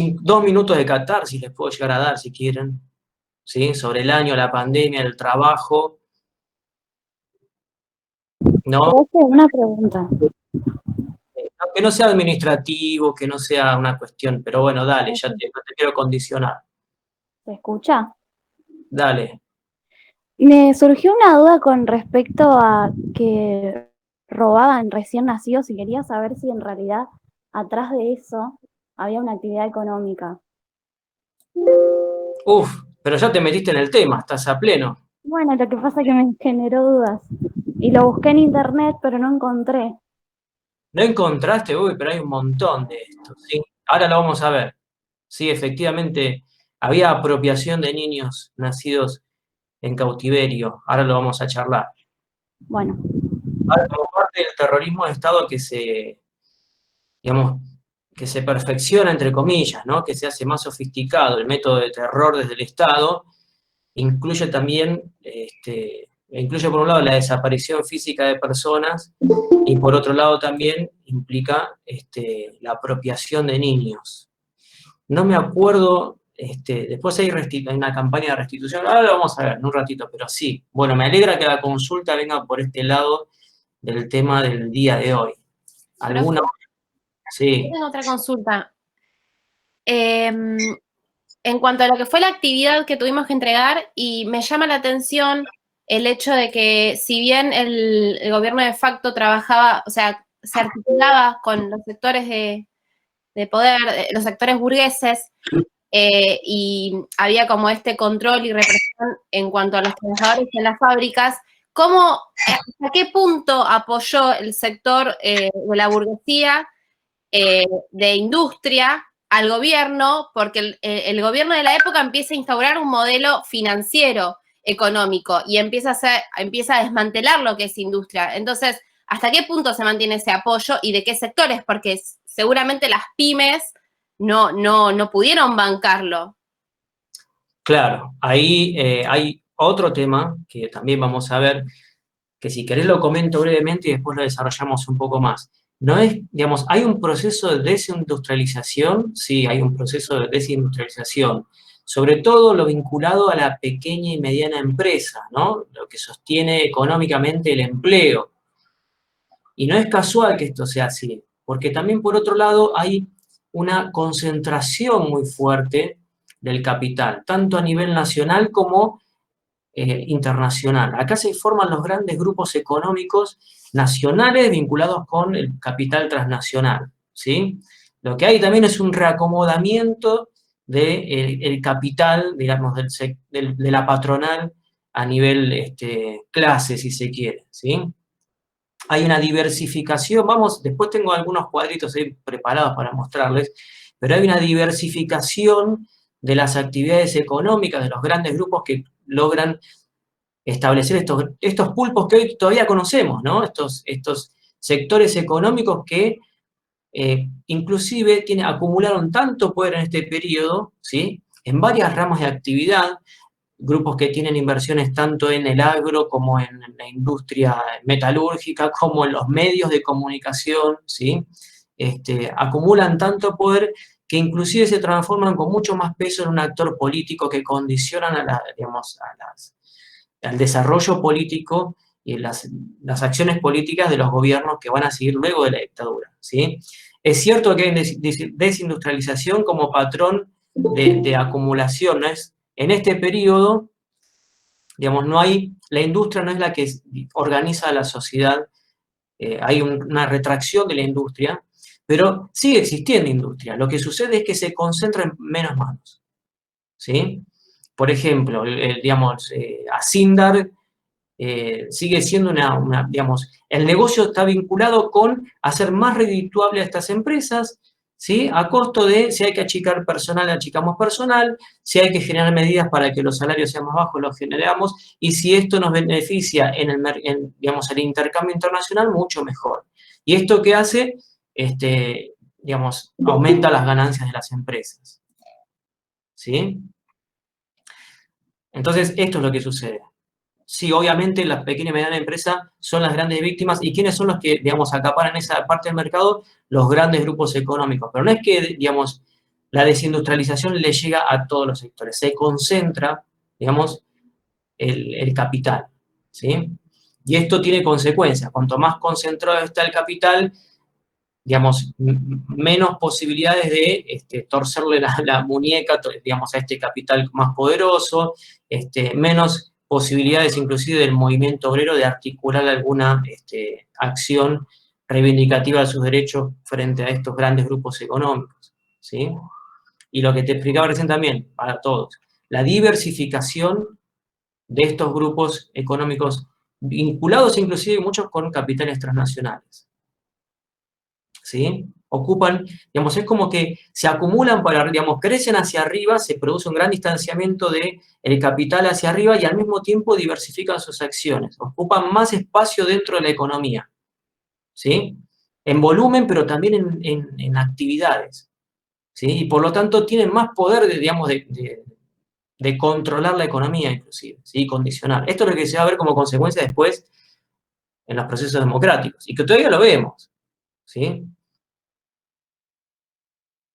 2 minutos de catarsis les puedo llegar a dar si quieren, ¿sí? Sobre el año, la pandemia, el trabajo, ¿no? Te hace una pregunta. Que no sea administrativo, que no sea una cuestión, pero bueno, dale, no te quiero condicionar. ¿Se escucha? Dale. Me surgió una duda con respecto a que robaban recién nacidos y quería saber si en realidad atrás de eso había una actividad económica. Uf, pero ya te metiste en el tema, estás a pleno. Bueno, lo que pasa es que me generó dudas. Y lo busqué en internet, pero no encontré. ¿No encontraste? Uy, pero hay un montón de esto, ¿sí? Ahora lo vamos a ver. Sí, efectivamente, había apropiación de niños nacidos en cautiverio. Ahora lo vamos a charlar. Bueno, Ahora, como parte del terrorismo de Estado digamos, que se perfecciona, entre comillas, ¿no? Que se hace más sofisticado el método de terror desde el Estado, incluye también, incluye por un lado la desaparición física de personas y por otro lado también implica la apropiación de niños. No me acuerdo, después hay una campaña de restitución, ahora lo vamos a ver en un ratito, pero sí. Bueno, me alegra que la consulta venga por este lado del tema del día de hoy. ¿Alguna? Sí. Tengo otra consulta. En cuanto a lo que fue la actividad que tuvimos que entregar, y me llama la atención el hecho de que si bien el gobierno de facto trabajaba, o sea, se articulaba con los sectores de poder, los sectores burgueses, y había como este control y represión en cuanto a los trabajadores en las fábricas, ¿hasta qué punto apoyó el sector de la burguesía de industria al gobierno? Porque el gobierno de la época empieza a instaurar un modelo financiero económico y empieza a desmantelar lo que es industria. Entonces, ¿hasta qué punto se mantiene ese apoyo y de qué sectores? Porque seguramente las pymes no pudieron bancarlo. Claro, ahí hay otro tema que también vamos a ver, que si querés lo comento brevemente y después lo desarrollamos un poco más. No es, digamos, hay un proceso de desindustrialización, sí, hay un proceso de desindustrialización, sobre todo lo vinculado a la pequeña y mediana empresa, ¿no? Lo que sostiene económicamente el empleo. Y no es casual que esto sea así, porque también por otro lado hay una concentración muy fuerte del capital, tanto a nivel nacional como internacional. Acá se forman los grandes grupos económicos nacionales vinculados con el capital transnacional, ¿sí? Lo que hay también es un reacomodamiento del capital, digamos, de la patronal a nivel clase, si se quiere, ¿sí? Hay una diversificación, después tengo algunos cuadritos ahí preparados para mostrarles, pero hay una diversificación de las actividades económicas de los grandes grupos que logran establecer estos pulpos que hoy todavía conocemos, ¿no? Estos sectores económicos que inclusive acumularon tanto poder en este periodo, ¿sí? En varias ramas de actividad, grupos que tienen inversiones tanto en el agro como en la industria metalúrgica, como en los medios de comunicación, ¿sí? Acumulan tanto poder que inclusive se transforman con mucho más peso en un actor político que condicionan al desarrollo político y las acciones políticas de los gobiernos que van a seguir luego de la dictadura, ¿sí? Es cierto que hay desindustrialización como patrón de acumulación, ¿no? En este periodo, digamos, la industria no es la que organiza la sociedad, hay una retracción de la industria, pero sigue existiendo industria. Lo que sucede es que se concentra en menos manos, ¿sí? Por ejemplo, digamos, Acindar sigue siendo digamos, el negocio está vinculado con hacer más redituable a estas empresas, ¿sí? A costo de, si hay que achicar personal, achicamos personal, si hay que generar medidas para que los salarios sean más bajos, los generamos, y si esto nos beneficia digamos, el intercambio internacional, mucho mejor. ¿Y esto qué hace? Digamos, aumenta las ganancias de las empresas, ¿sí? Entonces, esto es lo que sucede. Sí, obviamente las pequeñas y medianas empresas son las grandes víctimas. ¿Y quiénes son los que, digamos, acaparan esa parte del mercado? Los grandes grupos económicos. Pero no es que, digamos, la desindustrialización le llega a todos los sectores. Se concentra, digamos, el capital, ¿sí? Y esto tiene consecuencias. Cuanto más concentrado está el capital, digamos, menos posibilidades de torcerle la muñeca, digamos, a este capital más poderoso, menos posibilidades inclusive del movimiento obrero de articular alguna acción reivindicativa de sus derechos frente a estos grandes grupos económicos, ¿sí? Y lo que te explicaba recién también, para todos, la diversificación de estos grupos económicos vinculados inclusive muchos con capitales transnacionales, ¿sí? Ocupan, digamos, es como que se acumulan para, digamos, crecen hacia arriba, se produce un gran distanciamiento del capital hacia arriba y al mismo tiempo diversifican sus acciones, ocupan más espacio dentro de la economía, ¿sí? En volumen, pero también en actividades, ¿sí? Y por lo tanto tienen más poder, digamos, de controlar la economía inclusive, ¿sí? Condicionar. Esto es lo que se va a ver como consecuencia después en los procesos democráticos, y que todavía lo vemos, ¿sí?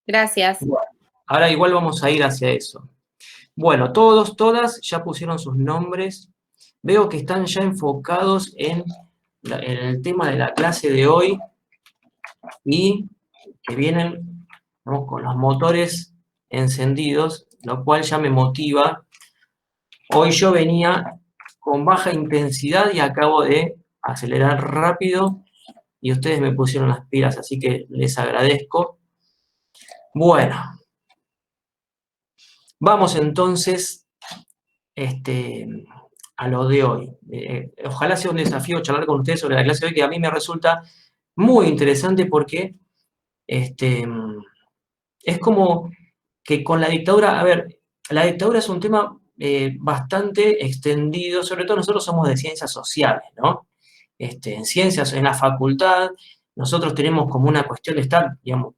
Gracias. Bueno, ahora igual vamos a ir hacia eso. Bueno, todos, todas ya pusieron sus nombres. Veo que están ya enfocados en el tema de la clase de hoy y que vienen, ¿no?, con los motores encendidos, lo cual ya me motiva. Hoy yo venía con baja intensidad y acabo de acelerar rápido y ustedes me pusieron las pilas, así que les agradezco. Bueno, vamos entonces a lo de hoy. Ojalá sea un desafío charlar con ustedes sobre la clase de hoy, que a mí me resulta muy interesante porque es como que con la dictadura, a ver, la dictadura es un tema bastante extendido, sobre todo nosotros somos de ciencias sociales, ¿no? En ciencias, en la facultad, nosotros tenemos como una cuestión de estar, digamos,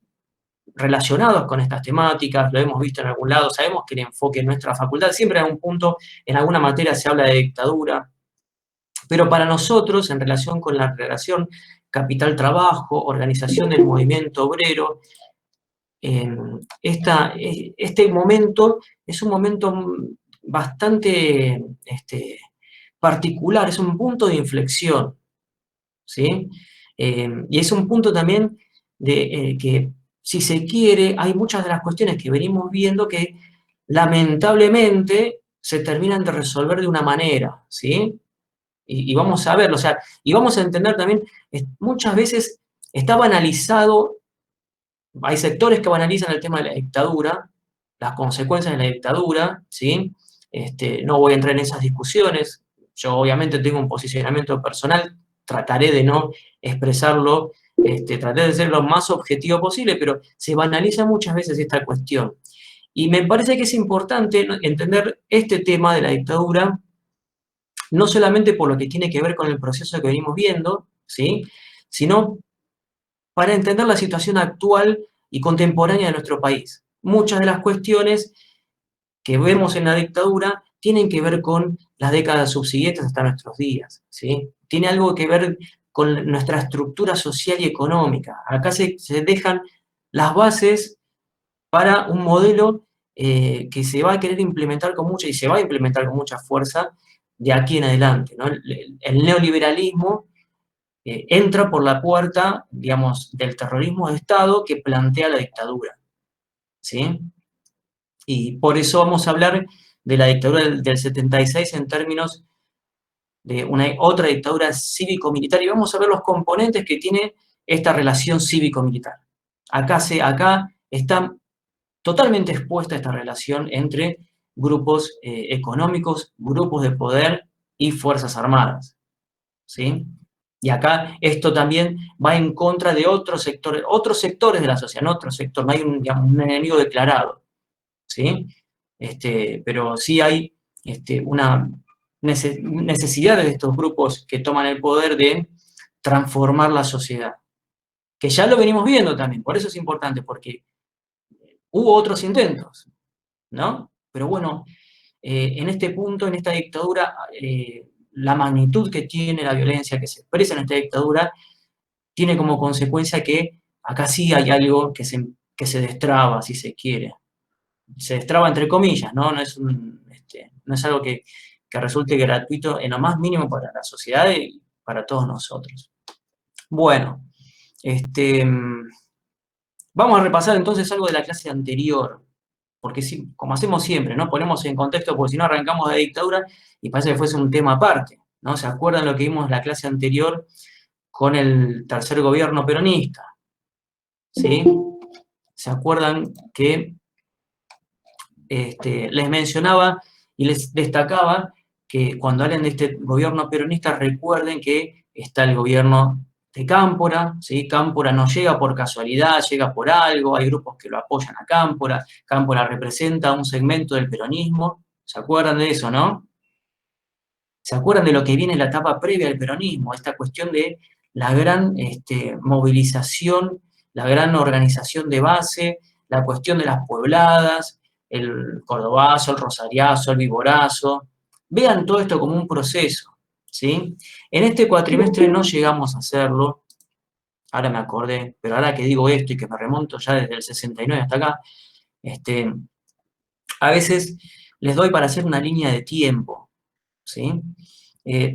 relacionados con estas temáticas, lo hemos visto en algún lado, sabemos que el enfoque en nuestra facultad, siempre en algún punto, en alguna materia se habla de dictadura, pero para nosotros, en relación con la relación capital-trabajo, organización del movimiento obrero, este momento es un momento bastante particular, es un punto de inflexión, ¿sí? Y es un punto también de que, si se quiere, hay muchas de las cuestiones que venimos viendo que lamentablemente se terminan de resolver de una manera, ¿sí? Y vamos a verlo, o sea, y vamos a entender también, muchas veces está banalizado, hay sectores que banalizan el tema de la dictadura, las consecuencias de la dictadura, ¿sí? No voy a entrar en esas discusiones, yo obviamente tengo un posicionamiento personal, trataré de no expresarlo, trataré de ser lo más objetivo posible, pero se banaliza muchas veces esta cuestión. Y me parece que es importante, ¿no?, entender este tema de la dictadura, no solamente por lo que tiene que ver con el proceso que venimos viendo, ¿sí?, sino para entender la situación actual y contemporánea de nuestro país. Muchas de las cuestiones que vemos en la dictadura tienen que ver con las décadas subsiguientes hasta nuestros días, ¿sí? Tiene algo que ver con nuestra estructura social y económica. Acá se dejan las bases para un modelo que se va a querer implementar con mucha, y se va a implementar con mucha fuerza de aquí en adelante, ¿no? El neoliberalismo entra por la puerta, digamos, del terrorismo de Estado que plantea la dictadura, ¿sí? Y por eso vamos a hablar de la dictadura del 76 en términos de otra dictadura cívico-militar, y vamos a ver los componentes que tiene esta relación cívico-militar. Acá está totalmente expuesta esta relación entre grupos económicos, grupos de poder y fuerzas armadas, ¿sí? Y acá esto también va en contra de otros sectores de la sociedad, no otro sector, no hay un enemigo declarado, ¿sí? Pero sí hay una necesidad de estos grupos que toman el poder de transformar la sociedad, que ya lo venimos viendo también, por eso es importante, porque hubo otros intentos, ¿no? Pero bueno, en este punto, en esta dictadura, la magnitud que tiene la violencia que se expresa en esta dictadura tiene como consecuencia que acá sí hay algo que que se destraba, si se quiere. Se destraba entre comillas, ¿no? No es, no es algo que resulte gratuito en lo más mínimo para la sociedad y para todos nosotros. Bueno, vamos a repasar entonces algo de la clase anterior, porque sí, como hacemos siempre, ¿no? Ponemos en contexto, porque si no arrancamos de dictadura y parece que fuese un tema aparte, ¿no? ¿Se acuerdan lo que vimos en la clase anterior con el tercer gobierno peronista? ¿Sí? ¿Se acuerdan que les mencionaba y les destacaba que cuando hablen de este gobierno peronista recuerden que está el gobierno de Cámpora, ¿sí? Cámpora no llega por casualidad, llega por algo, hay grupos que lo apoyan a Cámpora, Cámpora representa un segmento del peronismo, ¿se acuerdan de eso, no? ¿Se acuerdan de lo que viene en la etapa previa del peronismo? Esta cuestión de la gran movilización, la gran organización de base, la cuestión de las puebladas, el cordobazo, el rosariazo, el viborazo. Vean todo esto como un proceso, ¿sí? En este cuatrimestre no llegamos a hacerlo, ahora me acordé, pero ahora que digo esto y que me remonto ya desde el 69 hasta acá, a veces les doy para hacer una línea de tiempo, ¿sí?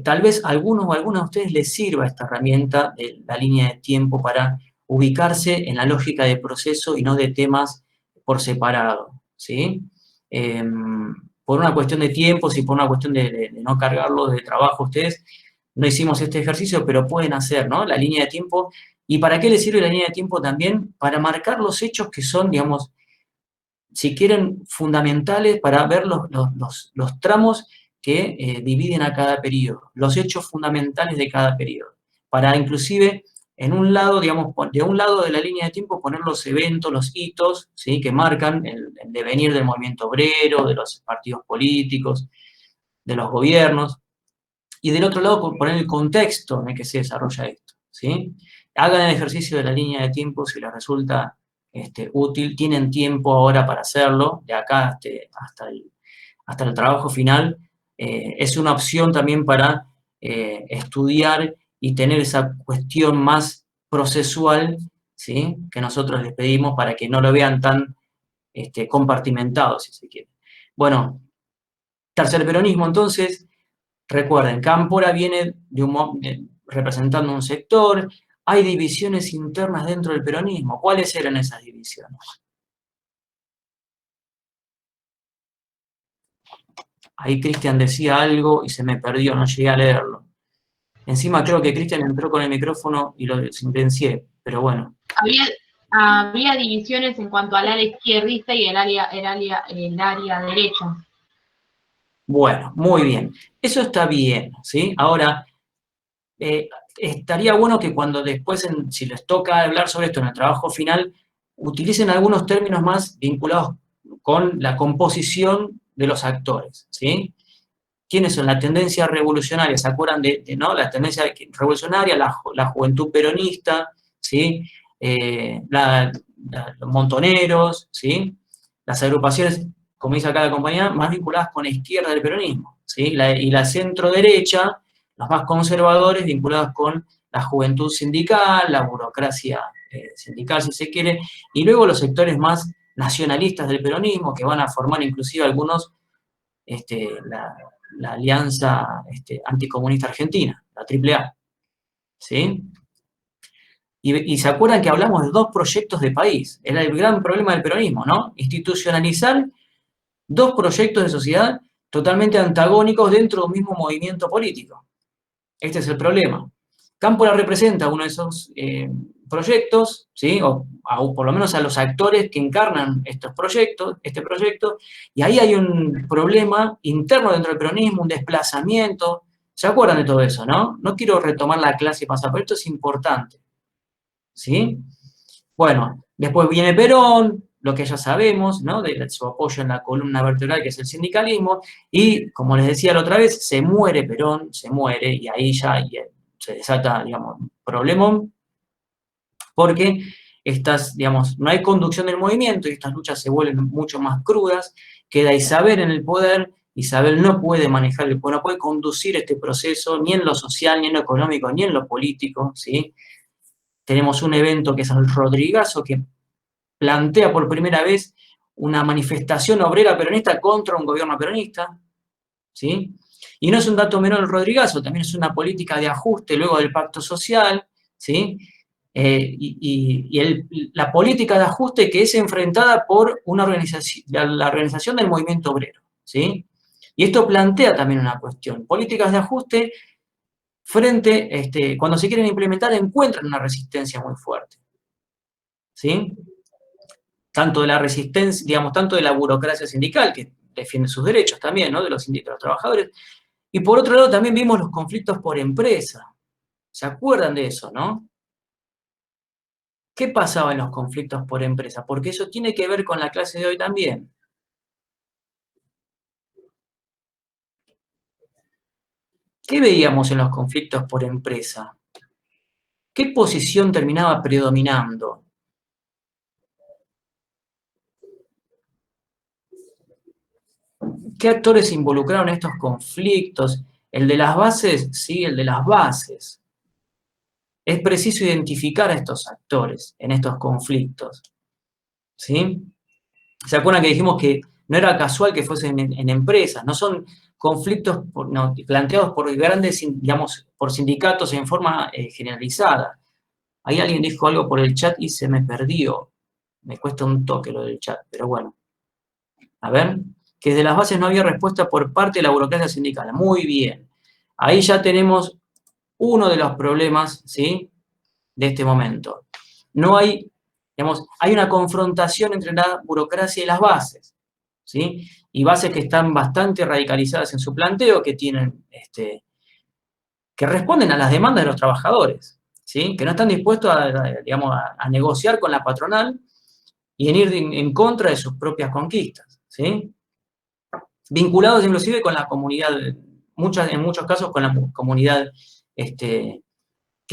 Tal vez a algunos o a algunas de ustedes les sirva esta herramienta de la línea de tiempo para ubicarse en la lógica de proceso y no de temas por separado, ¿sí? Por una cuestión de tiempos y por una cuestión de no cargarlo de trabajo ustedes, no hicimos este ejercicio, pero pueden hacer, ¿no? La línea de tiempo. ¿Y para qué les sirve la línea de tiempo también? Para marcar los hechos que son, digamos, si quieren, fundamentales para ver los tramos que dividen a cada periodo, los hechos fundamentales de cada periodo, para inclusive en un lado, digamos, de un lado de la línea de tiempo poner los eventos, los hitos, ¿sí? Que marcan el devenir del movimiento obrero, de los partidos políticos, de los gobiernos, y del otro lado poner el contexto en el que se desarrolla esto, ¿sí? Hagan el ejercicio de la línea de tiempo si les resulta útil, tienen tiempo ahora para hacerlo, de acá hasta el trabajo final. Es una opción también para estudiar y tener esa cuestión más procesual, ¿sí? Que nosotros les pedimos para que no lo vean tan compartimentado, si se quiere. Bueno, tercer peronismo, entonces, recuerden, Cámpora viene representando un sector, hay divisiones internas dentro del peronismo. ¿Cuáles eran esas divisiones? Ahí Cristian decía algo y se me perdió, no llegué a leerlo. Encima creo que Cristian entró con el micrófono y lo silencié, pero bueno. Había divisiones en cuanto al área izquierdista y el área derecha. Bueno, muy bien. Eso está bien, ¿sí? Ahora, estaría bueno que cuando después, si les toca hablar sobre esto en el trabajo final, utilicen algunos términos más vinculados con la composición de los actores, ¿sí? ¿Quiénes son? La tendencia revolucionaria, ¿se acuerdan ¿no? La tendencia revolucionaria, la juventud peronista, ¿sí? Los montoneros, ¿sí? Las agrupaciones, como dice acá la compañía, más vinculadas con la izquierda del peronismo, ¿sí? Y la centro-derecha, los más conservadores, vinculados con la juventud sindical, la burocracia sindical, si se quiere, y luego los sectores más nacionalistas del peronismo, que van a formar inclusive algunos la Alianza Anticomunista Argentina, la AAA, ¿sí? Y se acuerdan que hablamos de dos proyectos de país, era el gran problema del peronismo, ¿no? Institucionalizar dos proyectos de sociedad totalmente antagónicos dentro de un mismo movimiento político. Este es el problema. Cámpora representa uno de esos proyectos, ¿sí? O por lo menos a los actores que encarnan este proyecto, y ahí hay un problema interno dentro del peronismo, un desplazamiento. ¿Se acuerdan de todo eso, no? No quiero retomar la clase y pasar, pero esto es importante, ¿sí? Bueno, después viene Perón, lo que ya sabemos, ¿no? De su apoyo en la columna vertebral, que es el sindicalismo, y como les decía la otra vez, se muere Perón, se muere, y ahí ya se desata, digamos, un problemón, porque digamos, no hay conducción del movimiento y estas luchas se vuelven mucho más crudas, queda Isabel en el poder, Isabel no puede manejar el poder, no puede conducir este proceso ni en lo social, ni en lo económico, ni en lo político, ¿sí? Tenemos un evento que es el Rodrigazo, que plantea por primera vez una manifestación obrera peronista contra un gobierno peronista, ¿sí? Y no es un dato menor el Rodrigazo, también es una política de ajuste luego del pacto social, ¿sí? La política de ajuste que es enfrentada por una organización, la organización del movimiento obrero, ¿sí? Y esto plantea también una cuestión. Políticas de ajuste frente, cuando se quieren implementar, encuentran una resistencia muy fuerte, ¿sí? Tanto de la resistencia, digamos, tanto de la burocracia sindical, que defiende sus derechos también, ¿no? De los sindicatos, de los trabajadores. Y por otro lado también vimos los conflictos por empresa. ¿Se acuerdan de eso, no? ¿Qué pasaba en los conflictos por empresa? Porque eso tiene que ver con la clase de hoy también. ¿Qué veíamos en los conflictos por empresa? ¿Qué posición terminaba predominando? ¿Qué actores se involucraron en estos conflictos? ¿El de las bases? Sí, el de las bases. Es preciso identificar a estos actores en estos conflictos, ¿sí? ¿Se acuerdan que dijimos que no era casual que fuesen en empresas? No son conflictos planteados por grandes, digamos, por sindicatos en forma generalizada. Ahí alguien dijo algo por el chat y se me perdió. Me cuesta un toque lo del chat, pero bueno. A ver, que desde las bases no había respuesta por parte de la burocracia sindical. Muy bien. Ahí ya tenemos uno de los problemas, ¿sí?, de este momento. No hay, digamos, hay una confrontación entre la burocracia y las bases, ¿sí? Y bases que están bastante radicalizadas en su planteo, que tienen, que responden a las demandas de los trabajadores, ¿sí? Que no están dispuestos digamos, a negociar con la patronal y en ir en contra de sus propias conquistas, ¿sí? Vinculados inclusive con la comunidad, en muchos casos con la comunidad que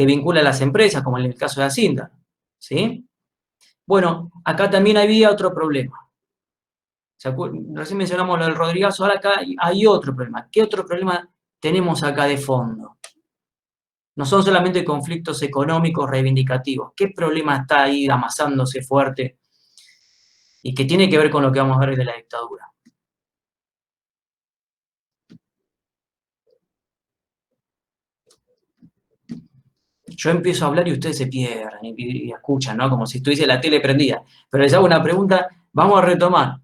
vincula a las empresas, como en el caso de Hacienda, ¿sí? Bueno, acá también había otro problema. Recién mencionamos lo del Rodrigazo, ahora acá hay otro problema. ¿Qué otro problema tenemos acá de fondo? No son solamente conflictos económicos reivindicativos. ¿Qué problema está ahí amasándose fuerte y que tiene que ver con lo que vamos a ver de la dictadura? Yo empiezo a hablar y ustedes se pierden y escuchan, ¿no? Como si estuviese la tele prendida. Pero les hago una pregunta, vamos a retomar.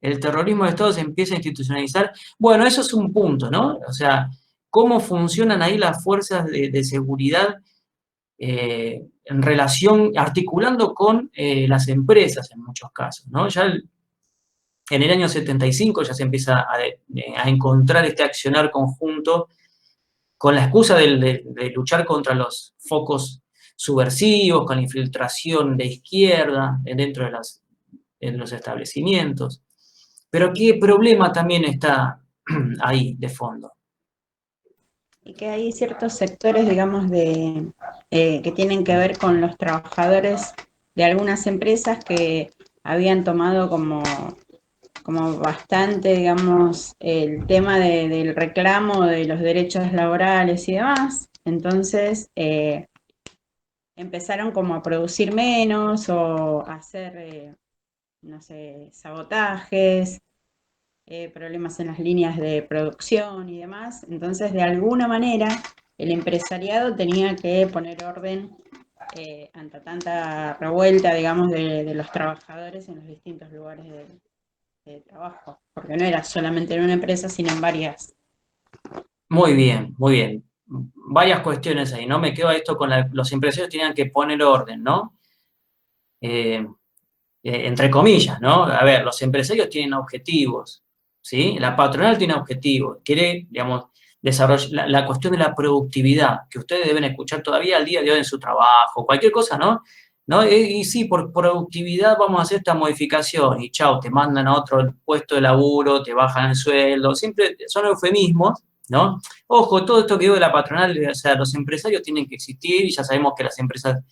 El terrorismo de Estado se empieza a institucionalizar. Bueno, eso es un punto, ¿no? O sea, cómo funcionan ahí las fuerzas de seguridad en relación, articulando con las empresas en muchos casos, ¿no? Ya en el año 75 ya se empieza a encontrar este accionar conjunto con la excusa de luchar contra los focos subversivos, con la infiltración de izquierda dentro de los establecimientos. Pero ¿qué problema también está ahí de fondo? Y que hay ciertos sectores, digamos, que tienen que ver con los trabajadores de algunas empresas que habían tomado como bastante, digamos, el tema del reclamo de los derechos laborales y demás. Entonces, empezaron como a producir menos o a hacer, no sé, sabotajes, problemas en las líneas de producción y demás. Entonces, de alguna manera, el empresariado tenía que poner orden ante tanta revuelta, digamos, de los trabajadores en los distintos lugares de trabajo, porque no era solamente en una empresa, sino en varias. Muy bien, muy bien. Varias cuestiones ahí, ¿no? Me quedo a esto con los empresarios tenían que poner orden, ¿no? Entre comillas, ¿no? A ver, los empresarios tienen objetivos, ¿sí? La patronal tiene objetivos, quiere, digamos, desarrollar la cuestión de la productividad, que ustedes deben escuchar todavía al día de hoy en su trabajo, cualquier cosa, ¿no? Y sí, por productividad vamos a hacer esta modificación y chao, te mandan a otro puesto de laburo, te bajan el sueldo, siempre son eufemismos, ¿no? Ojo, todo esto que digo de la patronal, o sea, los empresarios tienen que existir y ya sabemos que las empresas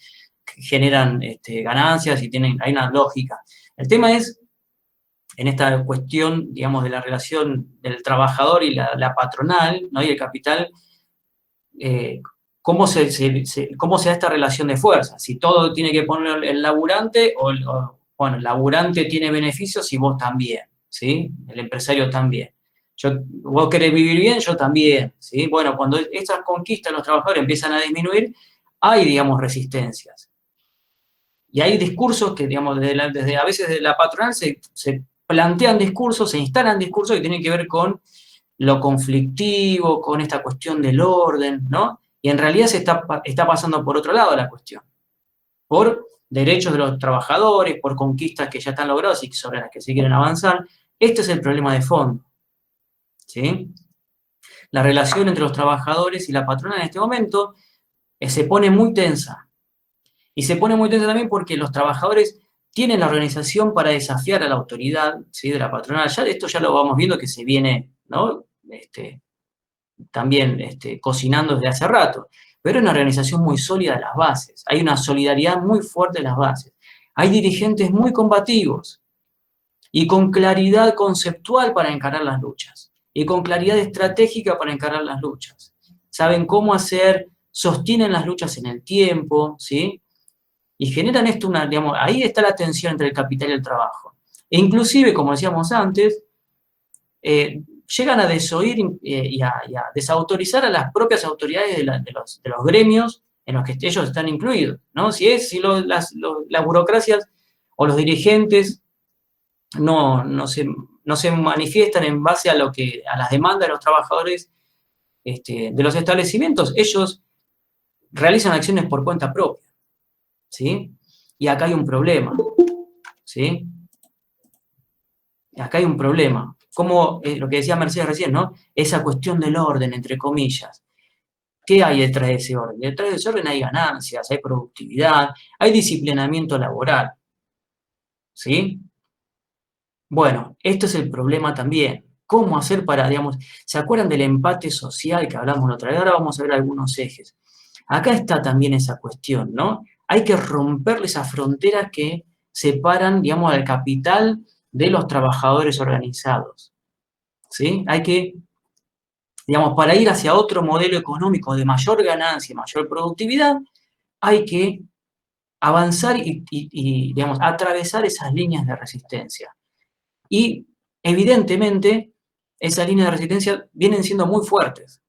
generan ganancias y hay una lógica. El tema es, en esta cuestión, digamos, de la relación del trabajador y la patronal, ¿no? Y el capital, cómo se da esta relación de fuerza. Si todo tiene que poner el laburante bueno, el laburante tiene beneficios y vos también, ¿sí? El empresario también. Vos querés vivir bien, yo también, ¿sí? Bueno, cuando estas conquistas de los trabajadores empiezan a disminuir, hay, digamos, resistencias. Y hay discursos que, digamos, desde a veces de la patronal se plantean discursos, se instalan discursos que tienen que ver con lo conflictivo, con esta cuestión del orden, ¿no? Y en realidad se está pasando por otro lado la cuestión. Por derechos de los trabajadores, por conquistas que ya están logradas y sobre las que se quieren avanzar. Este es el problema de fondo, ¿sí? La relación entre los trabajadores y la patronal en este momento se pone muy tensa. Y se pone muy tensa también porque los trabajadores tienen la organización para desafiar a la autoridad, ¿sí? De la patronal. Ya esto ya lo vamos viendo que se viene, ¿no? También cocinando desde hace rato. Pero es una organización muy sólida de las bases. Hay una solidaridad muy fuerte de las bases. Hay dirigentes muy combativos y con claridad conceptual para encarar las luchas. Y con claridad estratégica para encarar las luchas. Saben cómo hacer, sostienen las luchas en el tiempo, ¿sí? Y generan esto, digamos, ahí está la tensión entre el capital y el trabajo. E inclusive, como decíamos antes, llegan a desoír y a desautorizar a las propias autoridades de los gremios en los que ellos están incluidos, ¿no? Si las burocracias o los dirigentes no se manifiestan en base a las demandas de los trabajadores de los establecimientos, ellos realizan acciones por cuenta propia, ¿sí? Y acá hay un problema, ¿sí? Acá hay un problema. Como lo que decía Mercedes recién, ¿no? Esa cuestión del orden, entre comillas. ¿Qué hay detrás de ese orden? Detrás de ese orden hay ganancias, hay productividad, hay disciplinamiento laboral, ¿sí? Bueno, esto es el problema también. ¿Cómo hacer para, digamos, ¿se acuerdan del empate social que hablamos la otra vez? Ahora vamos a ver algunos ejes. Acá está también esa cuestión, ¿no? Hay que romper esas fronteras que separan, digamos, al capital de los trabajadores organizados, ¿sí? Hay que, digamos, para ir hacia otro modelo económico de mayor ganancia, mayor productividad, hay que avanzar y digamos, atravesar esas líneas de resistencia. Y, evidentemente, esas líneas de resistencia vienen siendo muy fuertes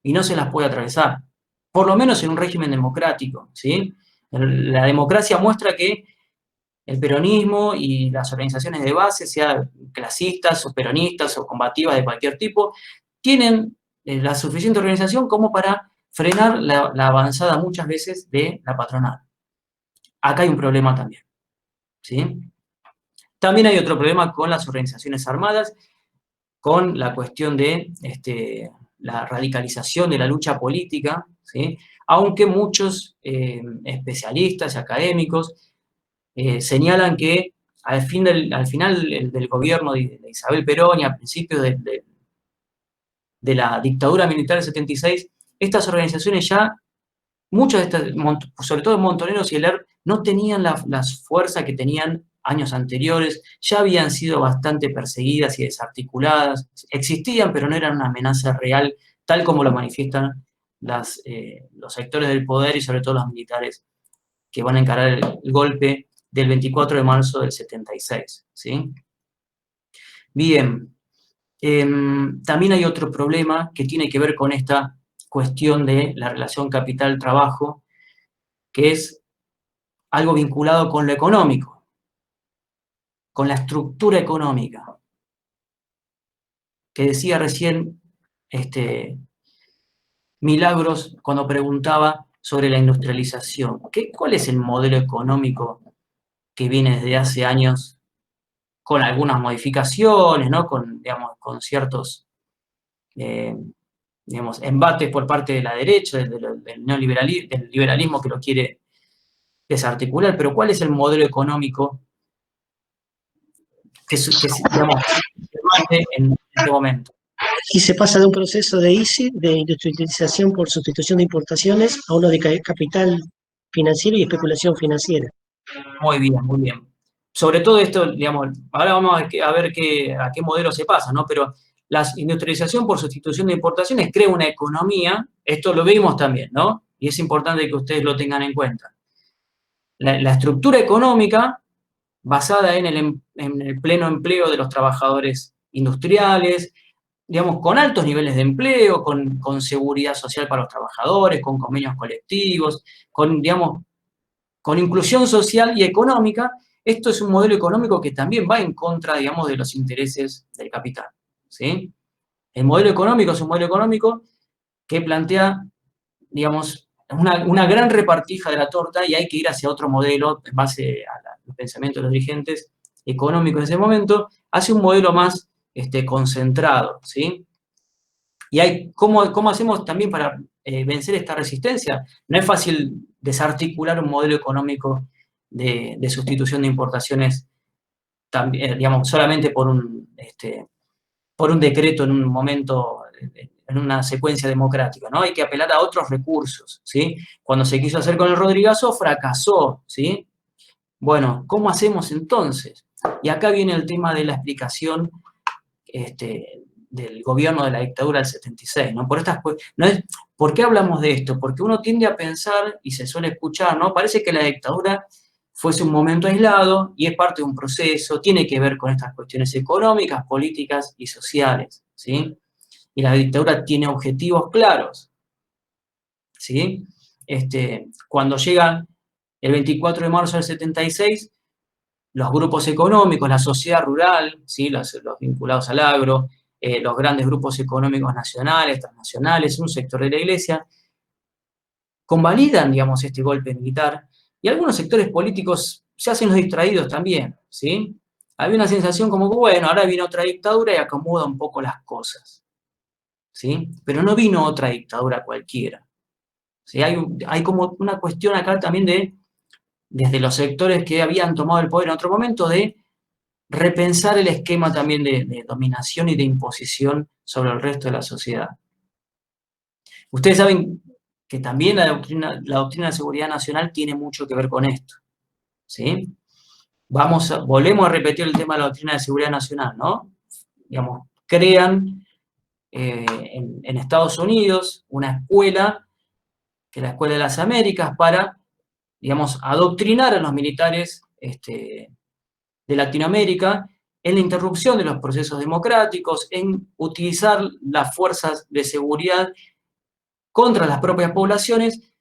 y no se las puede atravesar, por lo menos en un régimen democrático, ¿sí? La democracia muestra que el peronismo y las organizaciones de base, sean clasistas o peronistas o combativas de cualquier tipo, tienen la suficiente organización como para frenar la avanzada muchas veces de la patronal. Acá hay un problema también, ¿sí? También hay otro problema con las organizaciones armadas, con la cuestión de la radicalización de la lucha política, ¿sí? Aunque muchos especialistas y académicos señalan que al final del gobierno de Isabel Perón y a principios de la dictadura militar del 76, estas organizaciones ya, muchas de estas, sobre todo Montoneros y el ERP, no tenían las fuerzas que tenían años anteriores, ya habían sido bastante perseguidas y desarticuladas, existían, pero no eran una amenaza real, tal como lo manifiestan los sectores del poder y sobre todo los militares que van a encarar el golpe del 24 de marzo del 76, ¿sí? Bien, también hay otro problema que tiene que ver con esta cuestión de la relación capital-trabajo, que es algo vinculado con lo económico, con la estructura económica, que decía recién Milagros cuando preguntaba sobre la industrialización. ¿Cuál es el modelo económico que viene desde hace años con algunas modificaciones, ¿no? Con ciertos embates por parte de la derecha, del neoliberalismo, del liberalismo que lo quiere desarticular, pero ¿cuál es el modelo económico que en este momento? Y se pasa de un proceso de ISI, de industrialización por sustitución de importaciones, a uno de capital financiero y especulación financiera. Muy bien, muy bien. Sobre todo esto, digamos, ahora vamos a ver a qué modelo se pasa, ¿no? Pero la industrialización por sustitución de importaciones crea una economía esto lo vimos también, ¿no? Y es importante que ustedes lo tengan en cuenta. La estructura económica basada en el pleno empleo de los trabajadores industriales, digamos, con altos niveles de empleo, con seguridad social para los trabajadores, con convenios colectivos, digamos, con inclusión social y económica. Esto es un modelo económico que también va en contra, digamos, de los intereses del capital, ¿sí? El modelo económico es un modelo económico que plantea, digamos, una gran repartija de la torta y hay que ir hacia otro modelo en base al pensamiento de los dirigentes económicos en ese momento, hacia un modelo más concentrado, ¿sí? Y ¿cómo hacemos también para vencer esta resistencia? No es fácil desarticular un modelo económico de sustitución de importaciones, también, digamos, solamente por un decreto en un momento, en una secuencia democrática, ¿no? Hay que apelar a otros recursos, ¿sí? Cuando se quiso hacer con el Rodrigazo, fracasó, ¿sí? Bueno, ¿cómo hacemos entonces? Y acá viene el tema de la explicación del gobierno de la dictadura del 76, ¿no? ¿Por qué hablamos de esto? Porque uno tiende a pensar, y se suele escuchar, ¿no? Parece que la dictadura fuese un momento aislado y es parte de un proceso, tiene que ver con estas cuestiones económicas, políticas y sociales, ¿sí? Y la dictadura tiene objetivos claros, ¿sí? Cuando llega el 24 de marzo del 76, los grupos económicos, la sociedad rural, ¿sí? los vinculados al agro, los grandes grupos económicos nacionales, transnacionales, un sector de la iglesia, convalidan, digamos, este golpe militar, y algunos sectores políticos se hacen los distraídos también, ¿sí? Había una sensación como que, bueno, ahora viene otra dictadura y acomoda un poco las cosas, ¿sí? Pero no vino otra dictadura cualquiera, ¿sí? Hay como una cuestión acá también desde los sectores que habían tomado el poder en otro momento, de repensar el esquema también de dominación y de imposición sobre el resto de la sociedad. Ustedes saben que también la doctrina de seguridad nacional tiene mucho que ver con esto, ¿sí? Volvemos a repetir el tema de la doctrina de seguridad nacional, ¿no? Digamos, crean en Estados Unidos una escuela, que es la Escuela de las Américas, para, digamos, adoctrinar a los militares de Latinoamérica en la interrupción de los procesos democráticos, en utilizar las fuerzas de seguridad contra las propias poblaciones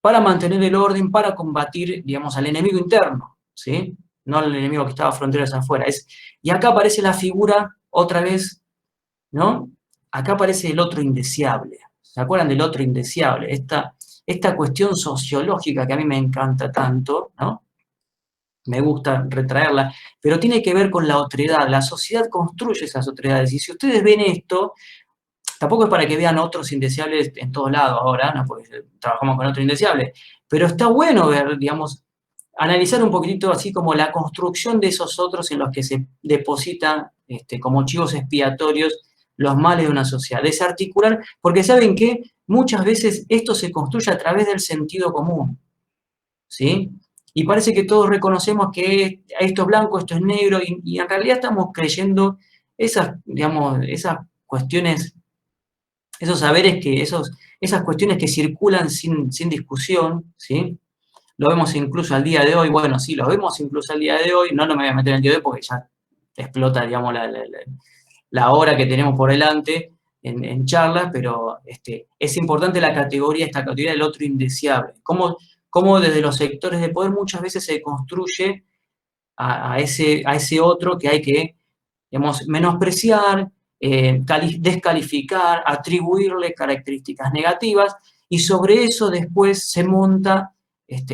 para mantener el orden, para combatir, digamos, al enemigo interno, ¿sí? No al enemigo que estaba a fronteras afuera. Y acá aparece la figura, otra vez, ¿no? Acá aparece el otro indeseable. ¿Se acuerdan del otro indeseable? Esta cuestión sociológica que a mí me encanta tanto, ¿no? Me gusta retraerla, pero tiene que ver con la otredad. La sociedad construye esas otredades. Y si ustedes ven esto, tampoco es para que vean otros indeseables en todos lados ahora, ¿no? Porque trabajamos con otro indeseable, pero está bueno ver, digamos, analizar un poquitito así como la construcción de esos otros en los que se depositan como chivos expiatorios los males de una sociedad. Desarticular, porque ¿saben qué? Muchas veces esto se construye a través del sentido común, ¿sí? Y parece que todos reconocemos que esto es blanco, esto es negro, y en realidad estamos creyendo esas, digamos, esas cuestiones, esos saberes esas cuestiones que circulan sin discusión, ¿sí? Lo vemos incluso al día de hoy, bueno, sí, lo vemos incluso al día de hoy, no me voy a meter en el día de hoy porque ya explota, digamos, la hora que tenemos por delante en charlas, pero es importante esta categoría del otro indeseable. Cómo desde los sectores de poder muchas veces se construye a ese otro que hay que, digamos, menospreciar, descalificar, atribuirle características negativas, y sobre eso después se monta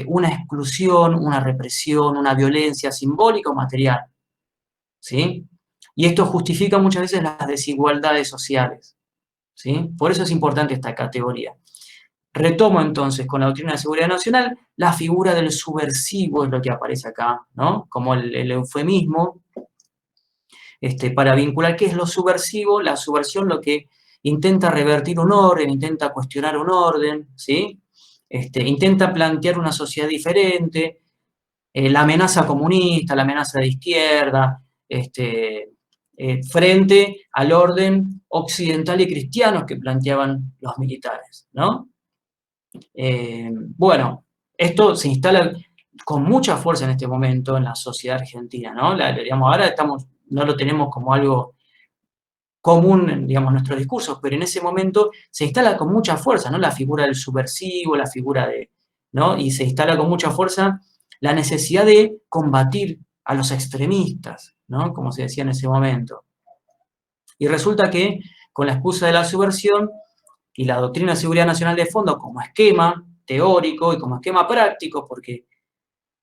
una exclusión, una represión, una violencia simbólica o material, ¿sí? Y esto justifica muchas veces las desigualdades sociales, ¿sí? Por eso es importante esta categoría. Retomo entonces con la doctrina de seguridad nacional, la figura del subversivo es lo que aparece acá, ¿no? Como el eufemismo, para vincular qué es lo subversivo. La subversión lo que intenta revertir un orden, intenta cuestionar un orden, ¿sí? Intenta plantear una sociedad diferente, la amenaza comunista, la amenaza de izquierda, frente al orden occidental y cristianos que planteaban los militares, ¿no? Bueno, esto se instala con mucha fuerza en este momento en la sociedad argentina, ¿no? Digamos, ahora no lo tenemos como algo común, digamos, en nuestros discursos, pero en ese momento se instala con mucha fuerza, ¿no? La figura del subversivo, la figura de, ¿no? Y se instala con mucha fuerza la necesidad de combatir a los extremistas, ¿no? Como se decía en ese momento. Y resulta que, con la excusa de la subversión y la doctrina de seguridad nacional de fondo como esquema teórico y como esquema práctico, porque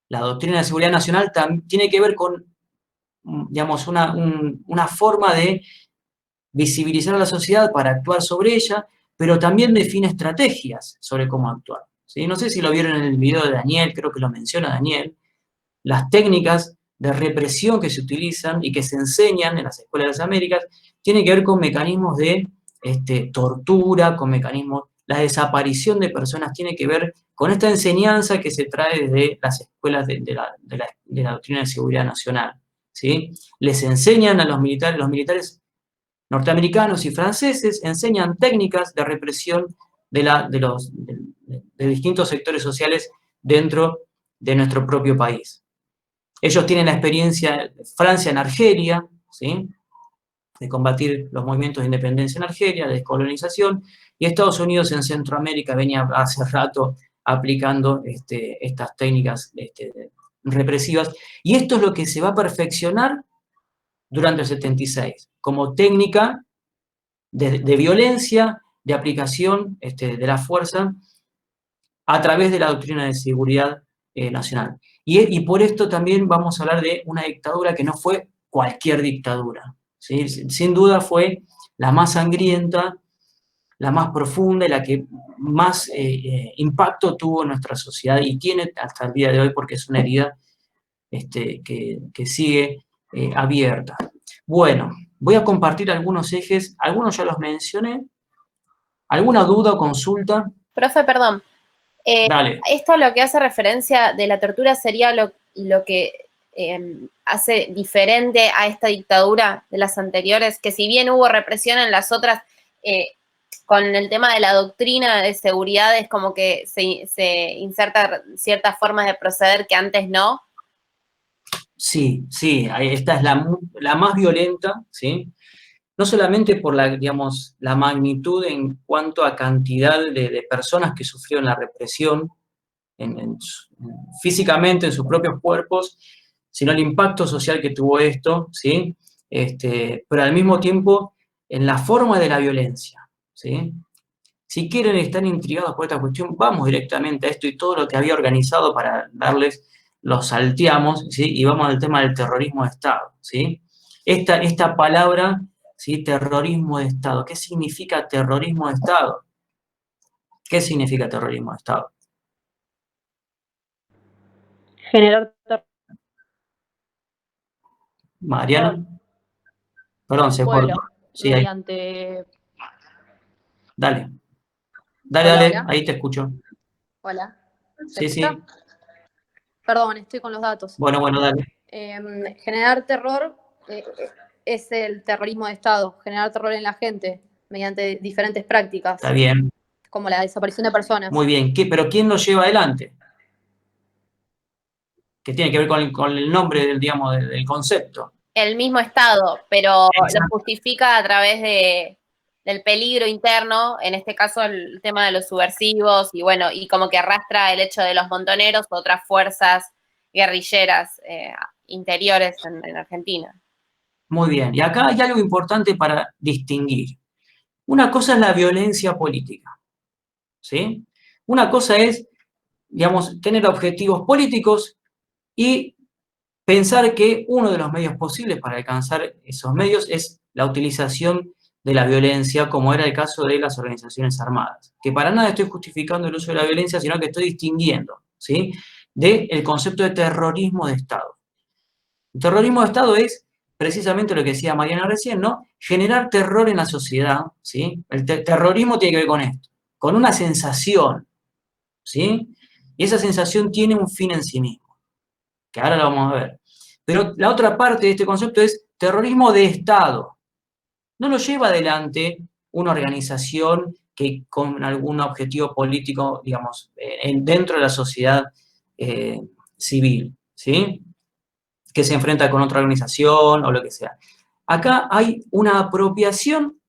la doctrina de seguridad nacional tiene que ver con, digamos, una forma de visibilizar a la sociedad para actuar sobre ella, pero también define estrategias sobre cómo actuar, ¿sí? No sé si lo vieron en el video de Daniel, creo que lo menciona Daniel, las técnicas de represión que se utilizan y que se enseñan en las escuelas de las Américas tienen que ver con mecanismos de tortura, con mecanismos, la desaparición de personas tiene que ver con esta enseñanza que se trae desde las escuelas de la doctrina de seguridad nacional, ¿sí? Les enseñan a los militares norteamericanos y franceses enseñan técnicas de represión de distintos sectores sociales dentro de nuestro propio país. Ellos tienen la experiencia, Francia en Argelia, ¿sí? De combatir los movimientos de independencia en Argelia, de descolonización, y Estados Unidos en Centroamérica venía hace rato aplicando estas técnicas represivas, y esto es lo que se va a perfeccionar durante el 76, como técnica de violencia, de aplicación de la fuerza a través de la doctrina de seguridad nacional. Y por esto también vamos a hablar de una dictadura que no fue cualquier dictadura, ¿sí? Sin duda fue la más sangrienta, la más profunda y la que más impacto tuvo en nuestra sociedad y tiene hasta el día de hoy porque es una herida que sigue abierta. Bueno, voy a compartir algunos ejes, algunos ya los mencioné. ¿Alguna duda o consulta? Profe, perdón. Dale. Esto lo que hace referencia de la tortura sería lo que hace diferente a esta dictadura de las anteriores, que si bien hubo represión en las otras, con el tema de la doctrina de seguridad es como que se inserta ciertas formas de proceder que antes no. Sí, esta es la más violenta, ¿sí? No solamente por digamos, la magnitud en cuanto a cantidad de personas que sufrieron la represión físicamente en sus propios cuerpos, sino el impacto social que tuvo esto, ¿sí? Pero al mismo tiempo en la forma de la violencia, ¿sí? Si quieren estar intrigados por esta cuestión, vamos directamente a esto y todo lo que había organizado para darles, lo salteamos, ¿sí? Y vamos al tema del terrorismo de Estado, ¿sí? Esta palabra, ¿sí? Terrorismo de Estado. ¿Qué significa terrorismo de Estado? ¿Qué significa terrorismo de Estado? Generar terror. Mariana. Perdón, se Pueblo, cortó. Sí, ahí. mediante... Dale, Hola. ahí te escucho. Hola. Sí, sí. Perdón, estoy con los datos. Bueno, dale. Generar terror es el terrorismo de Estado, generar terror en la gente mediante diferentes prácticas. Está bien. Como la desaparición de personas. Muy bien, pero ¿quién lo lleva adelante? Que tiene que ver con el nombre del concepto. El mismo Estado, pero lo justifica a través del peligro interno, en este caso el tema de los subversivos, y bueno, y como que arrastra el hecho de los montoneros u otras fuerzas guerrilleras interiores en Argentina. Muy bien, y acá hay algo importante para distinguir. Una cosa es la violencia política, ¿sí? Una cosa es, digamos, tener objetivos políticos y pensar que uno de los medios posibles para alcanzar esos medios es la utilización de la violencia, como era el caso de las organizaciones armadas. Que para nada estoy justificando el uso de la violencia, sino que estoy distinguiendo, ¿sí? Del concepto de terrorismo de Estado. El terrorismo de Estado es precisamente lo que decía Mariana recién, ¿no? Generar terror en la sociedad, ¿sí? El terrorismo tiene que ver con esto, con una sensación, ¿sí? Y esa sensación tiene un fin en sí mismo, que ahora lo vamos a ver. Pero la otra parte de este concepto es terrorismo de Estado, no lo lleva adelante una organización que con algún objetivo político, digamos, dentro de la sociedad civil, ¿sí? Que se enfrenta con otra organización o lo que sea. Acá hay una apropiación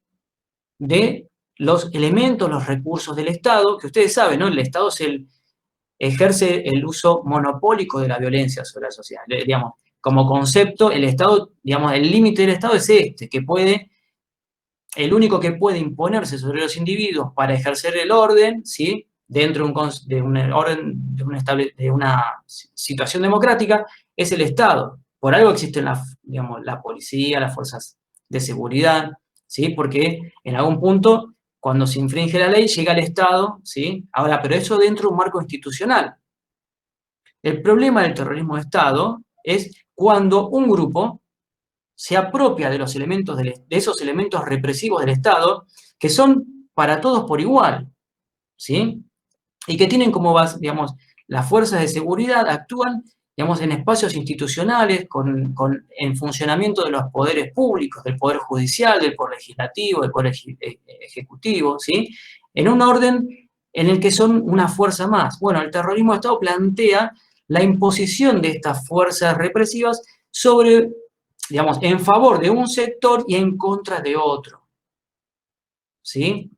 de los elementos, los recursos del Estado, que ustedes saben, ¿no? El Estado ejerce el uso monopólico de la violencia sobre la sociedad. Digamos, como concepto, el Estado, digamos, el límite del Estado es este, que puede, el único que puede imponerse sobre los individuos para ejercer el orden, ¿sí? Dentro de un orden, de una situación democrática, es el Estado. Por algo existen digamos, la policía, las fuerzas de seguridad, ¿sí? Porque en algún punto, cuando se infringe la ley, llega el Estado, ¿sí? Ahora, pero eso dentro de un marco institucional. El problema del terrorismo de Estado es cuando un grupo se apropia de los elementos de esos elementos represivos del Estado, que son para todos por igual, ¿sí? Y que tienen como base, digamos, las fuerzas de seguridad actúan, digamos, en espacios institucionales, en funcionamiento de los poderes públicos, del Poder Judicial, del Poder Legislativo, del Poder Ejecutivo, ¿sí? En un orden en el que son una fuerza más. Bueno, el terrorismo de Estado plantea la imposición de estas fuerzas represivas sobre, digamos, en favor de un sector y en contra de otro, ¿sí?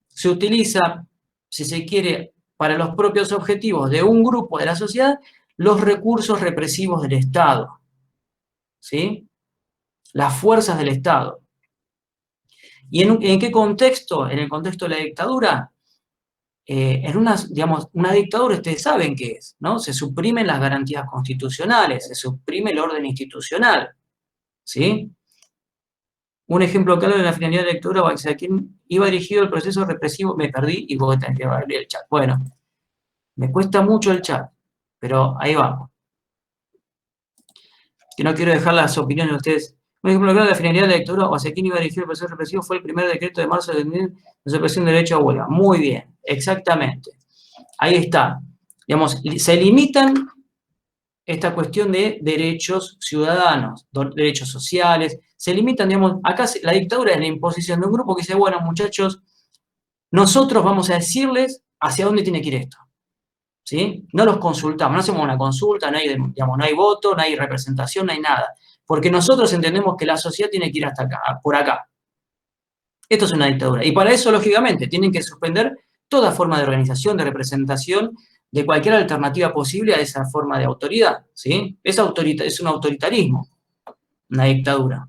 Se utiliza, si se quiere, para los propios objetivos de un grupo de la sociedad, los recursos represivos del Estado, ¿sí? Las fuerzas del Estado. ¿Y en qué contexto? En el contexto de la dictadura. En una dictadura, ustedes saben qué es, ¿no? Se suprimen las garantías constitucionales, se suprime el orden institucional, ¿sí? Un ejemplo claro de la finalidad de la dictadura, o sea, ¿quién iba dirigido el proceso represivo? Me perdí y vos tenés que abrir el chat. Bueno, me cuesta mucho el chat, pero ahí vamos. Que no quiero dejar las opiniones de ustedes. Un ejemplo claro de la finalidad de la dictadura, o hacia quién iba dirigido el proceso represivo, fue el primer decreto de marzo de supresión del derecho a huelga. Muy bien, exactamente. Ahí está. Digamos, se limitan esta cuestión de derechos ciudadanos, derechos sociales, se limitan, digamos, acá la dictadura es la imposición de un grupo que dice, bueno, muchachos, nosotros vamos a decirles hacia dónde tiene que ir esto, ¿sí? No los consultamos, no hacemos una consulta, no hay, digamos, no hay voto, no hay representación, no hay nada, porque nosotros entendemos que la sociedad tiene que ir hasta acá, por acá. Esto es una dictadura, y para eso, lógicamente, tienen que suspender toda forma de organización, de representación, de cualquier alternativa posible a esa forma de autoridad, ¿sí? Es un autoritarismo, una dictadura,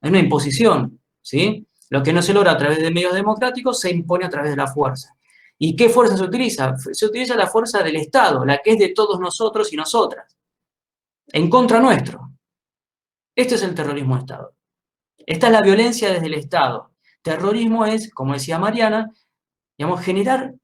es una imposición, ¿sí? Lo que no se logra a través de medios democráticos se impone a través de la fuerza. ¿Y qué fuerza se utiliza? Se utiliza la fuerza del Estado, la que es de todos nosotros y nosotras, en contra nuestro. Este es el terrorismo de Estado. Esta es la violencia desde el Estado. Terrorismo es, como decía Mariana, digamos, generar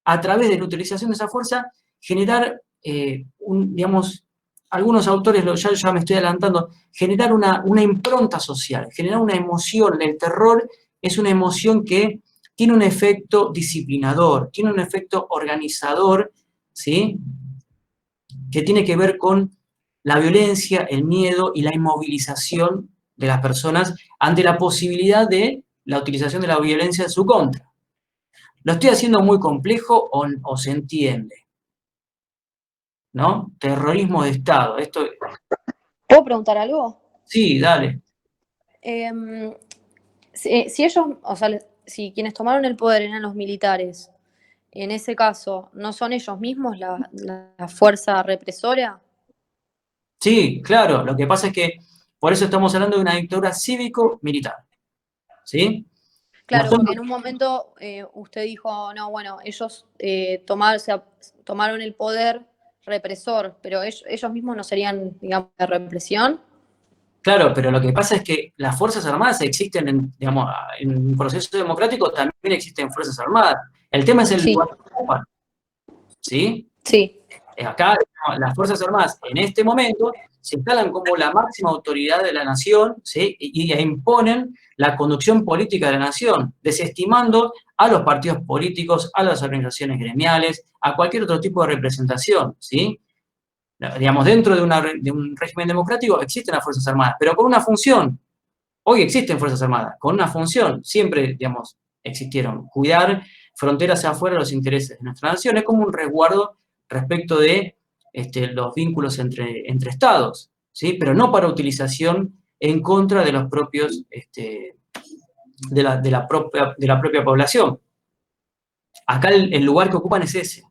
a través de la utilización de esa fuerza, generar, digamos, algunos autores, ya me estoy adelantando, generar una impronta social, generar una emoción. El terror es una emoción que tiene un efecto disciplinador, tiene un efecto organizador, ¿sí? Que tiene que ver con la violencia, el miedo y la inmovilización de las personas ante la posibilidad de la utilización de la violencia en su contra. ¿Lo estoy haciendo muy complejo o se entiende? ¿No? Terrorismo de Estado. Esto... ¿Puedo preguntar algo? Sí, dale. Si ellos, o sea, si quienes tomaron el poder eran los militares, en ese caso, ¿no son ellos mismos la fuerza represora? Sí, claro. Lo que pasa es que por eso estamos hablando de una dictadura cívico-militar. ¿Sí? Claro, Nosotros... porque en un momento usted dijo, no, bueno, ellos tomaron el poder represor, pero ellos mismos no serían, digamos, de represión. Claro, pero lo que pasa es que las Fuerzas Armadas existen, digamos, en un proceso democrático también existen Fuerzas Armadas. El tema es el lugar que ocupan. ¿Sí? Sí. Acá las Fuerzas Armadas en este momento se instalan como la máxima autoridad de la nación, ¿sí? y imponen la conducción política de la nación, desestimando a los partidos políticos, a las organizaciones gremiales, a cualquier otro tipo de representación, ¿sí? Digamos, dentro de un régimen democrático existen las Fuerzas Armadas, pero con una función, Hoy existen Fuerzas Armadas con una función, siempre, digamos, existieron, cuidar fronteras afuera de los intereses de nuestra nación, es como un resguardo respecto de los vínculos entre estados, ¿sí? Pero no para utilización en contra de los propios, de la propia población. Acá el lugar que ocupan es ese,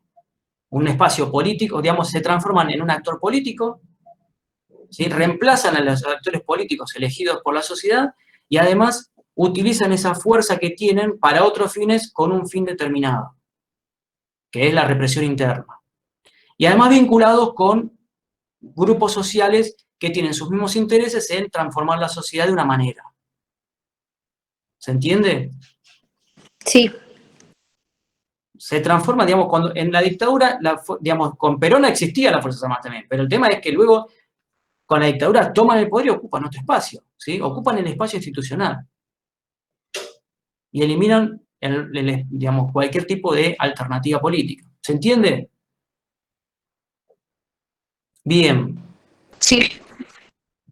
un espacio político, digamos, se transforman en un actor político, ¿sí? Reemplazan a los actores políticos elegidos por la sociedad y además utilizan esa fuerza que tienen para otros fines con un fin determinado, que es la represión interna. Y además vinculados con grupos sociales que tienen sus mismos intereses en transformar la sociedad de una manera. ¿Se entiende? Sí. Se transforma, digamos, cuando en la dictadura, digamos, con Perón existían las Fuerzas Armadas también, pero el tema es que luego, con la dictadura, toman el poder y ocupan otro espacio, ¿sí? Ocupan el espacio institucional. Y eliminan, digamos, cualquier tipo de alternativa política. ¿Se entiende? Bien. Sí.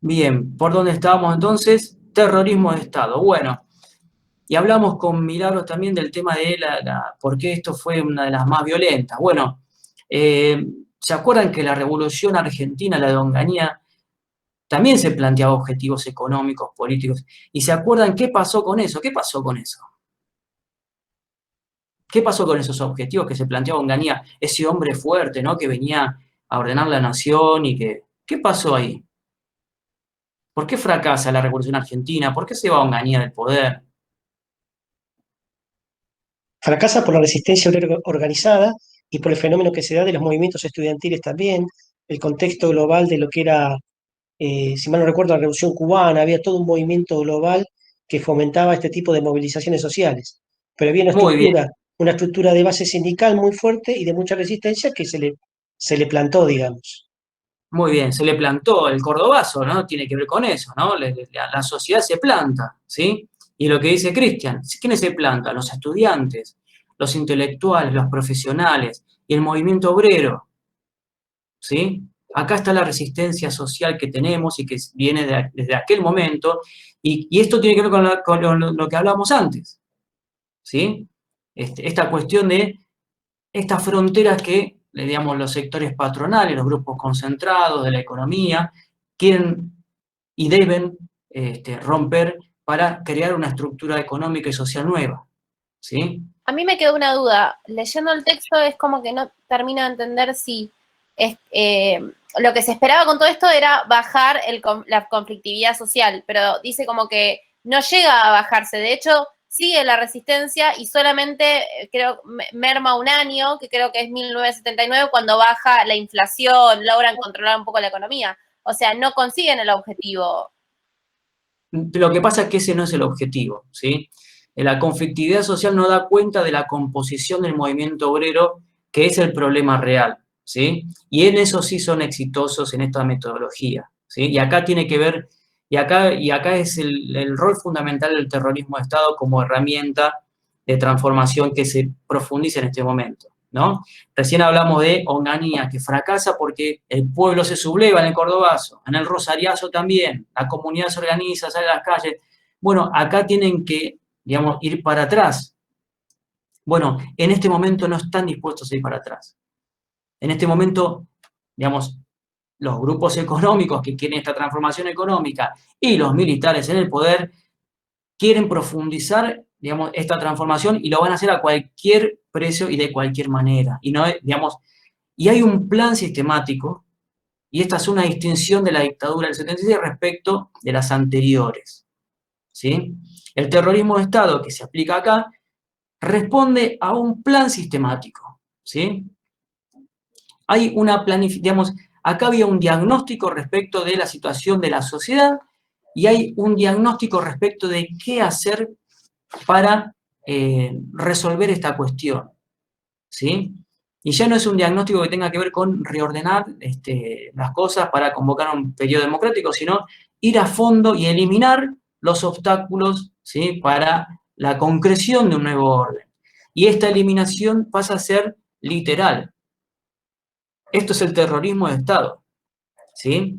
Bien. ¿Por dónde estábamos entonces? Terrorismo de Estado. Bueno. Y hablamos con Milagros también del tema de por qué esto fue una de las más violentas. Bueno, ¿se acuerdan que la Revolución Argentina, la de Onganía, también se planteaba objetivos económicos, políticos? ¿Y se acuerdan qué pasó con eso? ¿Qué pasó con eso? ¿Qué pasó con esos objetivos que se planteaba Onganía? Ese hombre fuerte, ¿no? Que venía a ordenar la nación y que... ¿Qué pasó ahí? ¿Por qué fracasa la Revolución Argentina? ¿Por qué se va Onganía del poder? Fracasa por la resistencia obrera organizada y por el fenómeno que se da de los movimientos estudiantiles también, el contexto global de lo que era, si mal no recuerdo, la Revolución Cubana, había todo un movimiento global que fomentaba este tipo de movilizaciones sociales. Pero había Muy bien, una estructura de base sindical muy fuerte y de mucha resistencia que se le plantó, digamos. muy bien. Se le plantó el cordobazo, ¿no? Tiene que ver con eso, ¿no? La sociedad se planta, ¿sí? Y lo que dice Cristian, ¿quiénes se plantan? Los estudiantes, los intelectuales, los profesionales y el movimiento obrero, ¿sí? Acá está la resistencia social que tenemos y que viene desde aquel momento, y esto tiene que ver con lo que hablábamos antes, ¿sí? Esta cuestión de estas fronteras que, digamos, los sectores patronales, los grupos concentrados de la economía, quieren y deben romper para crear una estructura económica y social nueva, ¿sí? A mí me quedó una duda. Leyendo el texto es como que no termino de entender si lo que se esperaba con todo esto era bajar la conflictividad social, pero dice como que no llega a bajarse. De hecho, sigue la resistencia y solamente, creo, merma un año, que creo que es 1979, cuando baja la inflación, logran controlar un poco la economía. O sea, no consiguen el objetivo. Lo que pasa es que ese no es el objetivo, ¿sí? La conflictividad social no da cuenta de la composición del movimiento obrero, que es el problema real, ¿sí? Y en eso sí son exitosos en esta metodología, ¿sí? Y acá tiene que ver, y acá es el rol fundamental del terrorismo de Estado como herramienta de transformación que se profundiza en este momento, ¿no? Recién hablamos de Onganía, que fracasa porque el pueblo se subleva en el cordobazo, en el rosariazo también, la comunidad se organiza, sale a las calles. Bueno, acá tienen que, digamos, ir para atrás. Bueno, en este momento no están dispuestos a ir para atrás. En este momento, digamos, los grupos económicos que quieren esta transformación económica y los militares en el poder quieren profundizar, digamos, esta transformación y lo van a hacer a cualquier precio y de cualquier manera. Y, no, digamos, y hay un plan sistemático, y esta es una distinción de la dictadura del 76 respecto de las anteriores, ¿sí? El terrorismo de Estado que se aplica acá responde a un plan sistemático, ¿sí? Hay una digamos, acá había un diagnóstico respecto de la situación de la sociedad y hay un diagnóstico respecto de qué hacer para resolver esta cuestión, ¿sí? Y ya no es un diagnóstico que tenga que ver con reordenar las cosas para convocar un periodo democrático, sino ir a fondo y eliminar los obstáculos, ¿sí? Para la concreción de un nuevo orden. Y esta eliminación pasa a ser literal. Esto es el terrorismo de Estado, ¿sí?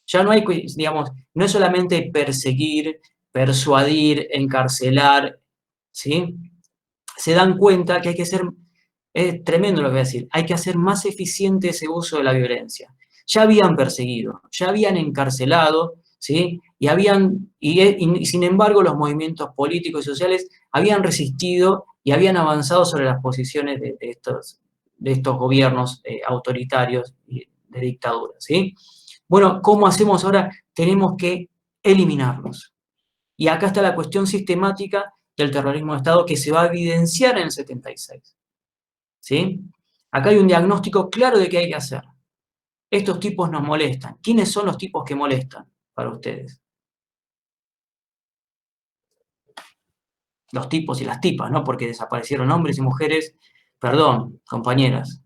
Ya no hay, digamos, no es solamente perseguir, persuadir, encarcelar, ¿sí? Se dan cuenta que hay que ser, es tremendo lo que voy a decir, hay que hacer más eficiente ese uso de la violencia. Ya habían perseguido, ya habían encarcelado, ¿sí? Y sin embargo los movimientos políticos y sociales habían resistido y habían avanzado sobre las posiciones de estos gobiernos autoritarios y de dictadura, ¿sí? Bueno, ¿cómo hacemos ahora? Tenemos que eliminarlos. Y acá está la cuestión sistemática del terrorismo de Estado que se va a evidenciar en el 76. ¿Sí? Acá hay un diagnóstico claro de qué hay que hacer. Estos tipos nos molestan. ¿Quiénes son los tipos que molestan para ustedes? Los tipos y las tipas, ¿no? Porque desaparecieron hombres y mujeres. Perdón, compañeras.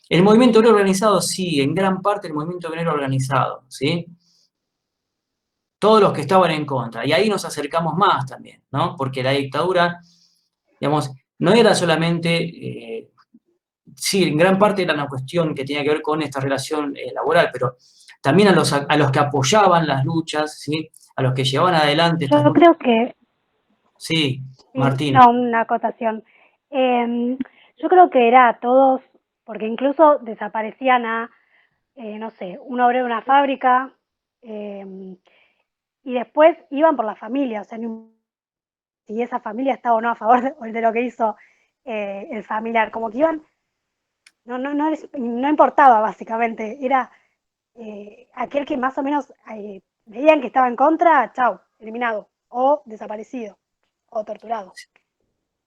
El movimiento obrero organizado, sí, en gran parte el movimiento obrero organizado, ¿sí? Todos los que estaban en contra. Y ahí nos acercamos más también, ¿no? Porque la dictadura, digamos, no era solamente, sí, en gran parte era una cuestión que tenía que ver con esta relación laboral, pero también a los que apoyaban las luchas, ¿sí? A los que llevaban adelante estas Yo luchas. creo que, Sí, sí, Martina. no, una acotación. Yo creo que era a todos, porque incluso desaparecían a, no sé, un obrero de una fábrica, y después iban por la familia, o sea, si esa familia estaba o no a favor de lo que hizo el familiar, como que iban, no importaba básicamente, era aquel que más o menos veían que estaba en contra, chau, eliminado, o desaparecido, o torturado.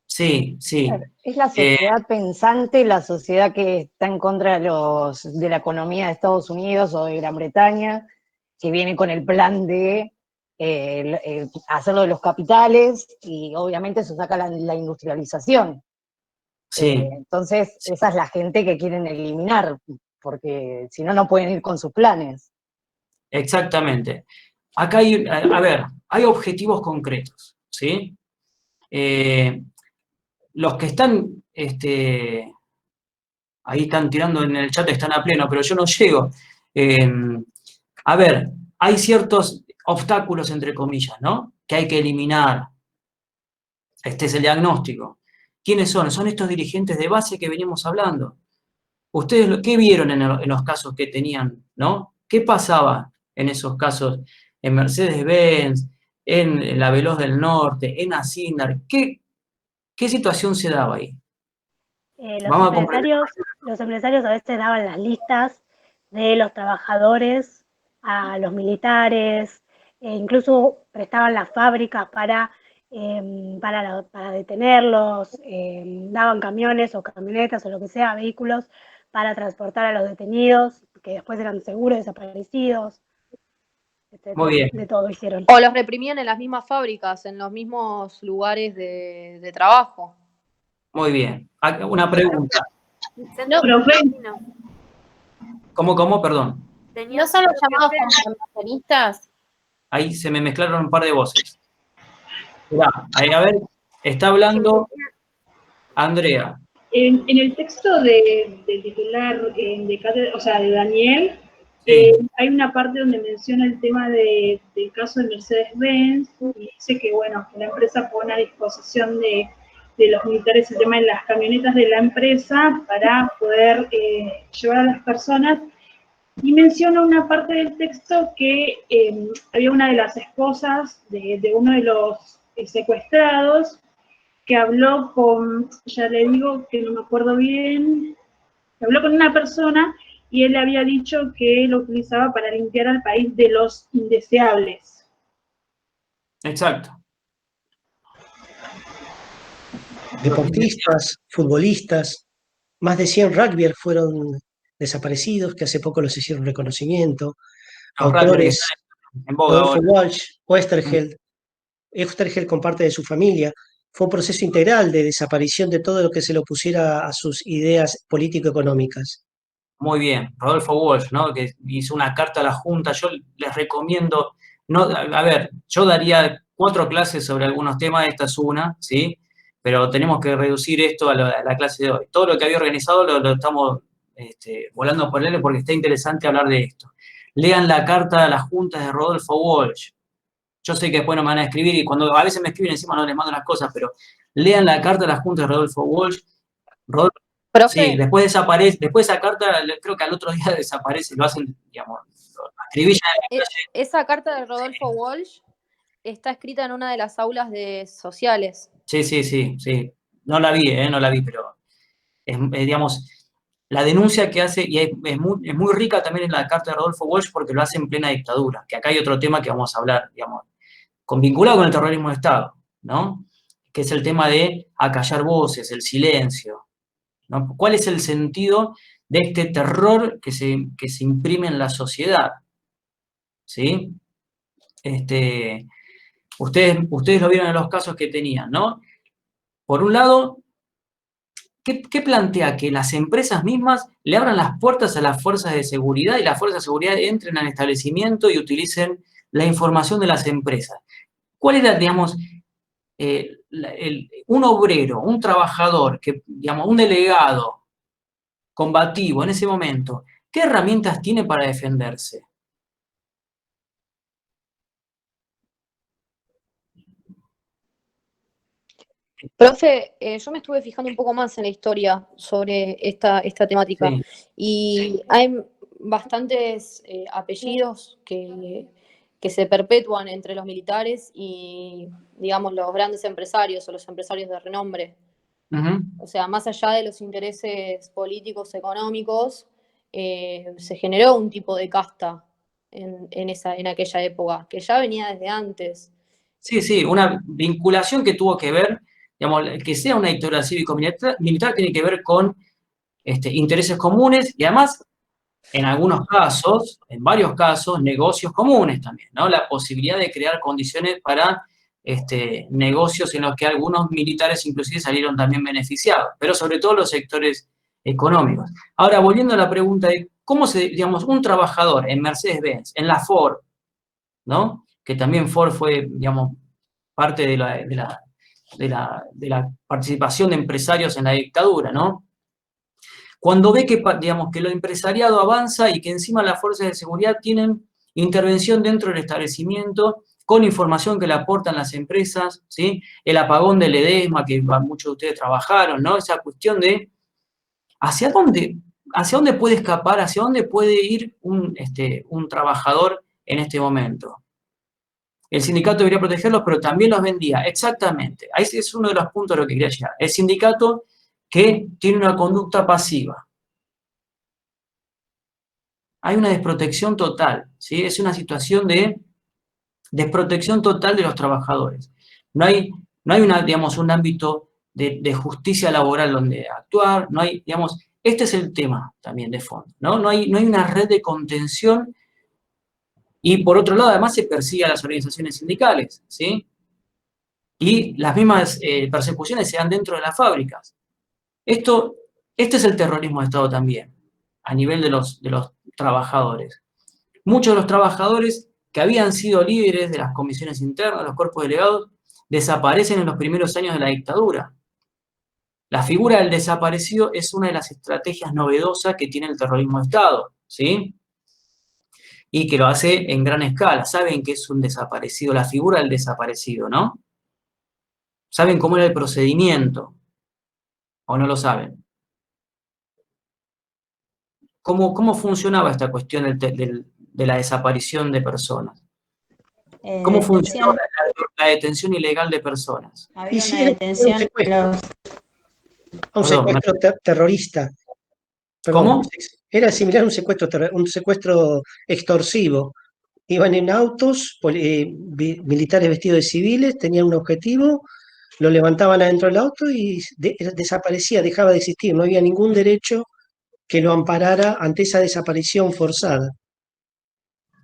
Sí, sí. Es la sociedad pensante, la sociedad que está en contra de la economía de Estados Unidos o de Gran Bretaña, que viene con el plan de hacerlo de los capitales, y obviamente eso saca la industrialización. Sí. Entonces, esa es la gente que quieren eliminar, porque si no, no pueden ir con sus planes. Exactamente. Acá hay, a ver, hay objetivos concretos, ¿sí? Los que están, ahí están tirando en el chat, están a pleno, pero yo no llego. A ver, hay ciertos obstáculos, entre comillas, ¿no? Que hay que eliminar. Este es el diagnóstico. ¿Quiénes son? Son estos dirigentes de base que venimos hablando. ¿Ustedes qué vieron en los casos que tenían, ¿no? ¿Qué pasaba en esos casos en Mercedes-Benz, en la Veloz del Norte, en Asindar? ¿Qué situación se daba ahí? Los empresarios a veces daban las listas de los trabajadores a los militares, incluso prestaban las fábricas para detenerlos, daban camiones o camionetas o lo que sea, vehículos para transportar a los detenidos, que después eran seguros desaparecidos, etc. Muy bien. De todo hicieron. O los reprimían en las mismas fábricas, en los mismos lugares de trabajo. Muy bien. Una pregunta. No, ¿Cómo? Perdón. ¿no son los llamados contravencionistas? Ahí se me mezclaron un par de voces. Mirá, ahí, a ver, está hablando Andrea. En el texto del titular, de Daniel, Sí. hay una parte donde menciona el tema del caso de Mercedes-Benz y dice que, bueno, que la empresa pone a disposición de los militares el tema de las camionetas de la empresa para poder llevar a las personas. Y menciona una parte del texto que había una de las esposas de uno de los secuestrados que habló con, ya le digo que no me acuerdo bien, que habló con una persona y él le había dicho que lo utilizaba para limpiar al país de los indeseables. Exacto. Deportistas, futbolistas, más de 100 rugbyers fueron desaparecidos, que hace poco los hicieron reconocimiento. Los Autores, en boga Rodolfo ahora. Walsh, Oesterheld con parte de su familia. Fue un proceso integral de desaparición de todo lo que se le opusiera a sus ideas político-económicas. Muy bien, Rodolfo Walsh, ¿no? Que hizo una carta a la Junta. Yo les recomiendo, no, a ver, yo daría 4 clases sobre algunos temas, esta es una, ¿sí? Pero tenemos que reducir esto a la clase de hoy. Todo lo que había organizado lo estamos volando por él porque está interesante hablar de esto. Lean la carta a la Junta de Rodolfo Walsh. yo sé que después no me van a escribir y cuando a veces me escriben encima no les mando las cosas, pero lean la carta de la Junta de Rodolfo Walsh. Sí, después desaparece, después esa carta creo que al otro día desaparece, lo hacen, digamos, lo acribillan en la calle. Esa carta de Rodolfo Walsh está escrita en una de las aulas de sociales. Sí. No la vi, pero digamos, la denuncia que hace, y es muy rica también en la carta de Rodolfo Walsh porque lo hace en plena dictadura, que acá hay otro tema que vamos a hablar, digamos, vinculado con el terrorismo de Estado, ¿no? Que es el tema de acallar voces, el silencio, ¿no? ¿Cuál es el sentido de este terror que se imprime en la sociedad? ¿Sí? Ustedes lo vieron en los casos que tenían, ¿no? Por un lado, ¿qué plantea? Que las empresas mismas le abran las puertas a las fuerzas de seguridad y las fuerzas de seguridad entren al establecimiento y utilicen la información de las empresas. ¿Cuál era, digamos, un obrero, un trabajador, digamos, un delegado combativo en ese momento, qué herramientas tiene para defenderse? Profe, yo me estuve fijando un poco más en la historia sobre esta temática Sí. y hay bastantes apellidos que se perpetúan entre los militares y, digamos, los grandes empresarios o los empresarios de renombre. O sea, más allá de los intereses políticos, económicos, se generó un tipo de casta en aquella época, que ya venía desde antes. Sí, una vinculación que tuvo que ver, digamos, que sea una dictadura cívico-militar tiene que ver con intereses comunes y además, en algunos casos, en varios casos, negocios comunes también, ¿no? La posibilidad de crear condiciones para negocios en los que algunos militares inclusive salieron también beneficiados, pero sobre todo los sectores económicos. Ahora, volviendo a la pregunta de cómo digamos, un trabajador en Mercedes-Benz, en la Ford, ¿no? Que también Ford fue, digamos, parte de la participación de empresarios en la dictadura, ¿no? Cuando ve que, digamos, que lo empresariado avanza y que encima las fuerzas de seguridad tienen intervención dentro del establecimiento con información que le aportan las empresas, ¿sí? El apagón del Ledesma, que muchos de ustedes trabajaron, ¿no? Esa cuestión de hacia dónde puede escapar, hacia dónde puede ir un trabajador en este momento. El sindicato debería protegerlos, pero también los vendía. Exactamente. Ese es uno de los puntos a los que quería llegar. El sindicato que tiene una conducta pasiva. Hay una desprotección total, ¿sí? Es una situación de desprotección total de los trabajadores. No hay digamos, un ámbito de justicia laboral donde actuar, no hay, digamos, este es el tema también de fondo, ¿no? No hay una red de contención y por otro lado además se persigue a las organizaciones sindicales, ¿sí? Y las mismas persecuciones se dan dentro de las fábricas. Este es el terrorismo de Estado también, a nivel de los trabajadores. Muchos de los trabajadores que habían sido líderes de las comisiones internas, los cuerpos delegados, desaparecen en los primeros años de la dictadura. La figura del desaparecido es una de las estrategias novedosas que tiene el terrorismo de Estado, ¿sí? Y que lo hace en gran escala. Saben que es un desaparecido, la figura del desaparecido, ¿no? ¿Saben cómo era el procedimiento? ¿O no lo saben? ¿Cómo funcionaba esta cuestión de la desaparición de personas? ¿Cómo funcionaba la detención ilegal de personas? Había una detención un secuestro terrorista. Perdón, ¿Cómo? era similar a un secuestro extorsivo. Iban en autos, militares vestidos de civiles, tenían un objetivo, lo levantaban adentro del auto y desaparecía, dejaba de existir. No había ningún derecho que lo amparara ante esa desaparición forzada.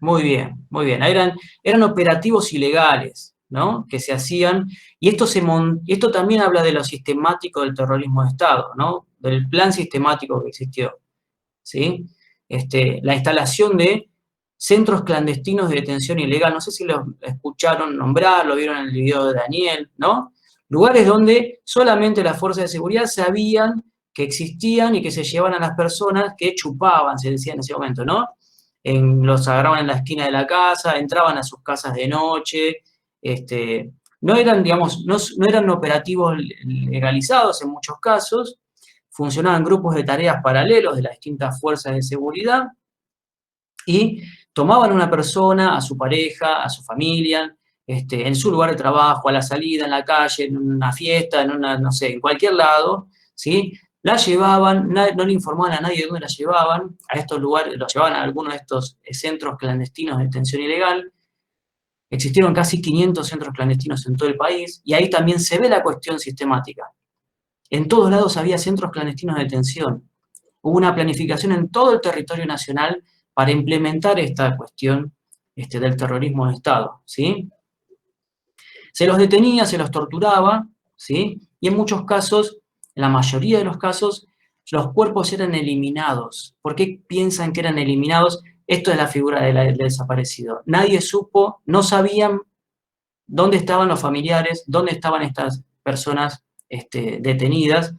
Muy bien, muy bien. Eran operativos ilegales, ¿no? Que se hacían, y esto también habla de lo sistemático del terrorismo de Estado, ¿no? Del plan sistemático que existió, ¿sí? La instalación de centros clandestinos de detención ilegal, no sé si lo escucharon nombrar, lo vieron en el video de Daniel, ¿no? Lugares donde solamente las fuerzas de seguridad sabían que existían y que se llevaban a las personas que chupaban, se decía en ese momento, ¿no? Los agarraban en la esquina de la casa, entraban a sus casas de noche, no eran, digamos, no eran operativos legalizados en muchos casos, funcionaban grupos de tareas paralelos de las distintas fuerzas de seguridad y tomaban a una persona, a su pareja, a su familia, en su lugar de trabajo, a la salida, en la calle, en una fiesta, en una, no sé, en cualquier lado, ¿sí? La llevaban, no le informaban a nadie de dónde la llevaban, a estos lugares, los llevaban a algunos de estos centros clandestinos de detención ilegal. Existieron casi 500 centros clandestinos en todo el país, y ahí también se ve la cuestión sistemática. En todos lados había centros clandestinos de detención. Hubo una planificación en todo el territorio nacional para implementar esta cuestión del terrorismo de Estado, ¿sí? Se los detenía, se los torturaba, ¿sí? Y en muchos casos, en la mayoría de los casos, los cuerpos eran eliminados. ¿Por qué piensan que eran eliminados? Esto es la figura del desaparecido. Nadie supo, no sabían dónde estaban los familiares, dónde estaban estas personas detenidas,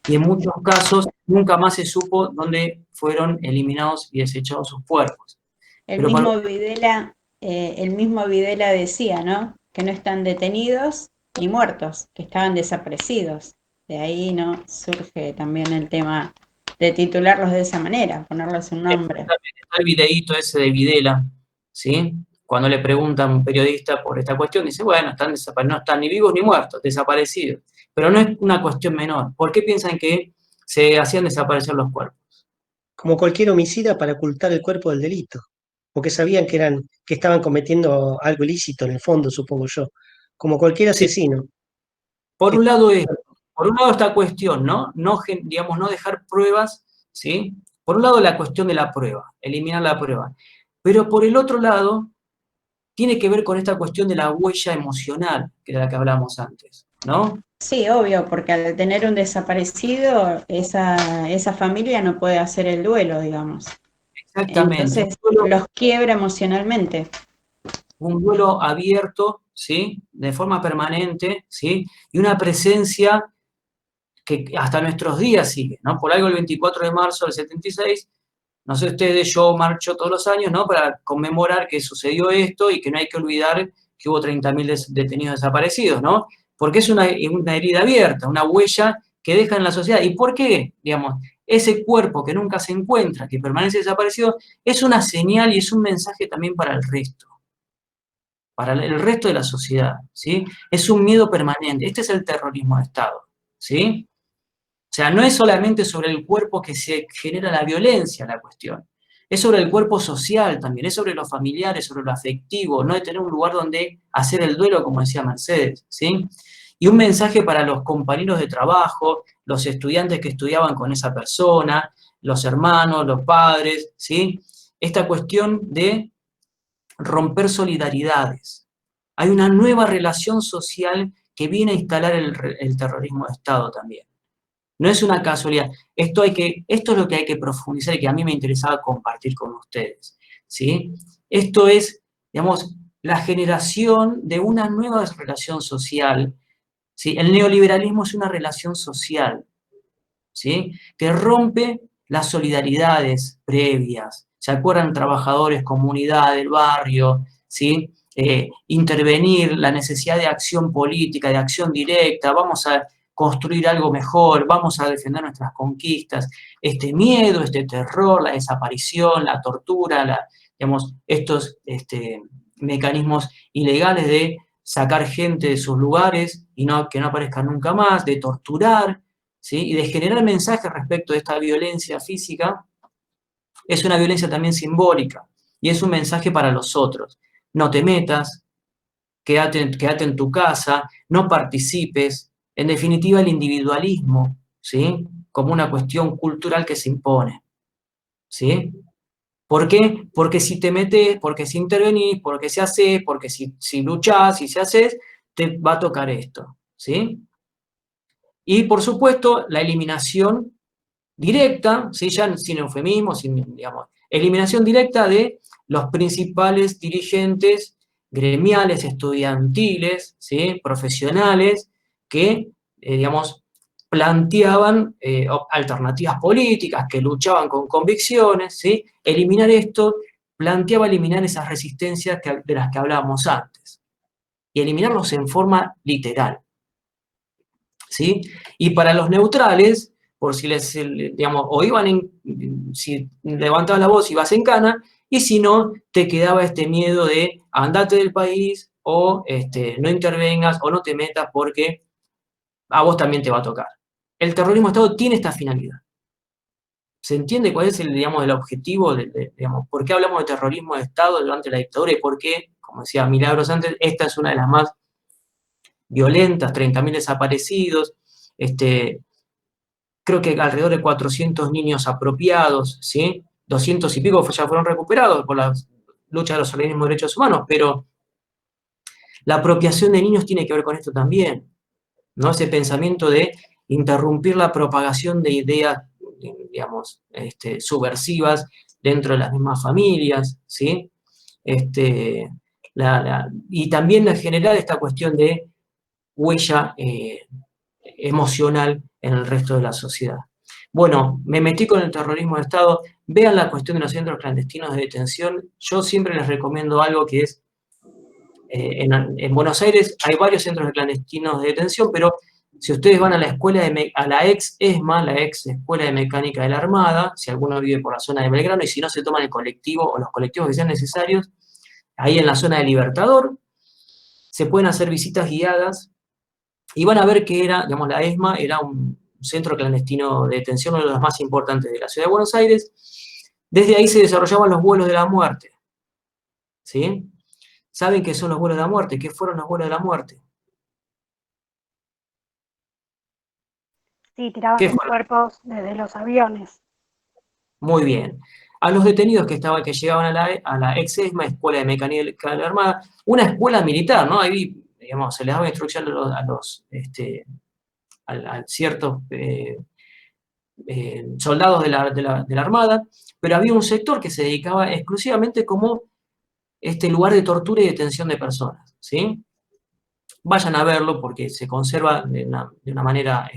y en muchos casos nunca más se supo dónde fueron eliminados y desechados sus cuerpos. El mismo Videla decía, ¿no? Que no están detenidos ni muertos, que estaban desaparecidos. De ahí, ¿no? Surge también el tema de titularlos de esa manera, ponerles un nombre. Está el videíto ese de Videla, ¿sí? Cuando le preguntan a un periodista por esta cuestión, dice, bueno, no están ni vivos ni muertos, desaparecidos. Pero no es una cuestión menor. ¿Por qué piensan que se hacían desaparecer los cuerpos? Como cualquier homicida para ocultar el cuerpo del delito, porque sabían que estaban cometiendo algo ilícito en el fondo, supongo yo, como cualquier asesino. Por un lado esta cuestión, ¿no? Digamos, no dejar pruebas, ¿sí? Por un lado la cuestión de la prueba, eliminar la prueba. Pero por el otro lado, tiene que ver con esta cuestión de la huella emocional, que era la que hablábamos antes, ¿no? Sí, obvio, porque al tener un desaparecido, esa familia no puede hacer el duelo, digamos. Exactamente. Entonces los quiebra emocionalmente. Un duelo abierto, ¿sí? De forma permanente, ¿sí? Y una presencia que hasta nuestros días sigue, ¿no? Por algo el 24 de marzo del 76, no sé ustedes, yo marcho todos los años, ¿no? Para conmemorar que sucedió esto y que no hay que olvidar que hubo 30.000 detenidos desaparecidos, ¿no? Porque es una herida abierta, una huella que deja en la sociedad. ¿Y por qué? Digamos, ese cuerpo que nunca se encuentra, que permanece desaparecido, es una señal y es un mensaje también para el resto de la sociedad, ¿sí? Es un miedo permanente. Este es el terrorismo de Estado, ¿sí? O sea, no es solamente sobre el cuerpo que se genera la violencia la cuestión, es sobre el cuerpo social también, es sobre los familiares, sobre lo afectivo, no de tener un lugar donde hacer el duelo, como decía Mercedes, ¿sí? Y un mensaje para los compañeros de trabajo, los estudiantes que estudiaban con esa persona, los hermanos, los padres, ¿sí? Esta cuestión de romper solidaridades. Hay una nueva relación social que viene a instalar el terrorismo de Estado también. No es una casualidad. Esto es lo que hay que profundizar y que a mí me interesaba compartir con ustedes, ¿sí? Esto es, digamos, la generación de una nueva relación social, ¿sí? El neoliberalismo es una relación social, ¿sí? Que rompe las solidaridades previas. ¿Se acuerdan? Trabajadores, comunidad, el barrio, ¿sí? Intervenir, la necesidad de acción política, de acción directa, vamos a construir algo mejor, vamos a defender nuestras conquistas. Este miedo, este terror, la desaparición, la tortura, digamos, estos mecanismos ilegales de sacar gente de sus lugares y que no aparezcan nunca más, de torturar, ¿sí? Y de generar mensajes respecto de esta violencia física, es una violencia también simbólica y es un mensaje para los otros. No te metas, quédate en tu casa, no participes. En definitiva, el individualismo, ¿sí? Como una cuestión cultural que se impone, ¿sí? ¿Por qué? Porque si te metes, porque si intervenís, porque si haces, porque si luchás, si se haces, te va a tocar esto, ¿sí? Y, por supuesto, la eliminación directa, ¿sí? Ya sin eufemismo, digamos, eliminación directa de los principales dirigentes gremiales, estudiantiles, ¿sí? Profesionales, que, digamos, planteaban alternativas políticas, que luchaban con convicciones, ¿sí? Eliminar esto planteaba eliminar esas resistencias de las que hablábamos antes. y eliminarlos en forma literal, ¿sí? Y para los neutrales, por si les, digamos, o si levantabas la voz ibas en cana, y si no, te quedaba este miedo de andate del país, o no intervengas, o no te metas porque a vos también te va a tocar. El terrorismo de Estado tiene esta finalidad. ¿Se entiende cuál es digamos, el objetivo? Digamos, ¿por qué hablamos de terrorismo de Estado durante la dictadura? Y por qué, como decía Milagros antes, esta es una de las más violentas, 30.000 desaparecidos, creo que alrededor de 400 niños apropiados, ¿sí? 200 y pico ya fueron recuperados por la lucha de los organismos de derechos humanos, pero la apropiación de niños tiene que ver con esto también, ¿no? Ese pensamiento de interrumpir la propagación de ideas, digamos, subversivas dentro de las mismas familias, ¿sí? Y también en general esta cuestión de huella emocional en el resto de la sociedad. Bueno, me metí con el terrorismo de Estado. Vean la cuestión de los centros clandestinos de detención. Yo siempre les recomiendo algo que es, en Buenos Aires hay varios centros clandestinos de detención, pero si ustedes van a la escuela a la ex ESMA, la ex Escuela de Mecánica de la Armada, si alguno vive por la zona de Belgrano, y si no se toman el colectivo o los colectivos que sean necesarios, ahí en la zona de Libertador, se pueden hacer visitas guiadas y van a ver que era, digamos, la ESMA era un centro clandestino de detención, uno de los más importantes de la ciudad de Buenos Aires. Desde ahí se desarrollaban los vuelos de la muerte, ¿sí? ¿Saben qué son los vuelos de la muerte? ¿Qué fueron los vuelos de la muerte? Sí, tiraban los cuerpos desde los aviones. Muy bien. A los detenidos que llegaban a la ex ESMA, Escuela de Mecánica de la Armada, una escuela militar, ¿no? Ahí, digamos, se les daba instrucción a ciertos soldados de la Armada, pero había un sector que se dedicaba exclusivamente como lugar de tortura y detención de personas, ¿sí? Vayan a verlo porque se conserva de una manera,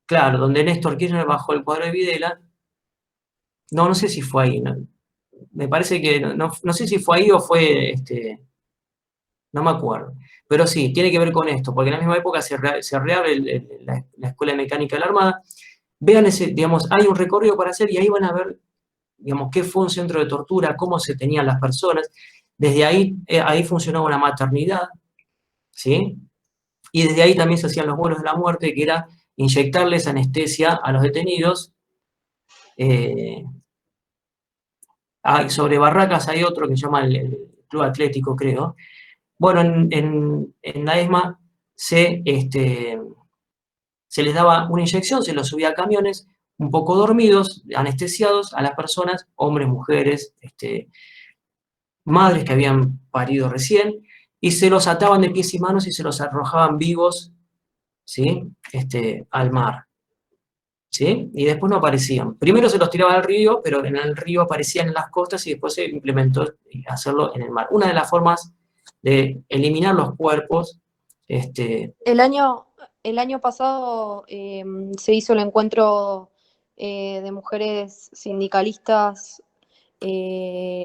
claro, donde Néstor Kirchner bajó el cuadro de Videla. No sé si fue ahí, ¿no? Me parece que, no sé si fue ahí o fue, no me acuerdo. Pero sí, tiene que ver con esto, porque en la misma época se reabre la Escuela de Mecánica de la Armada. Vean digamos, hay un recorrido para hacer y ahí van a ver, digamos, qué fue un centro de tortura, cómo se tenían las personas. Desde ahí, ahí funcionaba una maternidad, ¿sí? Y desde ahí también se hacían los vuelos de la muerte, que era inyectarles anestesia a los detenidos. Sobre Barracas hay otro que se llama el Club Atlético, creo. Bueno, en la ESMA se les daba una inyección, se los subía a camiones, un poco dormidos, anestesiados a las personas, hombres, mujeres, madres que habían parido recién, y se los ataban de pies y manos y se los arrojaban vivos, ¿sí? Al mar, ¿sí? Y después no aparecían. Primero se los tiraba al río, pero en el río aparecían en las costas y después se implementó hacerlo en el mar. Una de las formas de eliminar los cuerpos. El año pasado se hizo el encuentro de mujeres sindicalistas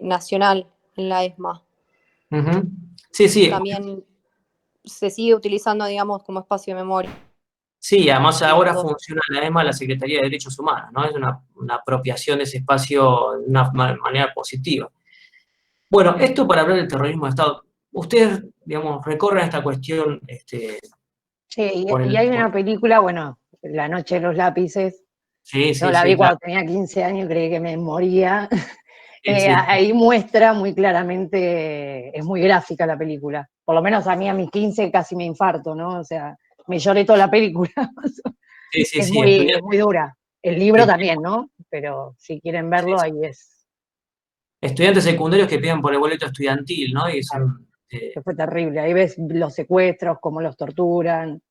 nacional en la ESMA. Sí, sí. También se sigue utilizando, digamos, como espacio de memoria. Sí, además ahora funciona la ESMA, la Secretaría de Derechos Humanos, ¿no? Es una apropiación de ese espacio de una manera positiva. Bueno, esto para hablar del terrorismo de Estado. Ustedes, digamos, recorren esta cuestión. Sí, y hay una película, bueno, La Noche de los Lápices. Sí, Yo la vi cuando tenía 15 años, creí que me moría. Ahí muestra muy claramente, es muy gráfica la película. Por lo menos a mí a mis 15 casi me infarto, ¿no? O sea, me lloré toda la película. Es muy dura. El libro también, ¿no? Pero si quieren verlo, ahí es. Estudiantes secundarios que piden por el boleto estudiantil, ¿no? Y son, fue terrible. Ahí ves los secuestros, cómo los torturan.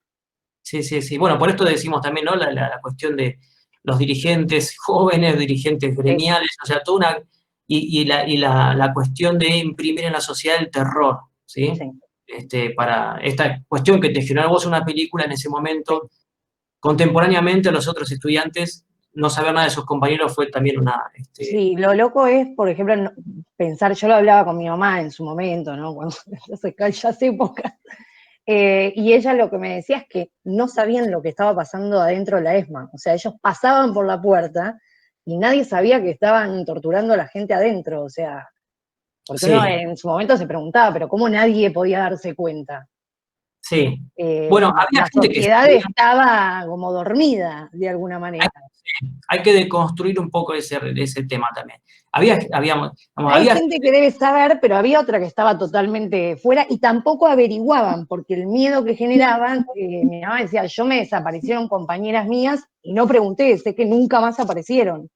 Sí. Bueno, por esto decimos también, ¿no? La cuestión de los dirigentes jóvenes, dirigentes gremiales, o sea, toda una. Y la cuestión de imprimir en la sociedad el terror, ¿sí? Para esta cuestión que te generó vos una película en ese momento, contemporáneamente a los otros estudiantes no saber nada de sus compañeros fue también una... Sí, lo loco es, por ejemplo, pensar, yo lo hablaba con mi mamá en su momento, ¿no? Cuando ya hace época, y ella lo que me decía es que no sabían lo que estaba pasando adentro de la ESMA, o sea, ellos pasaban por la puerta y nadie sabía que estaban torturando a la gente adentro, o sea, porque uno Sí, en su momento se preguntaba, pero ¿cómo nadie podía darse cuenta? sí. Bueno, había La gente que sociedad sabía. estaba como dormida, de alguna manera. Hay que deconstruir un poco ese tema también. Había Hay gente que debe saber, pero había otra que estaba totalmente fuera y tampoco averiguaban, porque el miedo que generaban, mi mamá decía, yo me desaparecieron compañeras mías y no pregunté, sé que nunca más aparecieron.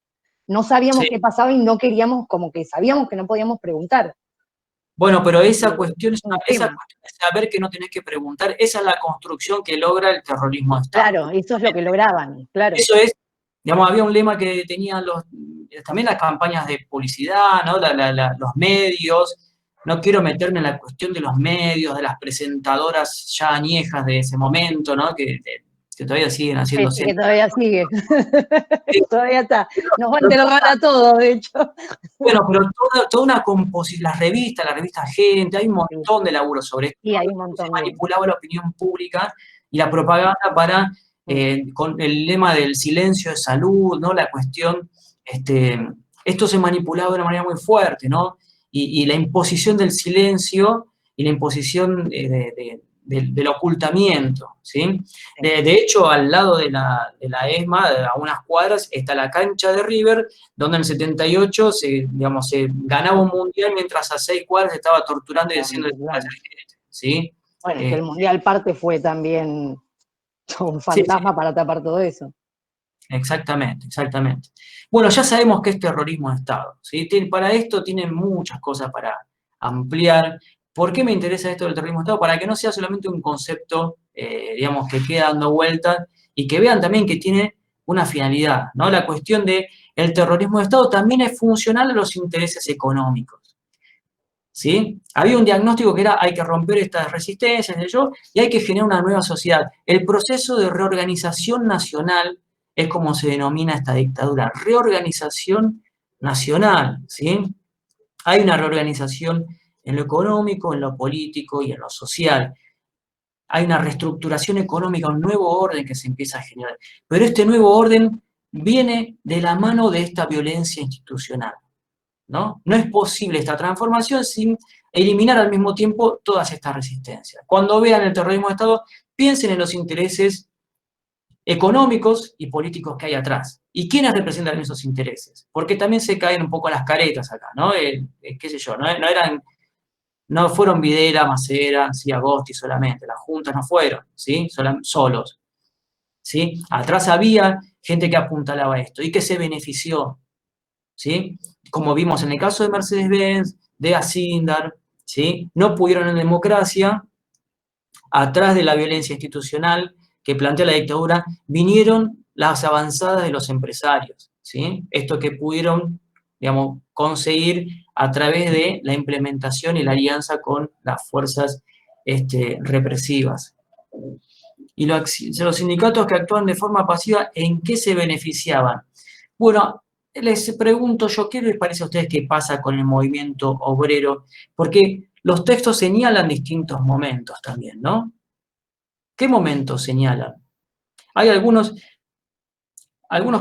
No sabíamos sí. qué pasaba y no queríamos, como que sabíamos que no podíamos preguntar. Bueno, pero esa cuestión un tema. de saber que no tenés que preguntar, esa es la construcción que logra el terrorismo de Estado. Claro, eso es lo que lograban, claro. Eso es, digamos, había un lema que tenían también las campañas de publicidad, ¿no? Los medios. No quiero meterme en la cuestión de los medios, de las presentadoras ya añejas de ese momento, ¿no? Que todavía siguen haciendo Sí, que todavía sigue. Todavía está. Nos va a interrogar a todos, de hecho. Bueno, pero toda una composición, la revista Gente, hay un montón de laburo sobre esto. Sí, hay un montón. Se manipulaba la opinión pública y la propaganda para, con el lema del silencio de salud, ¿no? La cuestión, esto se manipulaba de una manera muy fuerte, ¿no? Y la imposición del silencio y la imposición del ocultamiento, ¿sí? De hecho, al lado de la ESMA, a unas cuadras, está la cancha de River, donde en el 78 se ganaba un mundial mientras a 6 cuadras estaba torturando y haciendo ¿sí? Bueno, que el Mundial parte fue también un fantasma para tapar todo eso. Exactamente, exactamente. Bueno, ya sabemos que es terrorismo de Estado, ¿sí? Para esto tienen muchas cosas para ampliar. ¿Por qué me interesa esto del terrorismo de Estado? Para que no sea solamente un concepto, digamos, que queda dando vueltas y que vean también que tiene una finalidad, ¿no? La cuestión de el terrorismo de Estado también es funcional a los intereses económicos, ¿sí? Había un diagnóstico que era hay que romper estas resistencias y hay que generar una nueva sociedad. El proceso de reorganización nacional es como se denomina esta dictadura, reorganización nacional, ¿sí? Hay una reorganización en lo económico, en lo político y en lo social. Hay una reestructuración económica, un nuevo orden que se empieza a generar. Pero este nuevo orden viene de la mano de esta violencia institucional, ¿no? No es posible esta transformación sin eliminar al mismo tiempo todas estas resistencias. Cuando vean el terrorismo de Estado, piensen en los intereses económicos y políticos que hay atrás. ¿Y quiénes representan esos intereses? Porque también se caen un poco las caretas acá, ¿no? Qué sé yo, no fueron Videla, Macera, sí, Agosti solamente, las juntas no fueron, ¿sí? Solos, ¿sí? Atrás había gente que apuntalaba esto y que se benefició, ¿sí? Como vimos en el caso de Mercedes-Benz, de Asindar, ¿sí? No pudieron en democracia, atrás de la violencia institucional que plantea la dictadura, vinieron las avanzadas de los empresarios, ¿sí? Esto que pudieron, digamos, conseguir a través de la implementación y la alianza con las fuerzas represivas. Y los sindicatos que actúan de forma pasiva, ¿en qué se beneficiaban? Bueno, les pregunto yo, ¿qué les parece a ustedes que pasa con el movimiento obrero? Porque los textos señalan distintos momentos también, ¿no? ¿Qué momentos señalan? Hay algunos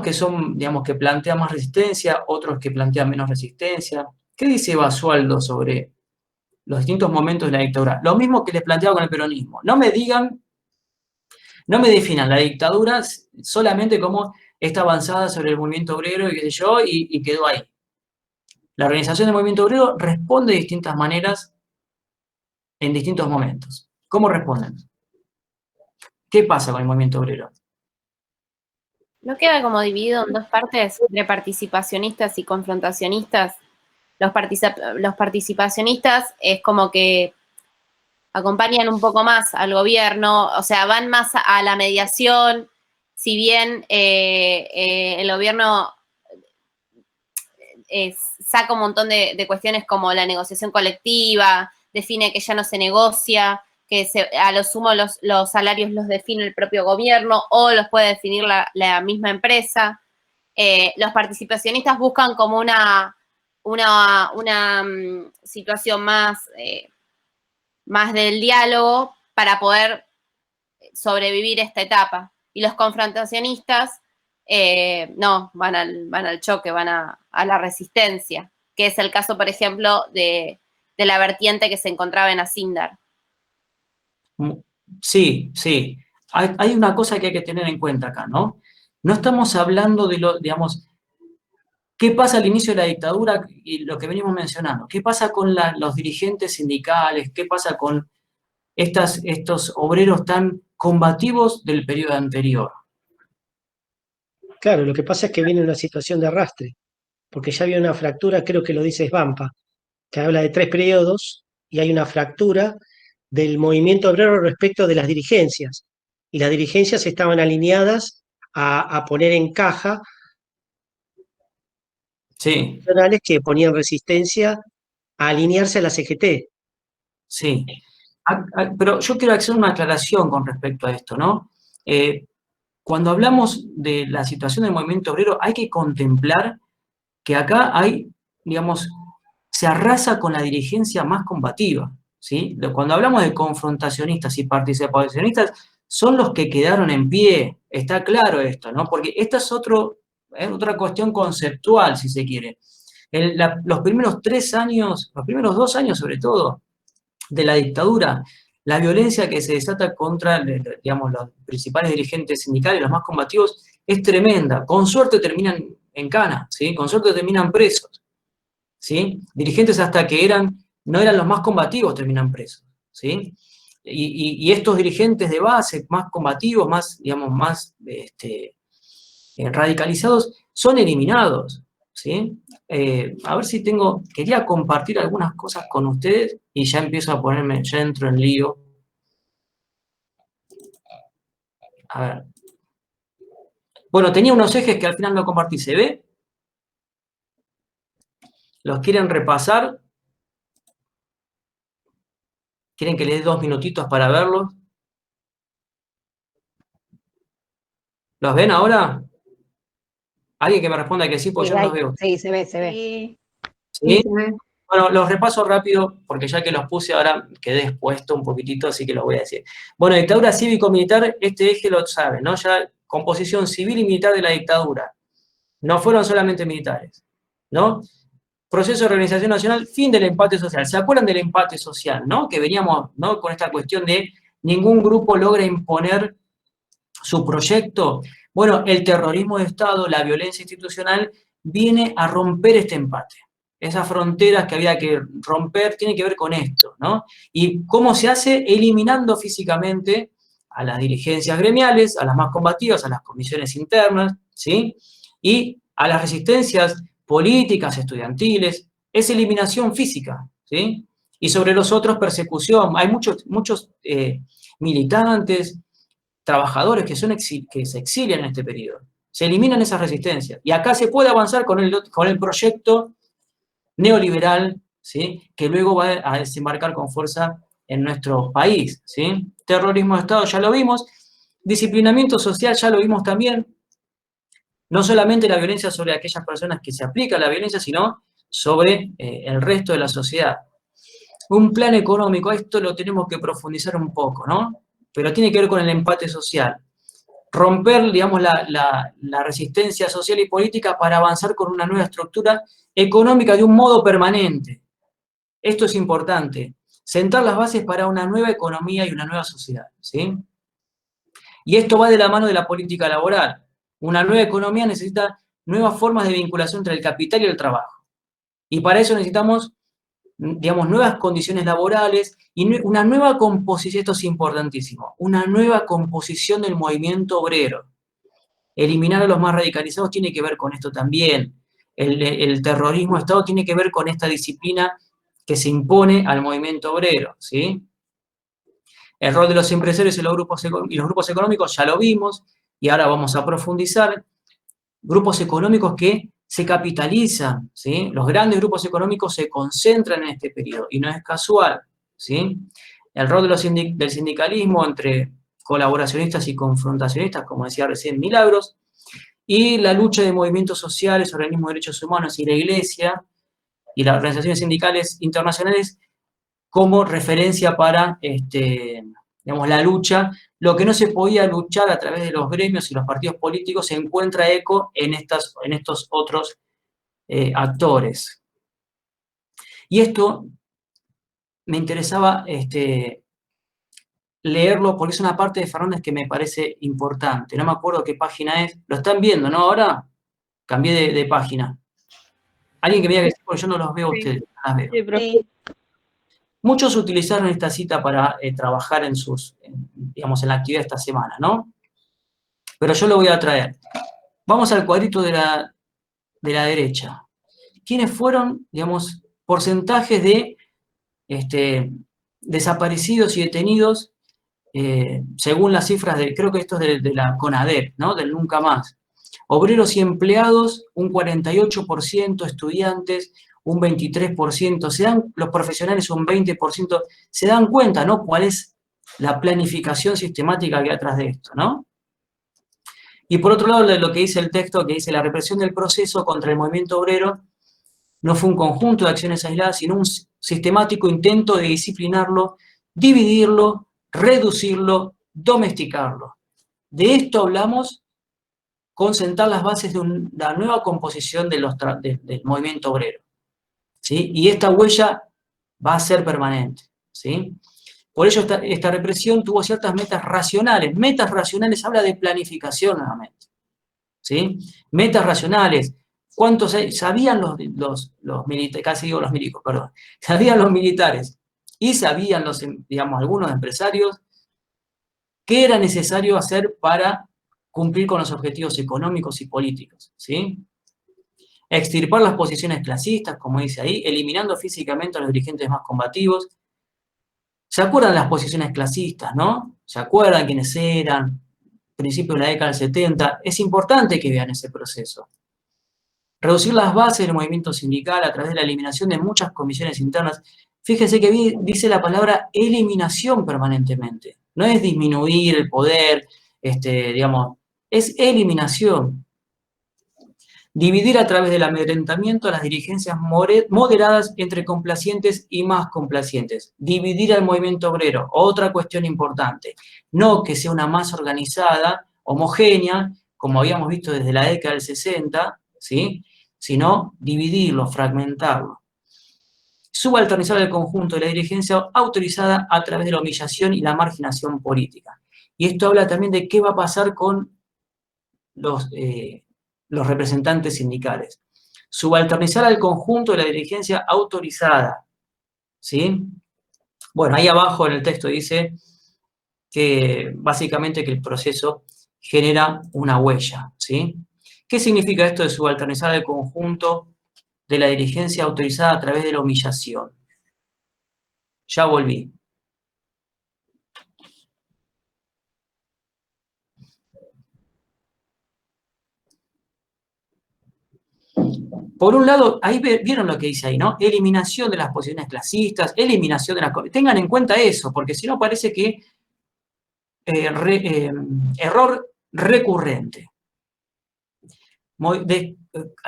que son, digamos, que plantean más resistencia, otros que plantean menos resistencia. ¿Qué dice Basualdo sobre los distintos momentos de la dictadura? Lo mismo que les planteaba con el peronismo. No me definan la dictadura solamente como esta avanzada sobre el movimiento obrero y qué sé yo, y quedó ahí. La organización del movimiento obrero responde de distintas maneras en distintos momentos. ¿Cómo responden? ¿Qué pasa con el movimiento obrero? ¿No queda como dividido en dos partes, de participacionistas y confrontacionistas? Los participacionistas es como que acompañan un poco más al gobierno, o sea, van más a la mediación, si bien el gobierno saca un montón de cuestiones como la negociación colectiva, define que ya no se negocia, que a lo sumo los salarios los define el propio gobierno o los puede definir la misma empresa. los participacionistas buscan como una situación más del diálogo para poder sobrevivir esta etapa. Y los confrontacionistas no, van al choque, van a la resistencia, que es el caso, por ejemplo, de la vertiente que se encontraba en Asindar. Sí, sí. Hay una cosa que hay que tener en cuenta acá, ¿no? No estamos hablando de digamos, ¿qué pasa al inicio de la dictadura y lo que venimos mencionando? ¿Qué pasa con los dirigentes sindicales? ¿Qué pasa con estos obreros tan combativos del periodo anterior? Claro, lo que pasa es que viene una situación de arrastre, porque ya había una fractura, creo que lo dice Svampa, que habla de 3 periodos y hay una fractura del movimiento obrero respecto de las dirigencias. Y las dirigencias estaban alineadas a poner en caja Sí, que ponían resistencia a alinearse a la CGT. sí. Pero yo quiero hacer una aclaración con respecto a esto, ¿no? Cuando hablamos de la situación del movimiento obrero, hay que contemplar que acá hay, digamos, se arrasa con la dirigencia más combativa, ¿sí? Cuando hablamos de confrontacionistas y participacionistas, son los que quedaron en pie, está claro esto, ¿no? Porque esta es otra cuestión conceptual, si se quiere. Los primeros 3 años, los primeros 2 años sobre todo, de la dictadura, la violencia que se desata contra, digamos, los principales dirigentes sindicales, los más combativos, es tremenda. Con suerte terminan en cana, ¿sí? Con suerte terminan presos, ¿sí? Dirigentes hasta que no eran los más combativos terminan presos, ¿sí? Y estos dirigentes de base, más combativos, más, digamos, más radicalizados, son eliminados, ¿sí? A ver si quería compartir algunas cosas con ustedes y ya empiezo a ponerme, ya entro en lío. A ver. Bueno, tenía unos ejes que al final no compartí, ¿se ve? ¿Los quieren repasar? ¿Quieren que les dé 2 minutitos para verlos? ¿Los ven ahora? ¿Alguien que me responda que sí? Pues Sí, yo no los veo. sí, se ve. ¿Sí? Sí, se ve. Bueno, los repaso rápido, porque ya que los puse ahora quedé expuesto un poquitito, así que los voy a decir. Bueno, dictadura cívico-militar, este eje lo saben, ¿no? Ya composición civil y militar de la dictadura. No fueron solamente militares, ¿no? Proceso de organización nacional, fin del empate social. ¿Se acuerdan del empate social, no? Que veníamos, ¿no? Con esta cuestión de ningún grupo logra imponer su proyecto. Bueno, el terrorismo de Estado, la violencia institucional, viene a romper este empate. Esas fronteras que había que romper tienen que ver con esto, ¿no? ¿Y cómo se hace? Eliminando físicamente a las dirigencias gremiales, a las más combativas, a las comisiones internas, ¿sí? Y a las resistencias políticas, estudiantiles, es eliminación física, ¿sí? Y sobre los otros, persecución. Hay muchos militantes, trabajadores que se exilian en este periodo. Se eliminan esas resistencias. Y acá se puede avanzar con el proyecto neoliberal, ¿sí? Que luego va a desembarcar con fuerza en nuestro país, ¿sí? Terrorismo de Estado ya lo vimos, disciplinamiento social ya lo vimos también, no solamente la violencia sobre aquellas personas que se aplica la violencia, sino sobre el resto de la sociedad. Un plan económico, esto lo tenemos que profundizar un poco, ¿no? Pero tiene que ver con el empate social. Romper, digamos, la resistencia social y política para avanzar con una nueva estructura económica de un modo permanente. Esto es importante. Sentar las bases para una nueva economía y una nueva sociedad, ¿sí? Y esto va de la mano de la política laboral. Una nueva economía necesita nuevas formas de vinculación entre el capital y el trabajo. Y para eso necesitamos, digamos, nuevas condiciones laborales y una nueva composición, esto es importantísimo, una nueva composición del movimiento obrero. Eliminar a los más radicalizados tiene que ver con esto también. El terrorismo de Estado tiene que ver con esta disciplina que se impone al movimiento obrero, ¿sí? El rol de los empresarios y los grupos económicos ya lo vimos, y ahora vamos a profundizar. Grupos económicos que se capitalizan, ¿sí? Los grandes grupos económicos se concentran en este periodo, y no es casual, ¿sí? El rol del sindicalismo entre colaboracionistas y confrontacionistas, como decía recién Milagros, y la lucha de movimientos sociales, organismos de derechos humanos y la Iglesia y las organizaciones sindicales internacionales como referencia para digamos, la lucha. Lo que no se podía luchar a través de los gremios y los partidos políticos se encuentra eco en estos otros actores. Y esto me interesaba leerlo porque es una parte de Fernández que me parece importante. No me acuerdo qué página es. Lo están viendo, ¿no? Ahora cambié de página. Alguien que me diga que sí, porque yo no los veo a ustedes. No las veo. Sí, profe. Muchos utilizaron esta cita para trabajar digamos, en la actividad de esta semana, ¿no? Pero yo lo voy a traer. Vamos al cuadrito de la derecha. ¿Quiénes fueron, digamos, porcentajes de desaparecidos y detenidos según las cifras creo que esto es de la CONADEP, ¿no? Del Nunca Más? Obreros y empleados, un 48%, estudiantes, un 23%, los profesionales un 20%, se dan cuenta, ¿no? Cuál es la planificación sistemática que hay atrás de esto, ¿no? Y por otro lado, lo que dice el texto, que dice la represión del proceso contra el movimiento obrero no fue un conjunto de acciones aisladas, sino un sistemático intento de disciplinarlo, dividirlo, reducirlo, domesticarlo. De esto hablamos con sentar las bases de una nueva composición del movimiento obrero, ¿sí? Y esta huella va a ser permanente, ¿sí? Por ello esta represión tuvo ciertas metas racionales. Metas racionales habla de planificación nuevamente, ¿sí? Metas racionales. ¿Cuántos sabían los militares? Casi digo los milicos, perdón. Sabían los militares y sabían digamos, algunos empresarios qué era necesario hacer para cumplir con los objetivos económicos y políticos, ¿sí? Extirpar las posiciones clasistas, como dice ahí, eliminando físicamente a los dirigentes más combativos. ¿Se acuerdan las posiciones clasistas, no? ¿Se acuerdan quiénes eran? Principios de la década del 70. Es importante que vean ese proceso. Reducir las bases del movimiento sindical a través de la eliminación de muchas comisiones internas. Fíjense que dice la palabra eliminación permanentemente. No es disminuir el poder, digamos, es eliminación. Dividir a través del amedrentamiento a las dirigencias moderadas entre complacientes y más complacientes. Dividir al movimiento obrero, otra cuestión importante. No que sea una masa organizada, homogénea, como habíamos visto desde la década del 60, ¿sí? Sino dividirlo, fragmentarlo. Subalternizar el conjunto de la dirigencia autorizada a través de la humillación y la marginación política. Y esto habla también de qué va a pasar con los representantes sindicales. Subalternizar al conjunto de la dirigencia autorizada, ¿sí? Bueno, ahí abajo en el texto dice que básicamente que el proceso genera una huella, ¿sí? ¿Qué significa esto de subalternizar al conjunto de la dirigencia autorizada a través de la humillación? Ya volví. Por un lado, ahí vieron lo que dice ahí, ¿no? Eliminación de las posiciones clasistas, eliminación de las... Tengan en cuenta eso, porque si no parece que error recurrente.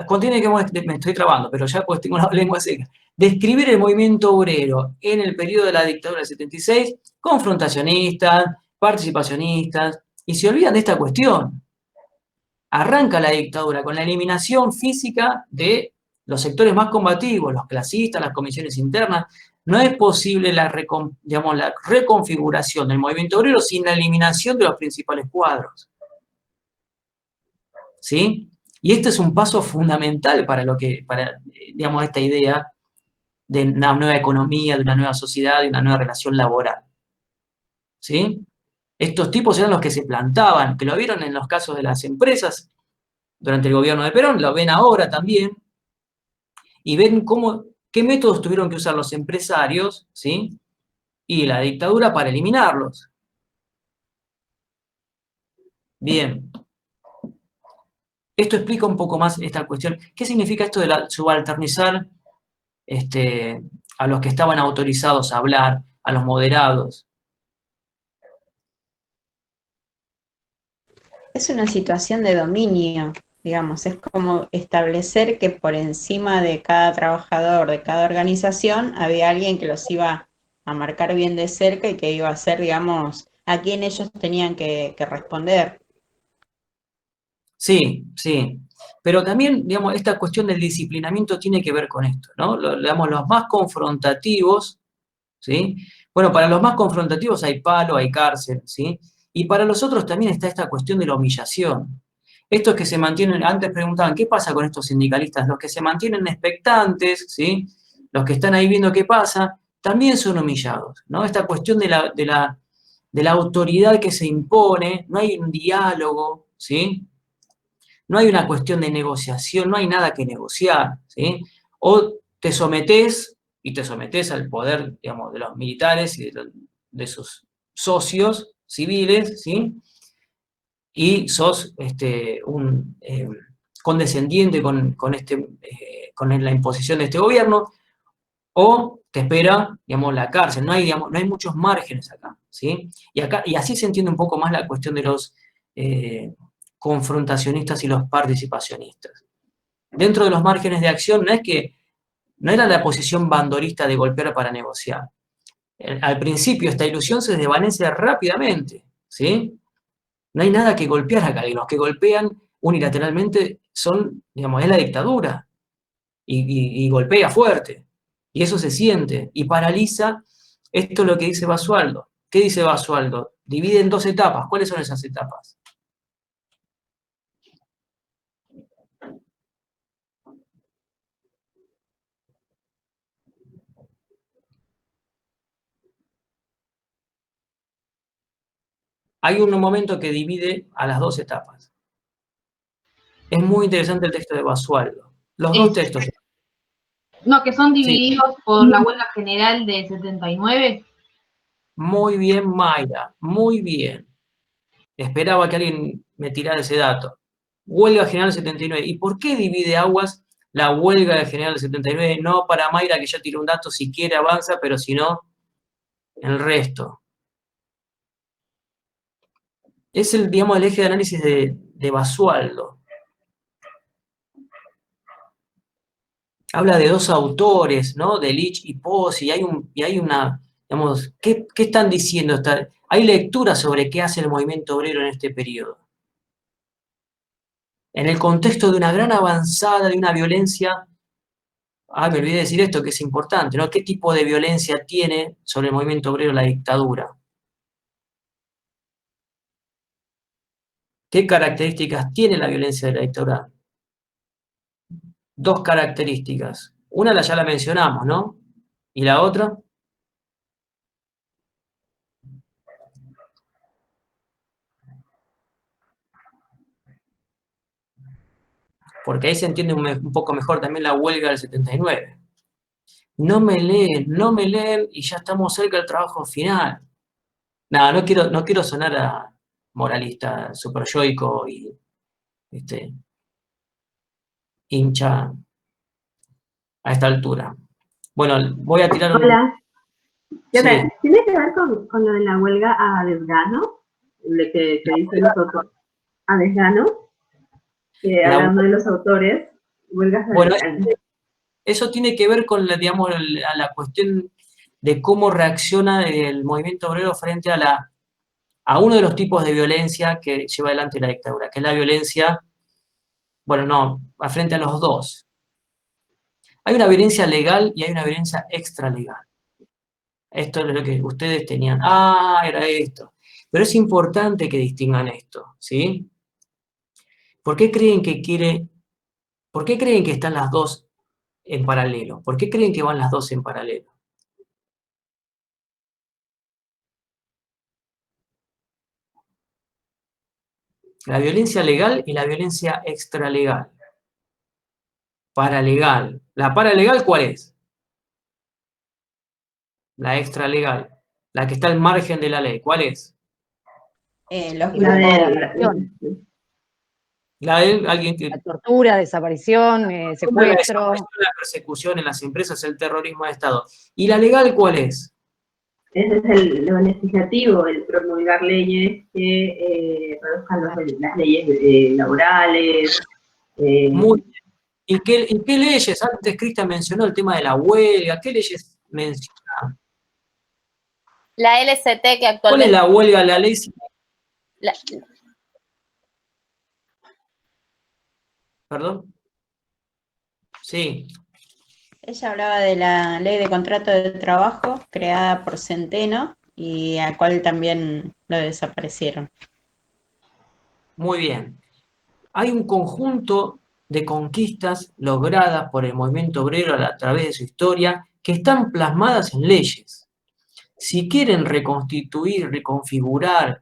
Contiene que, me estoy trabando, pero ya pues tengo la lengua seca. Describir el movimiento obrero en el periodo de la dictadura del 76, confrontacionistas, participacionistas, y se olvidan de esta cuestión. Arranca la dictadura con la eliminación física de los sectores más combativos, los clasistas, las comisiones internas. No es posible la reconfiguración del movimiento obrero sin la eliminación de los principales cuadros. ¿Sí? Y este es un paso fundamental para digamos, esta idea de una nueva economía, de una nueva sociedad, de una nueva relación laboral. ¿Sí? Estos tipos eran los que se plantaban, que lo vieron en los casos de las empresas durante el gobierno de Perón, lo ven ahora también, y ven qué métodos tuvieron que usar los empresarios, ¿sí? Y la dictadura para eliminarlos. Bien. Esto explica un poco más esta cuestión. ¿Qué significa esto de subalternizar a los que estaban autorizados a hablar, a los moderados? Es una situación de dominio, digamos, es como establecer que por encima de cada trabajador, de cada organización, había alguien que los iba a marcar bien de cerca y que iba a ser, digamos, a quien ellos tenían que responder. Sí, sí. Pero también, digamos, esta cuestión del disciplinamiento tiene que ver con esto, ¿no? Digamos, los más confrontativos, ¿sí? Bueno, para los más confrontativos hay palo, hay cárcel, ¿sí? Y para los otros también está esta cuestión de la humillación. Estos que se mantienen, antes preguntaban, ¿qué pasa con estos sindicalistas? Los que se mantienen expectantes, ¿sí? Los que están ahí viendo qué pasa, también son humillados, ¿no? Esta cuestión de la autoridad que se impone, no hay un diálogo, ¿sí? No hay una cuestión de negociación, no hay nada que negociar, ¿sí? O te sometés y te sometés al poder, digamos, de los militares y de sus socios civiles, ¿sí? Y sos un condescendiente con la imposición de este gobierno, o te espera, digamos, la cárcel. No hay, digamos, no hay muchos márgenes acá, ¿sí? Y así se entiende un poco más la cuestión de los confrontacionistas y los participacionistas. Dentro de los márgenes de acción no era la posición bandorista de golpear para negociar. Al principio esta ilusión se desvanece rápidamente, ¿sí? No hay nada que golpear acá, y los que golpean unilateralmente son, digamos, es la dictadura, y golpea fuerte, y eso se siente, y paraliza. Esto es lo que dice Basualdo. ¿Qué dice Basualdo? Divide en dos etapas. ¿Cuáles son esas etapas? Hay un momento que divide a las dos etapas. Es muy interesante el texto de Basualdo. Los dos textos. No, que son Sí. divididos por la huelga general de 79. Muy bien, Mayra, muy bien. Esperaba que alguien me tirara ese dato. Huelga general 79. ¿Y por qué divide aguas la huelga de general 79? No para Mayra, que ya tiró un dato, si quiere avanza, pero si no, el resto. Es digamos, el eje de análisis de Basualdo. Habla de dos autores, ¿no? De Lich y Pozzi, y hay una, digamos, ¿qué están diciendo? Hay lectura sobre qué hace el movimiento obrero en este periodo. En el contexto de una gran avanzada, de una violencia, me olvidé de decir esto que es importante, ¿no? ¿Qué tipo de violencia tiene sobre el movimiento obrero la dictadura? ¿Qué características tiene la violencia de la dictadura? Dos características. Una ya la mencionamos, ¿no? ¿Y la otra? Porque ahí se entiende un poco mejor también la huelga del 79. No me leen y ya estamos cerca del trabajo final. No, no quiero sonar a moralista superyoico y hincha a esta altura. Bueno, voy a tirar un... Hola. ¿Qué tal? Sí. ¿Tiene que ver con lo de la huelga a Desgano? De que dicen los autores. A Desgano, hablando de los autores, huelgas a Bueno, Desgano. eso tiene que ver con digamos, la cuestión de cómo reacciona el movimiento obrero frente a uno de los tipos de violencia que lleva adelante la dictadura, que es la violencia, bueno, no, frente a los dos. Hay una violencia legal y hay una violencia extralegal. Esto es lo que ustedes tenían. Era esto. Pero es importante que distingan esto, ¿sí? ¿Por qué creen que están las dos en paralelo? ¿Por qué creen que van las dos en paralelo? La violencia legal y la violencia extralegal. Paralegal. ¿La paralegal cuál es? La extralegal. La que está al margen de la ley. ¿Cuál es? Los La grupos. La de alguien que... La tortura, desaparición, secuestro. La persecución en las empresas, el terrorismo de Estado. ¿Y la legal cuál es? Ese es lo legislativo, el promulgar leyes que reduzcan las leyes laborales. Muy bien. ¿Y qué leyes? Antes Cristian mencionó el tema de la huelga. ¿Qué leyes menciona? La LCT que ¿Cuál es actualmente... la huelga? La ley... ¿Perdón? Sí. Ella hablaba de la ley de contrato de trabajo creada por Centeno y a cual también lo desaparecieron. Muy bien. Hay un conjunto de conquistas logradas por el movimiento obrero a través de su historia que están plasmadas en leyes. Si quieren reconstituir, reconfigurar,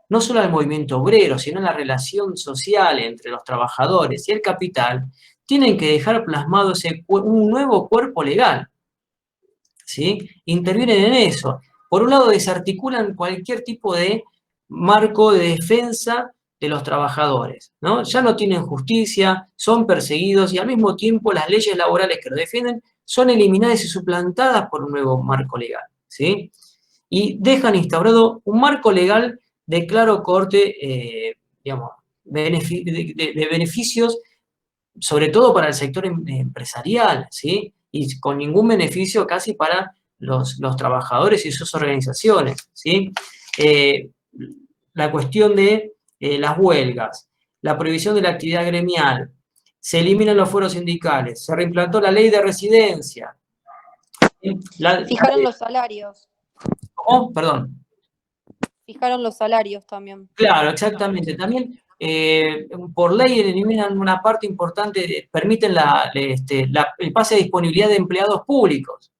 no solo al movimiento obrero, sino la relación social entre los trabajadores y el capital, tienen que dejar plasmado un nuevo cuerpo legal. ¿Sí? Intervienen en eso. Por un lado, desarticulan cualquier tipo de marco de defensa de los trabajadores, ¿no? Ya no tienen justicia, son perseguidos y al mismo tiempo las leyes laborales que los defienden son eliminadas y suplantadas por un nuevo marco legal, ¿sí? Y dejan instaurado un marco legal de claro corte, digamos, de beneficios, sobre todo para el sector empresarial, ¿sí? Y con ningún beneficio casi para los trabajadores y sus organizaciones, ¿sí? La cuestión de las huelgas, la prohibición de la actividad gremial, se eliminan los fueros sindicales, se reimplantó la ley de residencia. Fijaron los salarios. ¿Cómo? Perdón. Fijaron los salarios también. Claro, exactamente. También por ley eliminan una parte importante, permiten el pase de disponibilidad de empleados públicos,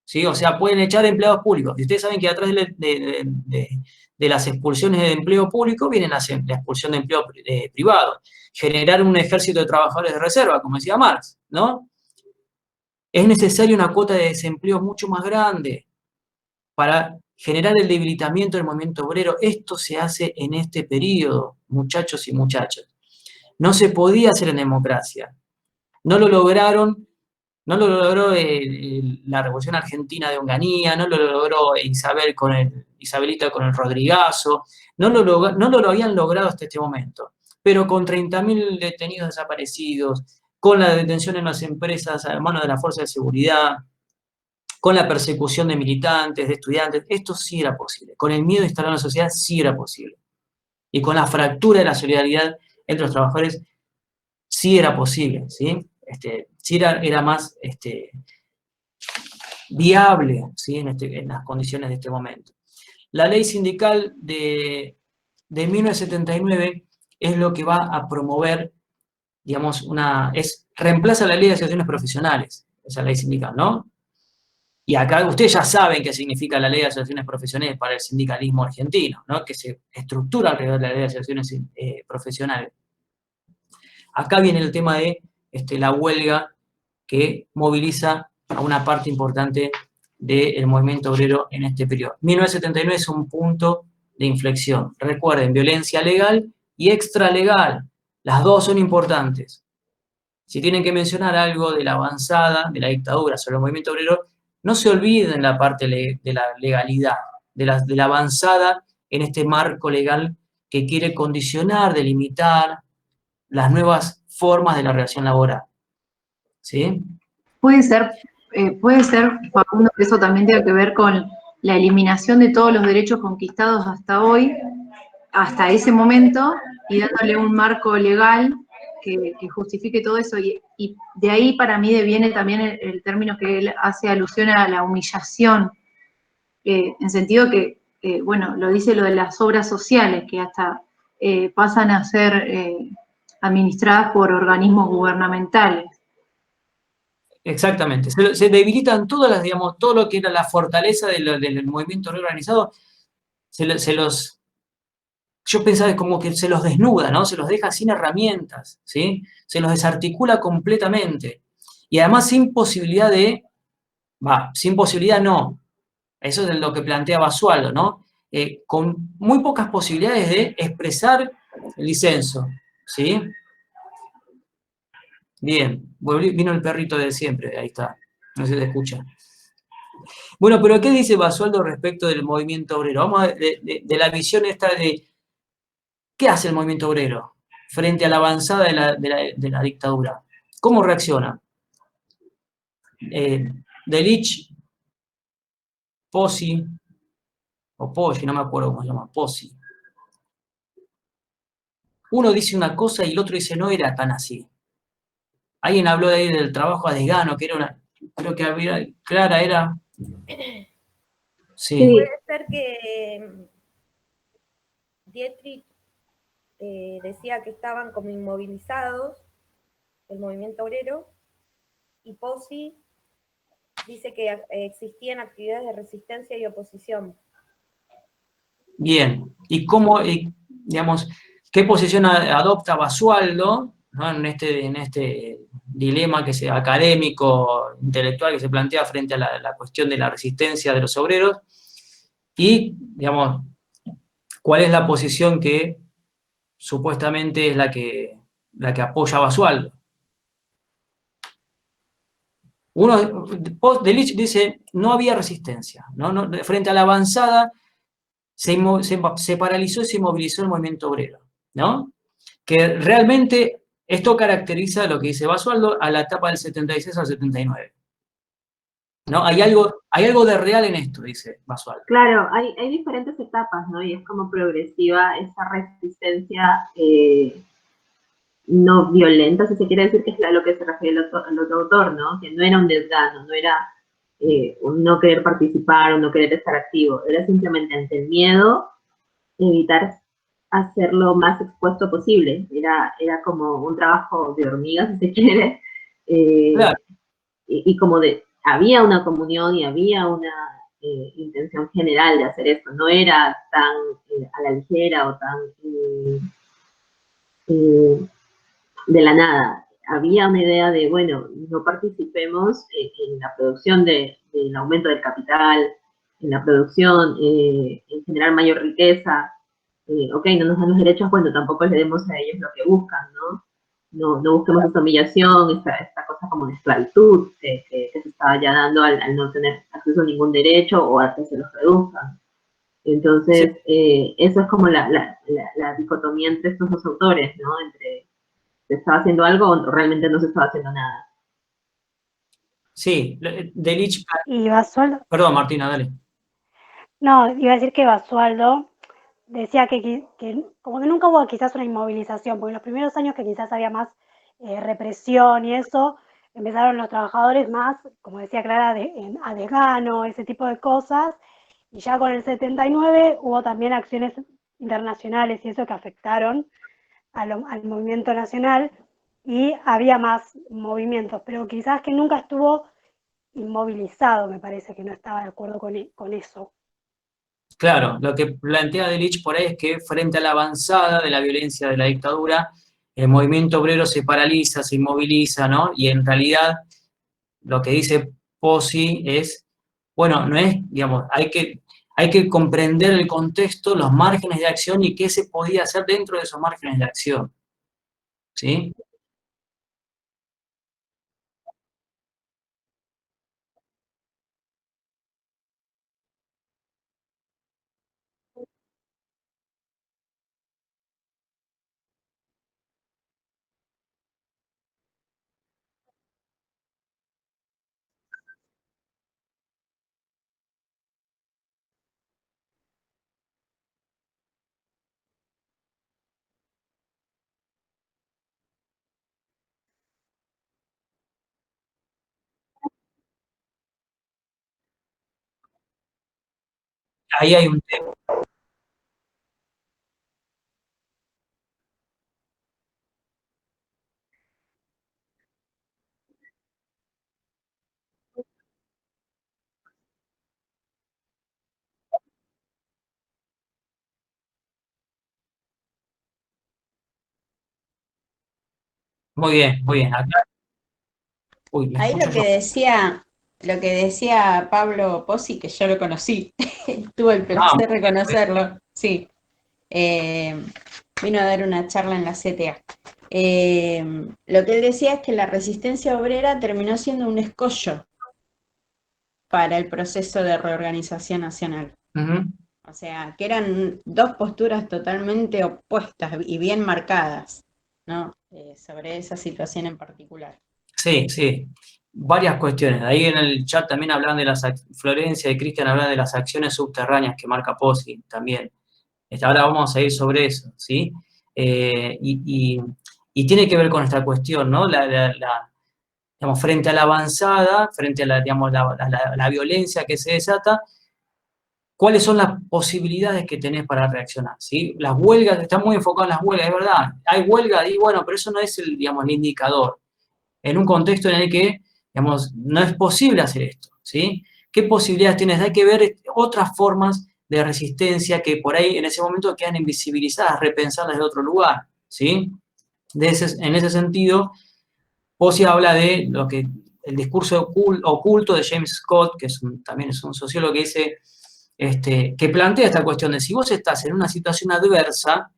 ¿sí? O sea, pueden echar empleados públicos. Y ustedes saben que atrás de las expulsiones de empleo público viene la expulsión de empleo privado. Generar un ejército de trabajadores de reserva, como decía Marx, ¿no? Es necesaria una cuota de desempleo mucho más grande para generar el debilitamiento del movimiento obrero. Esto se hace en este periodo, muchachos y muchachas. No se podía hacer en democracia. No lo lograron, no lo logró la Revolución Argentina de Onganía, no lo logró Isabelita con el Rodrigazo, no lo habían logrado hasta este momento. Pero con 30.000 detenidos desaparecidos, con la detención en las empresas a manos de la fuerza de seguridad, con la persecución de militantes, de estudiantes, esto sí era posible. Con el miedo instalado en la sociedad sí era posible. Y con la fractura de la solidaridad entre los trabajadores sí era posible, ¿sí? Sí era más viable, ¿sí? En las condiciones de este momento. La ley sindical de 1979 es lo que va a promover, digamos, reemplaza la ley de asociaciones profesionales, esa ley sindical, ¿no? Y acá ustedes ya saben qué significa la ley de asociaciones profesionales para el sindicalismo argentino, ¿no? Que se estructura alrededor de la ley de asociaciones profesionales. Acá viene el tema de la huelga que moviliza a una parte importante del movimiento obrero en este periodo. 1979 es un punto de inflexión. Recuerden, violencia legal y extralegal. Las dos son importantes. Si tienen que mencionar algo de la avanzada, de la dictadura sobre el movimiento obrero, no se olviden la parte de la legalidad, de la avanzada en este marco legal que quiere condicionar, delimitar las nuevas formas de la relación laboral. ¿Sí? Puede ser, Facundo, que eso también tenga que ver con la eliminación de todos los derechos conquistados hasta hoy, hasta ese momento, y dándole un marco legal que justifique todo eso. Y de ahí para mí deviene también el término que él hace alusión a la humillación, en sentido que, bueno, lo dice lo de las obras sociales, que hasta pasan a ser administradas por organismos gubernamentales. Exactamente. Se debilitan todas las, digamos, todo lo que era la fortaleza del movimiento organizado, yo pensaba como que se los desnuda, ¿no? Se los deja sin herramientas, ¿sí? Se los desarticula completamente. Y además sin posibilidad sin posibilidad no. Eso es lo que plantea Basualdo, ¿no? Con muy pocas posibilidades de expresar el disenso, ¿sí? Bien, vino el perrito de siempre, ahí está, no se te escucha. Bueno, pero ¿qué dice Basualdo respecto del movimiento obrero? Vamos a ver, de la visión esta de ¿qué hace el movimiento obrero? frente a la avanzada de la dictadura. ¿Cómo reacciona? Delich, Pozzi, o Poggi, no me acuerdo cómo se llama, Pozzi. Uno dice una cosa y el otro dice no era tan así. Alguien habló de ahí del trabajo a desgano, que era una, creo que había, Clara era... Sí. Puede ser que Dietrich decía que estaban como inmovilizados el movimiento obrero, y Pozzi dice que existían actividades de resistencia y oposición. Bien. ¿Y cómo, digamos, qué posición adopta Basualdo, ¿no? en este dilema que sea académico, intelectual que se plantea frente a la cuestión de la resistencia de los obreros? Y, digamos, ¿cuál es la posición que supuestamente es la que apoya a Basualdo? Delich dice, no había resistencia, ¿no? Frente a la avanzada se paralizó y se movilizó el movimiento obrero, ¿no? Que realmente esto caracteriza lo que dice Basualdo a la etapa del 76 al 79. ¿No? Hay algo de real en esto, dice Basualdo. Claro, hay diferentes etapas, ¿no? Y es como progresiva esa resistencia no violenta, si se quiere decir, que es a lo que se refiere el otro autor, ¿no? Que no era un desgano, no era un no querer participar, un no querer estar activo, era simplemente ante el miedo, evitar hacerlo más expuesto posible. Era como un trabajo de hormiga, si se quiere, Claro. y como había una comunión y había una intención general de hacer esto, no era tan a la ligera o tan de la nada. Había una idea de, bueno, no participemos en la producción del aumento del capital, en la producción, en generar mayor riqueza. Ok, no nos dan los derechos, bueno, tampoco le demos a ellos lo que buscan, ¿no? No busquemos esa humillación, esta cosa como de esclavitud que se estaba ya dando al no tener acceso a ningún derecho o a que se los reduzcan. Entonces, sí. Eso es como la dicotomía entre estos dos autores, ¿no? Entre se estaba haciendo algo o realmente no se estaba haciendo nada. Sí, Delich... Y Basualdo... Perdón, Martina, dale. No, iba a decir que Basualdo decía que como que nunca hubo quizás una inmovilización, porque en los primeros años que quizás había más represión y eso, empezaron los trabajadores más, como decía Clara, a desgano, ese tipo de cosas, y ya con el 79 hubo también acciones internacionales y eso que afectaron al movimiento nacional y había más movimientos, pero quizás que nunca estuvo inmovilizado, me parece que no estaba de acuerdo con eso. Claro, lo que plantea Delich por ahí es que frente a la avanzada de la violencia de la dictadura, el movimiento obrero se paraliza, se inmoviliza, ¿no? Y en realidad lo que dice Pozzi es, bueno, no es, digamos, hay que comprender el contexto, los márgenes de acción y qué se podía hacer dentro de esos márgenes de acción. ¿Sí? Ahí hay un tema. Muy bien, muy bien. Acá... Uy, me Ahí escucho lo que decía Pablo Pozzi, que yo lo conocí, tuve el placer de conocerlo, sí. Vino a dar una charla en la CTA. Lo que él decía es que la resistencia obrera terminó siendo un escollo para el proceso de reorganización nacional. O sea, que eran dos posturas totalmente opuestas y bien marcadas. ¿no? Sobre esa situación en particular. Sí, sí, varias cuestiones. Ahí en el chat también hablan de Florencia y Cristian hablan de las acciones subterráneas que marca Pozzi también. Ahora vamos a ir sobre eso, ¿sí? Y tiene que ver con esta cuestión, ¿no? Digamos, frente a la avanzada, frente a digamos, la violencia que se desata, ¿cuáles son las posibilidades que tenés para reaccionar? ¿Sí? Las huelgas, están muy enfocadas en las huelgas, es verdad. Hay huelga y bueno, pero eso no es digamos, el indicador. En un contexto en el que, digamos, no es posible hacer esto, ¿sí? ¿Qué posibilidades tienes? Hay que ver otras formas de resistencia que por ahí en ese momento quedan invisibilizadas, repensarlas de otro lugar, ¿sí? En ese sentido, Pozzi habla de lo que el discurso oculto de James Scott, que también es un sociólogo que dice, que plantea esta cuestión de si vos estás en una situación adversa,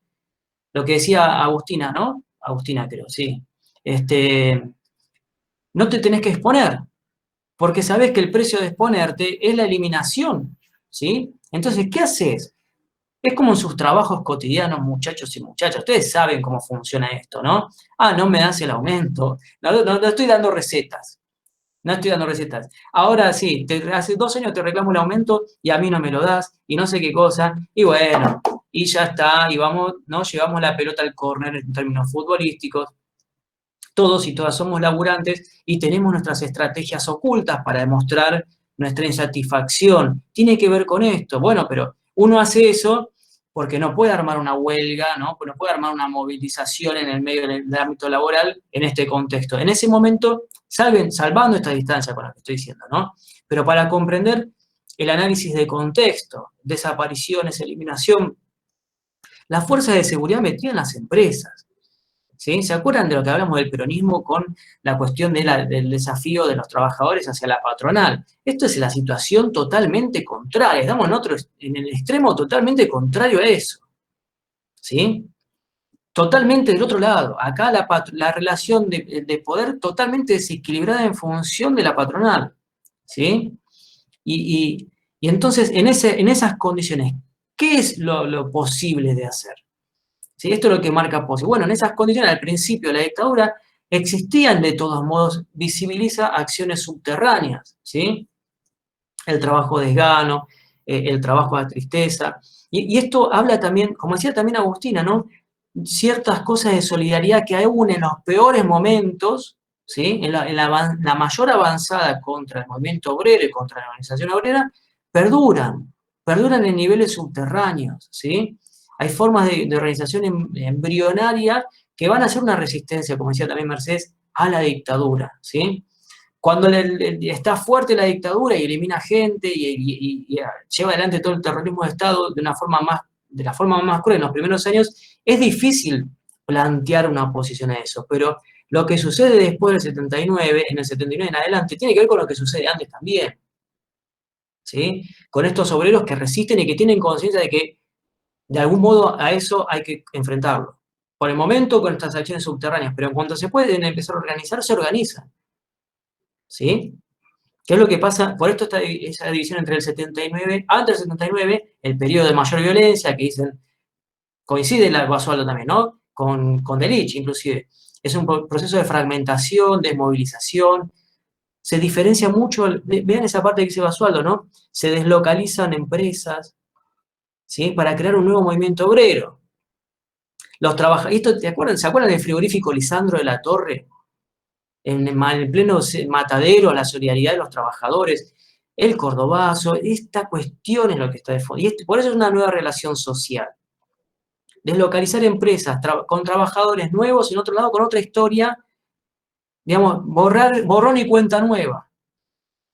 lo que decía Agustina, ¿no? Agustina creo, sí. No te tenés que exponer, porque sabés que el precio de exponerte es la eliminación, ¿sí? Entonces, ¿qué haces? Es como en sus trabajos cotidianos, muchachos y muchachas. Ustedes saben cómo funciona esto, ¿no? Ah, no me das el aumento. No estoy dando recetas. No estoy dando recetas. Ahora sí, hace 2 años te reclamo el aumento y a mí no me lo das y no sé qué cosa. Y bueno, y ya está. Y vamos, ¿no? Llevamos la pelota al córner en términos futbolísticos. Todos y todas somos laburantes y tenemos nuestras estrategias ocultas para demostrar nuestra insatisfacción. Tiene que ver con esto. Bueno, pero uno hace eso porque no puede armar una huelga, ¿no? No puede armar una movilización en el medio del ámbito laboral en este contexto. En ese momento, salvando esta distancia con lo que estoy diciendo, ¿no? Pero para comprender el análisis de contexto, desapariciones, eliminación, las fuerzas de seguridad metidas en las empresas. ¿Sí? ¿Se acuerdan de lo que hablamos del peronismo con la cuestión del desafío de los trabajadores hacia la patronal? Esto es la situación totalmente contraria, estamos en el extremo totalmente contrario a eso. ¿Sí? Totalmente del otro lado. Acá la relación de poder totalmente desequilibrada en función de la patronal. ¿Sí? Y entonces, en esas condiciones, ¿qué es lo posible de hacer? ¿Sí? Esto es lo que marca Pozzi. Bueno, en esas condiciones, al principio de la dictadura, existían de todos modos, visibiliza acciones subterráneas, ¿sí? El trabajo desgano, el trabajo de tristeza. Y esto habla también, como decía también Agustina, ¿no? Ciertas cosas de solidaridad que aún en los peores momentos, ¿sí? En la mayor avanzada contra el movimiento obrero y contra la organización obrera, perduran en niveles subterráneos, ¿sí? Hay formas de organización embrionaria que van a ser una resistencia, como decía también Mercedes, a la dictadura, ¿sí? Cuando está fuerte la dictadura y elimina gente y lleva adelante todo el terrorismo de Estado de la forma más cruel en los primeros años, es difícil plantear una oposición a eso, pero lo que sucede después del 79, en el 79 en adelante, tiene que ver con lo que sucede antes también, ¿sí? Con estos obreros que resisten y que tienen conciencia de que de algún modo a eso hay que enfrentarlo. Por el momento con estas acciones subterráneas, pero en cuanto se pueden empezar a organizar, se organizan. ¿Sí? ¿Qué es lo que pasa? Por esto está esa división entre el 79, antes del 79, el periodo de mayor violencia, que dicen, coincide la Basualdo también, ¿no? Con Delich, inclusive. Es un proceso de fragmentación, desmovilización. Se diferencia mucho, vean esa parte que dice Basualdo, ¿no? Se deslocalizan empresas, ¿sí? Para crear un nuevo movimiento obrero. Los trabajadores, ¿se acuerdan del frigorífico Lisandro de la Torre? En pleno matadero, la solidaridad de los trabajadores, el cordobazo, esta cuestión es lo que está de fondo. Y por eso es una nueva relación social. Deslocalizar empresas con trabajadores nuevos y en otro lado con otra historia, digamos, borrón y cuenta nueva.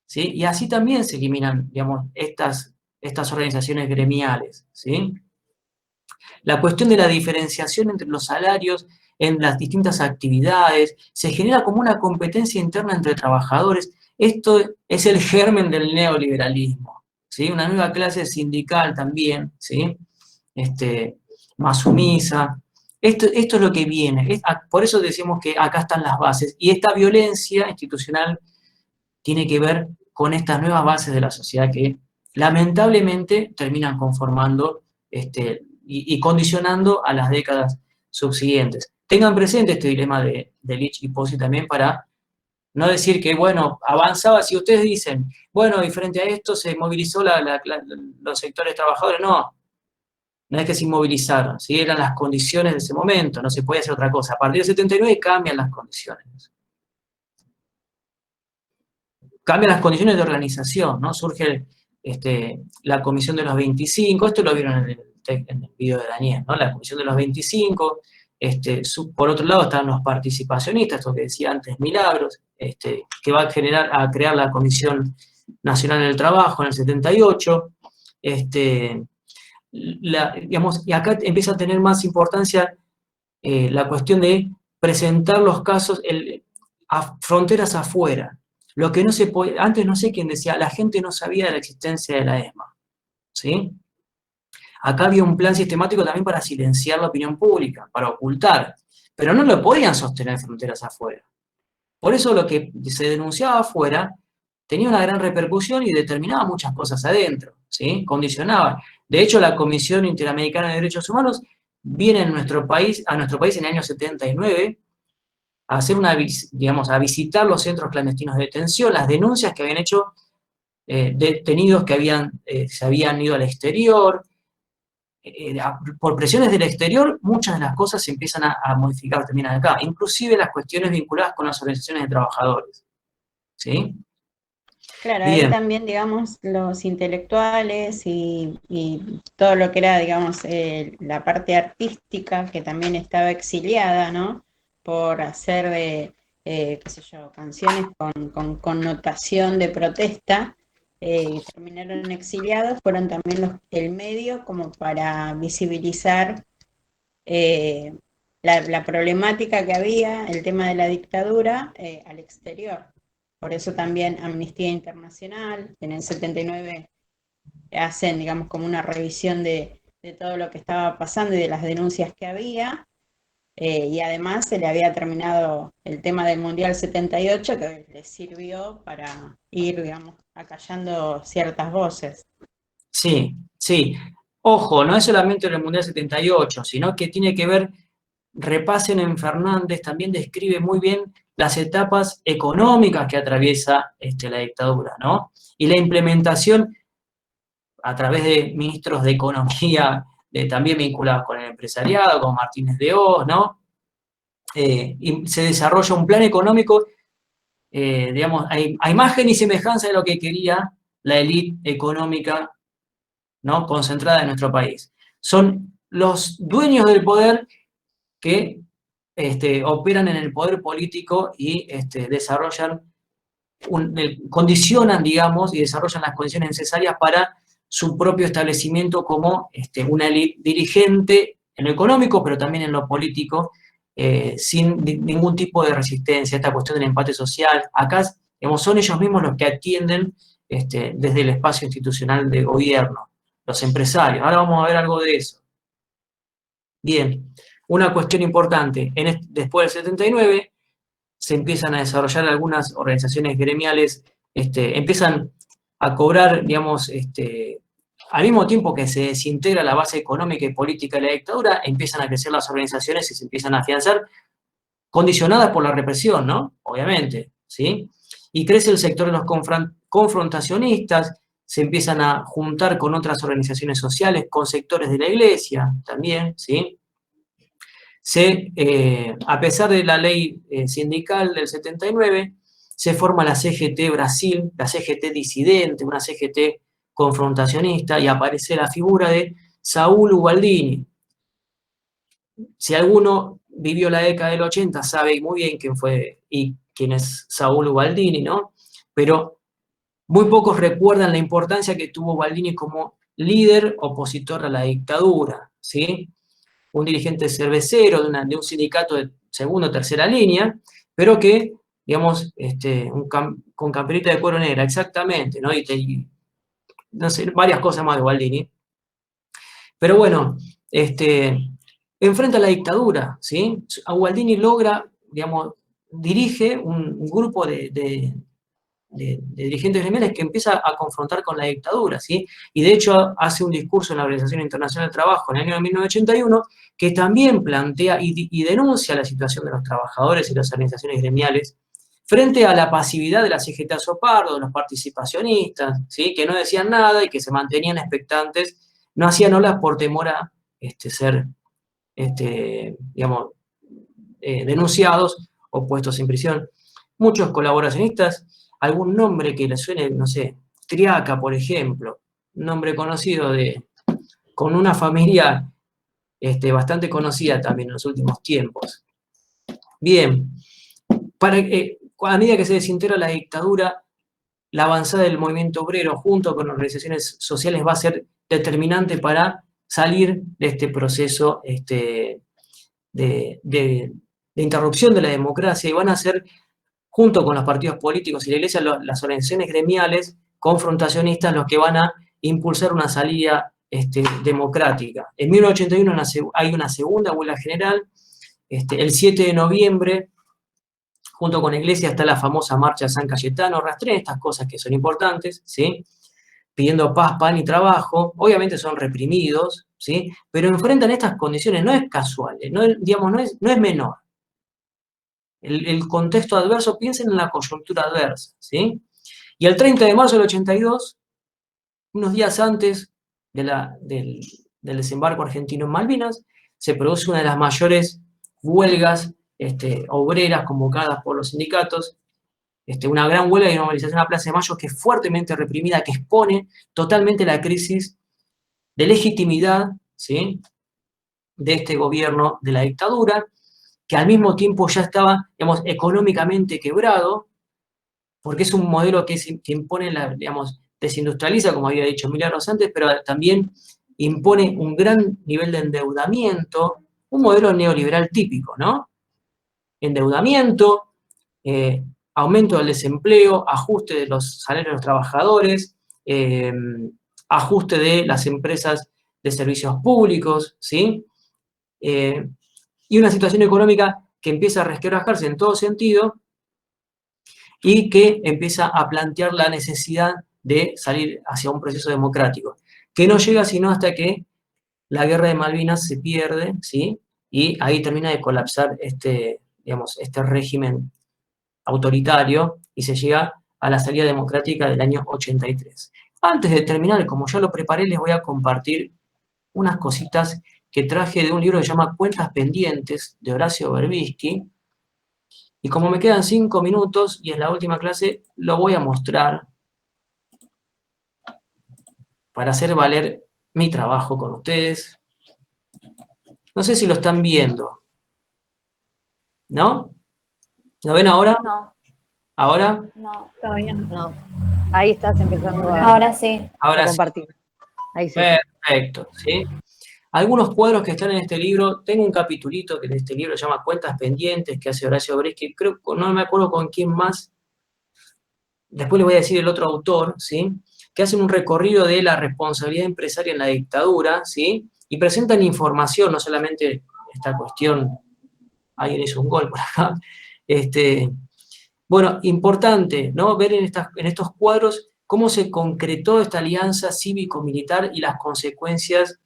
¿Sí? Y así también se eliminan, digamos, estas organizaciones gremiales, ¿sí? La cuestión de la diferenciación entre los salarios en las distintas actividades, se genera como una competencia interna entre trabajadores. Esto es el germen del neoliberalismo, ¿sí? Una nueva clase sindical también, ¿sí? Más sumisa. Esto es lo que viene. Por eso decimos que acá están las bases. Y esta violencia institucional tiene que ver con estas nuevas bases de la sociedad que lamentablemente terminan conformando y condicionando a las décadas subsiguientes. Tengan presente este dilema de Lich y Pozzi también para no decir que, bueno, avanzaba, si ustedes dicen, bueno, y frente a esto se movilizó los sectores trabajadores, no es que se inmovilizaron, ¿sí? Eran las condiciones de ese momento, no se podía hacer otra cosa. A partir del 79 cambian las condiciones. Cambian las condiciones de organización, ¿no? Surge la Comisión de los 25, esto lo vieron en el video de Daniel, ¿no? La Comisión de los 25, por otro lado están los participacionistas, esto que decía antes Milagros, que va a crear la Comisión Nacional del Trabajo en el 78, y acá empieza a tener más importancia la cuestión de presentar los casos a fronteras afuera. Lo que no se puede, antes no sé quién decía, la gente no sabía de la existencia de la ESMA, ¿sí? Acá había un plan sistemático también para silenciar la opinión pública, para ocultar, pero no lo podían sostener fronteras afuera. Por eso lo que se denunciaba afuera tenía una gran repercusión y determinaba muchas cosas adentro, ¿sí? Condicionaba. De hecho, la Comisión Interamericana de Derechos Humanos viene a nuestro país en el año 79 a hacer a visitar los centros clandestinos de detención, las denuncias que habían hecho detenidos que se habían ido al exterior. Por presiones del exterior, muchas de las cosas se empiezan a modificar también acá, inclusive las cuestiones vinculadas con las organizaciones de trabajadores, ¿sí? Claro, Bien. ahí también, digamos, los intelectuales y todo lo que era, digamos, la parte artística, que también estaba exiliada, ¿no? Por hacer qué sé yo, canciones con connotación de protesta, y terminaron exiliados, fueron también el medio como para visibilizar la problemática que había, el tema de la dictadura, al exterior. Por eso también Amnistía Internacional, en el 79 hacen, digamos, como una revisión de todo lo que estaba pasando y de las denuncias que había, y además se le había terminado el tema del Mundial 78, que les sirvió para ir, digamos, acallando ciertas voces. Sí, sí. Ojo, no es solamente en el Mundial 78, sino que tiene que ver, repasen en Fernández, también describe muy bien las etapas económicas que atraviesa la dictadura, ¿no? Y la implementación a través de ministros de Economía también vinculados con el empresariado, con Martínez de Hoz, ¿no? Y se desarrolla un plan económico, digamos, a imagen y semejanza de lo que quería la élite económica, ¿no? Concentrada en nuestro país. Son los dueños del poder que operan en el poder político y desarrollan, condicionan, digamos, y desarrollan las condiciones necesarias para su propio establecimiento como una élite dirigente en lo económico, pero también en lo político, sin ningún tipo de resistencia. Esta cuestión del empate social, acá, digamos, son ellos mismos los que atienden desde el espacio institucional de gobierno, los empresarios. Ahora vamos a ver algo de eso. Bien, una cuestión importante, después del 79 se empiezan a desarrollar algunas organizaciones gremiales, empiezan a cobrar, digamos, al mismo tiempo que se desintegra la base económica y política de la dictadura, empiezan a crecer las organizaciones y se empiezan a afianzar, condicionadas por la represión, ¿no? Obviamente, ¿sí? Y crece el sector de los confrontacionistas, se empiezan a juntar con otras organizaciones sociales, con sectores de la iglesia también, ¿sí? A pesar de la ley sindical del 79, se forma la CGT Brasil, la CGT disidente, una CGT confrontacionista, y aparece la figura de Saúl Ubaldini. Si alguno vivió la década del 80, sabe muy bien quién fue y quién es Saúl Ubaldini, ¿no? Pero muy pocos recuerdan la importancia que tuvo Ubaldini como líder opositor a la dictadura, ¿sí? Un dirigente cervecero de un sindicato de segunda o tercera línea, pero que, digamos, con camperita de cuero negra, exactamente, ¿no? Y no sé, varias cosas más de Ubaldini. Pero bueno, enfrenta a la dictadura, ¿sí? Ubaldini logra, digamos, dirige un grupo de dirigentes gremiales que empieza a confrontar con la dictadura, ¿sí? Y de hecho hace un discurso en la Organización Internacional del Trabajo en el año 1981 que también plantea y denuncia la situación de los trabajadores y las organizaciones gremiales frente a la pasividad de la CGT Azopardo, de los participacionistas, ¿sí? Que no decían nada y que se mantenían expectantes, no hacían olas por temor a ser, digamos, denunciados o puestos en prisión. Muchos colaboracionistas, algún nombre que les suene, no sé, Triaca, por ejemplo, un nombre conocido con una familia bastante conocida también en los últimos tiempos. Bien, a medida que se desintegra la dictadura, la avanzada del movimiento obrero junto con organizaciones sociales va a ser determinante para salir de este proceso de interrupción de la democracia, y van a ser, junto con los partidos políticos y la Iglesia, las organizaciones gremiales confrontacionistas los que van a impulsar una salida democrática. En 1981 hay una segunda huelga general, el 7 de noviembre, junto con la Iglesia, está la famosa marcha de San Cayetano, rastrean estas cosas que son importantes, ¿sí? Pidiendo paz, pan y trabajo. Obviamente son reprimidos, ¿sí? Pero enfrentan estas condiciones, no es casual, no es menor. El contexto adverso, piensen en la coyuntura adversa, ¿sí? Y el 30 de marzo del 82, unos días antes del desembarco argentino en Malvinas, se produce una de las mayores huelgas obreras convocadas por los sindicatos, una gran huelga y una movilización a Plaza de Mayo que es fuertemente reprimida, que expone totalmente la crisis de legitimidad, ¿sí?, de este gobierno de la dictadura, que al mismo tiempo ya estaba, digamos, económicamente quebrado, porque es un modelo que impone, desindustrializa, como había dicho Milagros antes, pero también impone un gran nivel de endeudamiento, un modelo neoliberal típico, ¿no? Endeudamiento, aumento del desempleo, ajuste de los salarios de los trabajadores, ajuste de las empresas de servicios públicos, ¿sí? Y una situación económica que empieza a resquebrajarse en todo sentido y que empieza a plantear la necesidad de salir hacia un proceso democrático, que no llega sino hasta que la guerra de Malvinas se pierde, ¿sí? Y ahí termina de colapsar este régimen autoritario y se llega a la salida democrática del año 83. Antes de terminar, como ya lo preparé, les voy a compartir unas cositas que traje de un libro que se llama Cuentas Pendientes, de Horacio Berbisky, y como me quedan 5 minutos y es la última clase, lo voy a mostrar para hacer valer mi trabajo con ustedes. No sé si lo están viendo. ¿No? ¿Lo ven ahora? No. ¿Ahora? No, todavía no. No, ahí estás empezando a Ahora sí. Ahora sí. compartir. Ahí sí. Perfecto, ¿sí? Algunos cuadros que están en este libro, tengo un capitulito que de este libro se llama Cuentas Pendientes, que hace Horacio Berbisky, creo, no me acuerdo con quién más, después les voy a decir el otro autor, ¿sí?, que hacen un recorrido de la responsabilidad empresaria en la dictadura, ¿sí?, y presentan información, no solamente esta cuestión, alguien hizo un gol por acá, bueno, importante, ¿no?, ver en estos cuadros cómo se concretó esta alianza cívico-militar y las consecuencias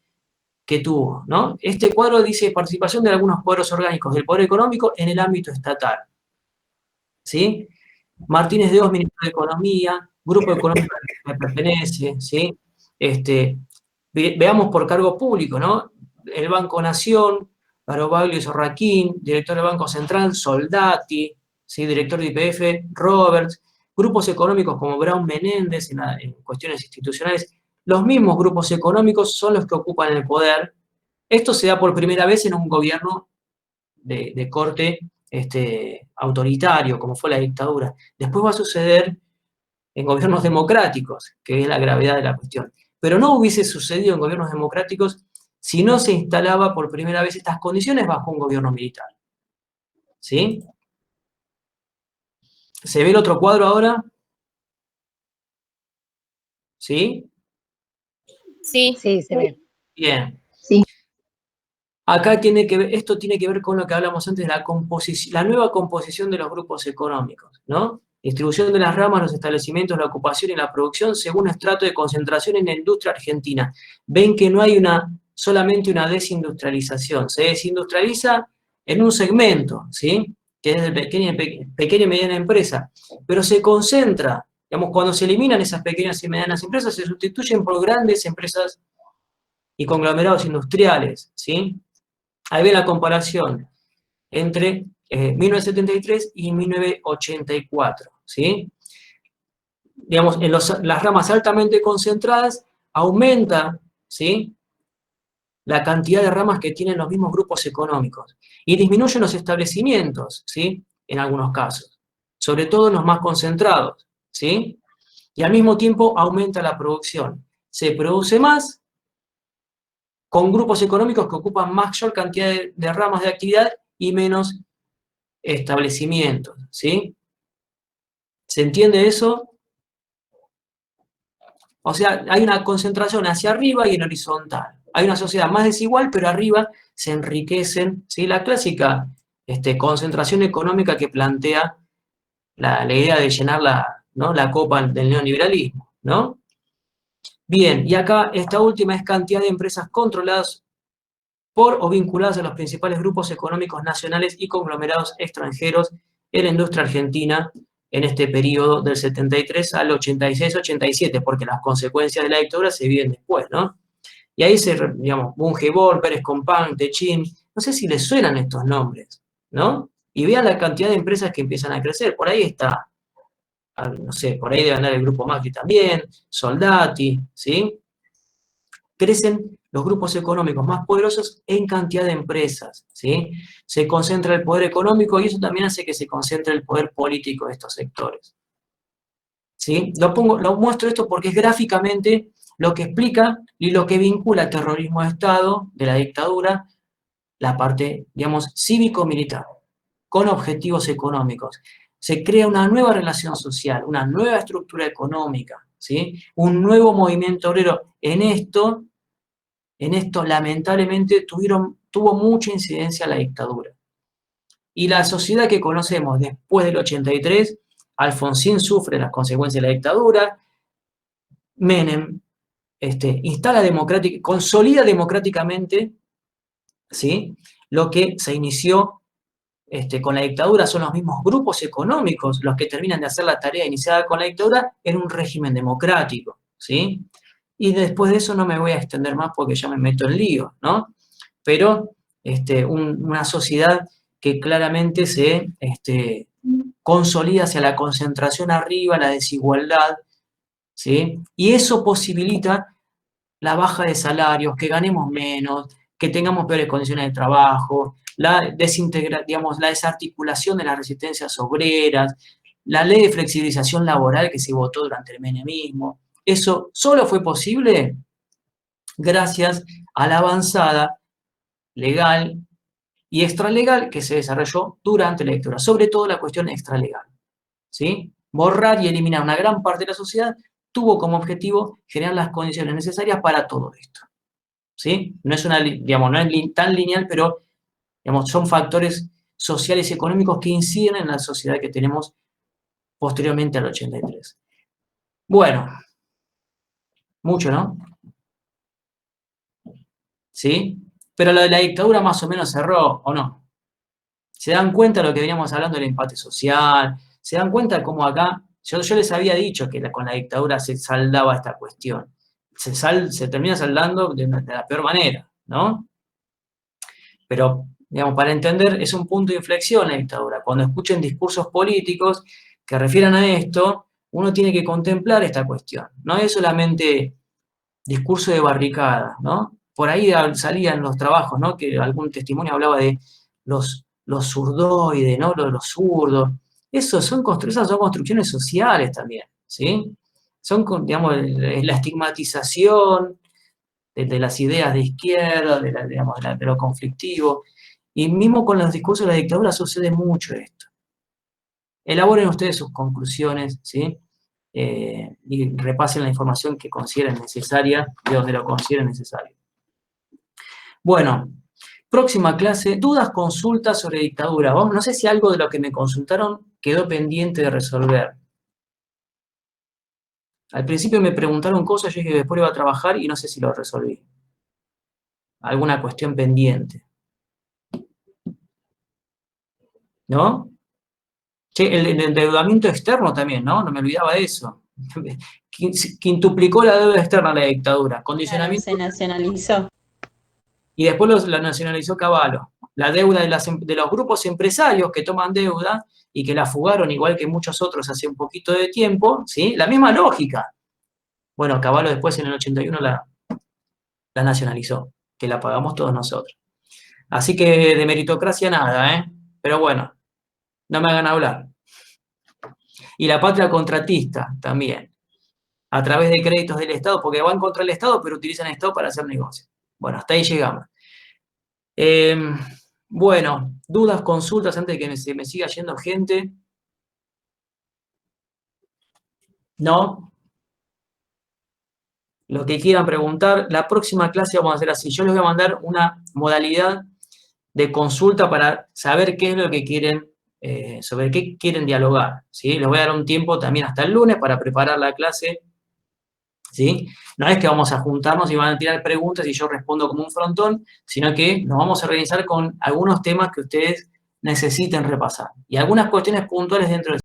que tuvo, ¿no? Este cuadro dice participación de algunos cuadros orgánicos del poder económico en el ámbito estatal, ¿sí? Martínez de Oz, ministro de Economía, grupo económico al que me pertenece, ¿sí? Veamos por cargo público, ¿no? El Banco Nación, Garobaglio y Sorraquín, director del Banco Central, Soldati, ¿sí?, director de YPF, Roberts, grupos económicos como Brown Menéndez en cuestiones institucionales. Los mismos grupos económicos son los que ocupan el poder. Esto se da por primera vez en un gobierno de corte autoritario, como fue la dictadura. Después va a suceder en gobiernos democráticos, que es la gravedad de la cuestión. Pero no hubiese sucedido en gobiernos democráticos si no se instalaba por primera vez estas condiciones bajo un gobierno militar. ¿Sí? ¿Se ve el otro cuadro ahora? ¿Sí? Sí. Sí, se ve. Bien. Sí. Acá esto tiene que ver con lo que hablamos antes de la nueva composición de los grupos económicos, ¿no? Distribución de las ramas, los establecimientos, la ocupación y la producción según estrato de concentración en la industria argentina. Ven que no hay solamente una desindustrialización, se desindustrializa en un segmento, ¿sí? Que es de pequeña y mediana empresa, pero se concentra, digamos, cuando se eliminan esas pequeñas y medianas empresas, se sustituyen por grandes empresas y conglomerados industriales, ¿sí? Ahí ven la comparación entre 1973 y 1984, ¿sí? Digamos, en las ramas altamente concentradas aumenta, ¿sí?, la cantidad de ramas que tienen los mismos grupos económicos y disminuyen los establecimientos, ¿sí?, en algunos casos, sobre todo en los más concentrados, ¿sí? Y al mismo tiempo aumenta la producción. Se produce más con grupos económicos que ocupan mayor cantidad de ramas de actividad y menos establecimientos, ¿sí? ¿Se entiende eso? O sea, hay una concentración hacia arriba y en horizontal. Hay una sociedad más desigual, pero arriba se enriquecen, ¿sí? La clásica concentración económica que plantea la idea de llenar la copa del neoliberalismo, ¿no? Bien, y acá esta última es cantidad de empresas controladas por o vinculadas a los principales grupos económicos nacionales y conglomerados extranjeros en la industria argentina en este periodo del 73 al 86-87, porque las consecuencias de la dictadura se viven después, ¿no? Y ahí digamos, Bunge-Bor, Pérez Compán, Techín, no sé si les suenan estos nombres, ¿no? Y vean la cantidad de empresas que empiezan a crecer, por ahí está, no sé, por ahí debe andar el Grupo Macri también, Soldati, ¿sí? Crecen los grupos económicos más poderosos en cantidad de empresas, ¿sí? Se concentra el poder económico y eso también hace que se concentre el poder político de estos sectores, ¿sí? Lo muestro esto porque es gráficamente lo que explica y lo que vincula el terrorismo de Estado, de la dictadura, la parte, digamos, cívico-militar, con objetivos económicos. Se crea una nueva relación social, una nueva estructura económica, ¿sí? Un nuevo movimiento obrero. En esto lamentablemente tuvo mucha incidencia la dictadura. Y la sociedad que conocemos después del 83, Alfonsín sufre las consecuencias de la dictadura, Menem consolida democráticamente, ¿sí?, lo que se inició con la dictadura. Son los mismos grupos económicos los que terminan de hacer la tarea iniciada con la dictadura en un régimen democrático, ¿sí? Y después de eso no me voy a extender más porque ya me meto en lío, ¿no? Pero una sociedad que claramente se consolida hacia la concentración arriba, la desigualdad, ¿sí? Y eso posibilita la baja de salarios, que ganemos menos, que tengamos peores condiciones de trabajo, la desarticulación de las resistencias obreras, la ley de flexibilización laboral que se votó durante el menemismo. Eso solo fue posible gracias a la avanzada legal y extralegal que se desarrolló durante la dictadura, sobre todo la cuestión extralegal, ¿sí? Borrar y eliminar una gran parte de la sociedad tuvo como objetivo generar las condiciones necesarias para todo esto, ¿sí? No es tan lineal, pero digamos, son factores sociales y económicos que inciden en la sociedad que tenemos posteriormente al 83. Bueno, mucho, ¿no? ¿Sí? Pero lo de la dictadura más o menos cerró, ¿o no? ¿Se dan cuenta de lo que veníamos hablando del empate social? ¿Se dan cuenta cómo acá, yo les había dicho que con la dictadura se saldaba esta cuestión? Se termina saldando de la peor manera, ¿no? Pero, digamos, para entender, es un punto de inflexión la dictadura. Cuando escuchen discursos políticos que refieran a esto, uno tiene que contemplar esta cuestión. No es solamente discurso de barricada, ¿no? Por ahí salían los trabajos, ¿no? Que algún testimonio hablaba de los zurdoides, ¿no? Los zurdos. Esas son construcciones sociales también, ¿sí? Son, digamos, la estigmatización de las ideas de izquierda, de lo conflictivo. Y mismo con los discursos de la dictadura sucede mucho esto. Elaboren ustedes sus conclusiones, ¿sí? Y repasen la información que consideren necesaria, de donde lo consideren necesario. Bueno, próxima clase, dudas, consultas sobre dictadura. No sé si algo de lo que me consultaron quedó pendiente de resolver? Al principio me preguntaron cosas, yo dije que después iba a trabajar y no sé si lo resolví. Alguna cuestión pendiente. ¿No? Che, el endeudamiento externo también, ¿no? No me olvidaba de eso. Quintuplicó la deuda externa a la dictadura. Claro, Condicionamiento. se nacionalizó. Y después lo nacionalizó Cavallo. La deuda de los grupos empresarios que toman deuda y que la fugaron igual que muchos otros hace un poquito de tiempo, ¿sí? La misma lógica. Bueno, Cavallo después en el 81 la nacionalizó, que la pagamos todos nosotros. Así que de meritocracia nada, ¿eh? Pero bueno, no me hagan hablar. Y la patria contratista también, a través de créditos del Estado, porque van contra el Estado, pero utilizan el Estado para hacer negocios. Bueno, hasta ahí llegamos. Bueno, dudas, consultas, antes de que se me siga yendo gente. ¿No? Lo que quieran preguntar. La próxima clase vamos a hacer así. Yo les voy a mandar una modalidad de consulta para saber qué es lo que quieren, sobre qué quieren dialogar, ¿sí? Les voy a dar un tiempo también hasta el lunes para preparar la clase, ¿sí? No es que vamos a juntarnos y van a tirar preguntas y yo respondo como un frontón, sino que nos vamos a organizar con algunos temas que ustedes necesiten repasar y algunas cuestiones puntuales dentro de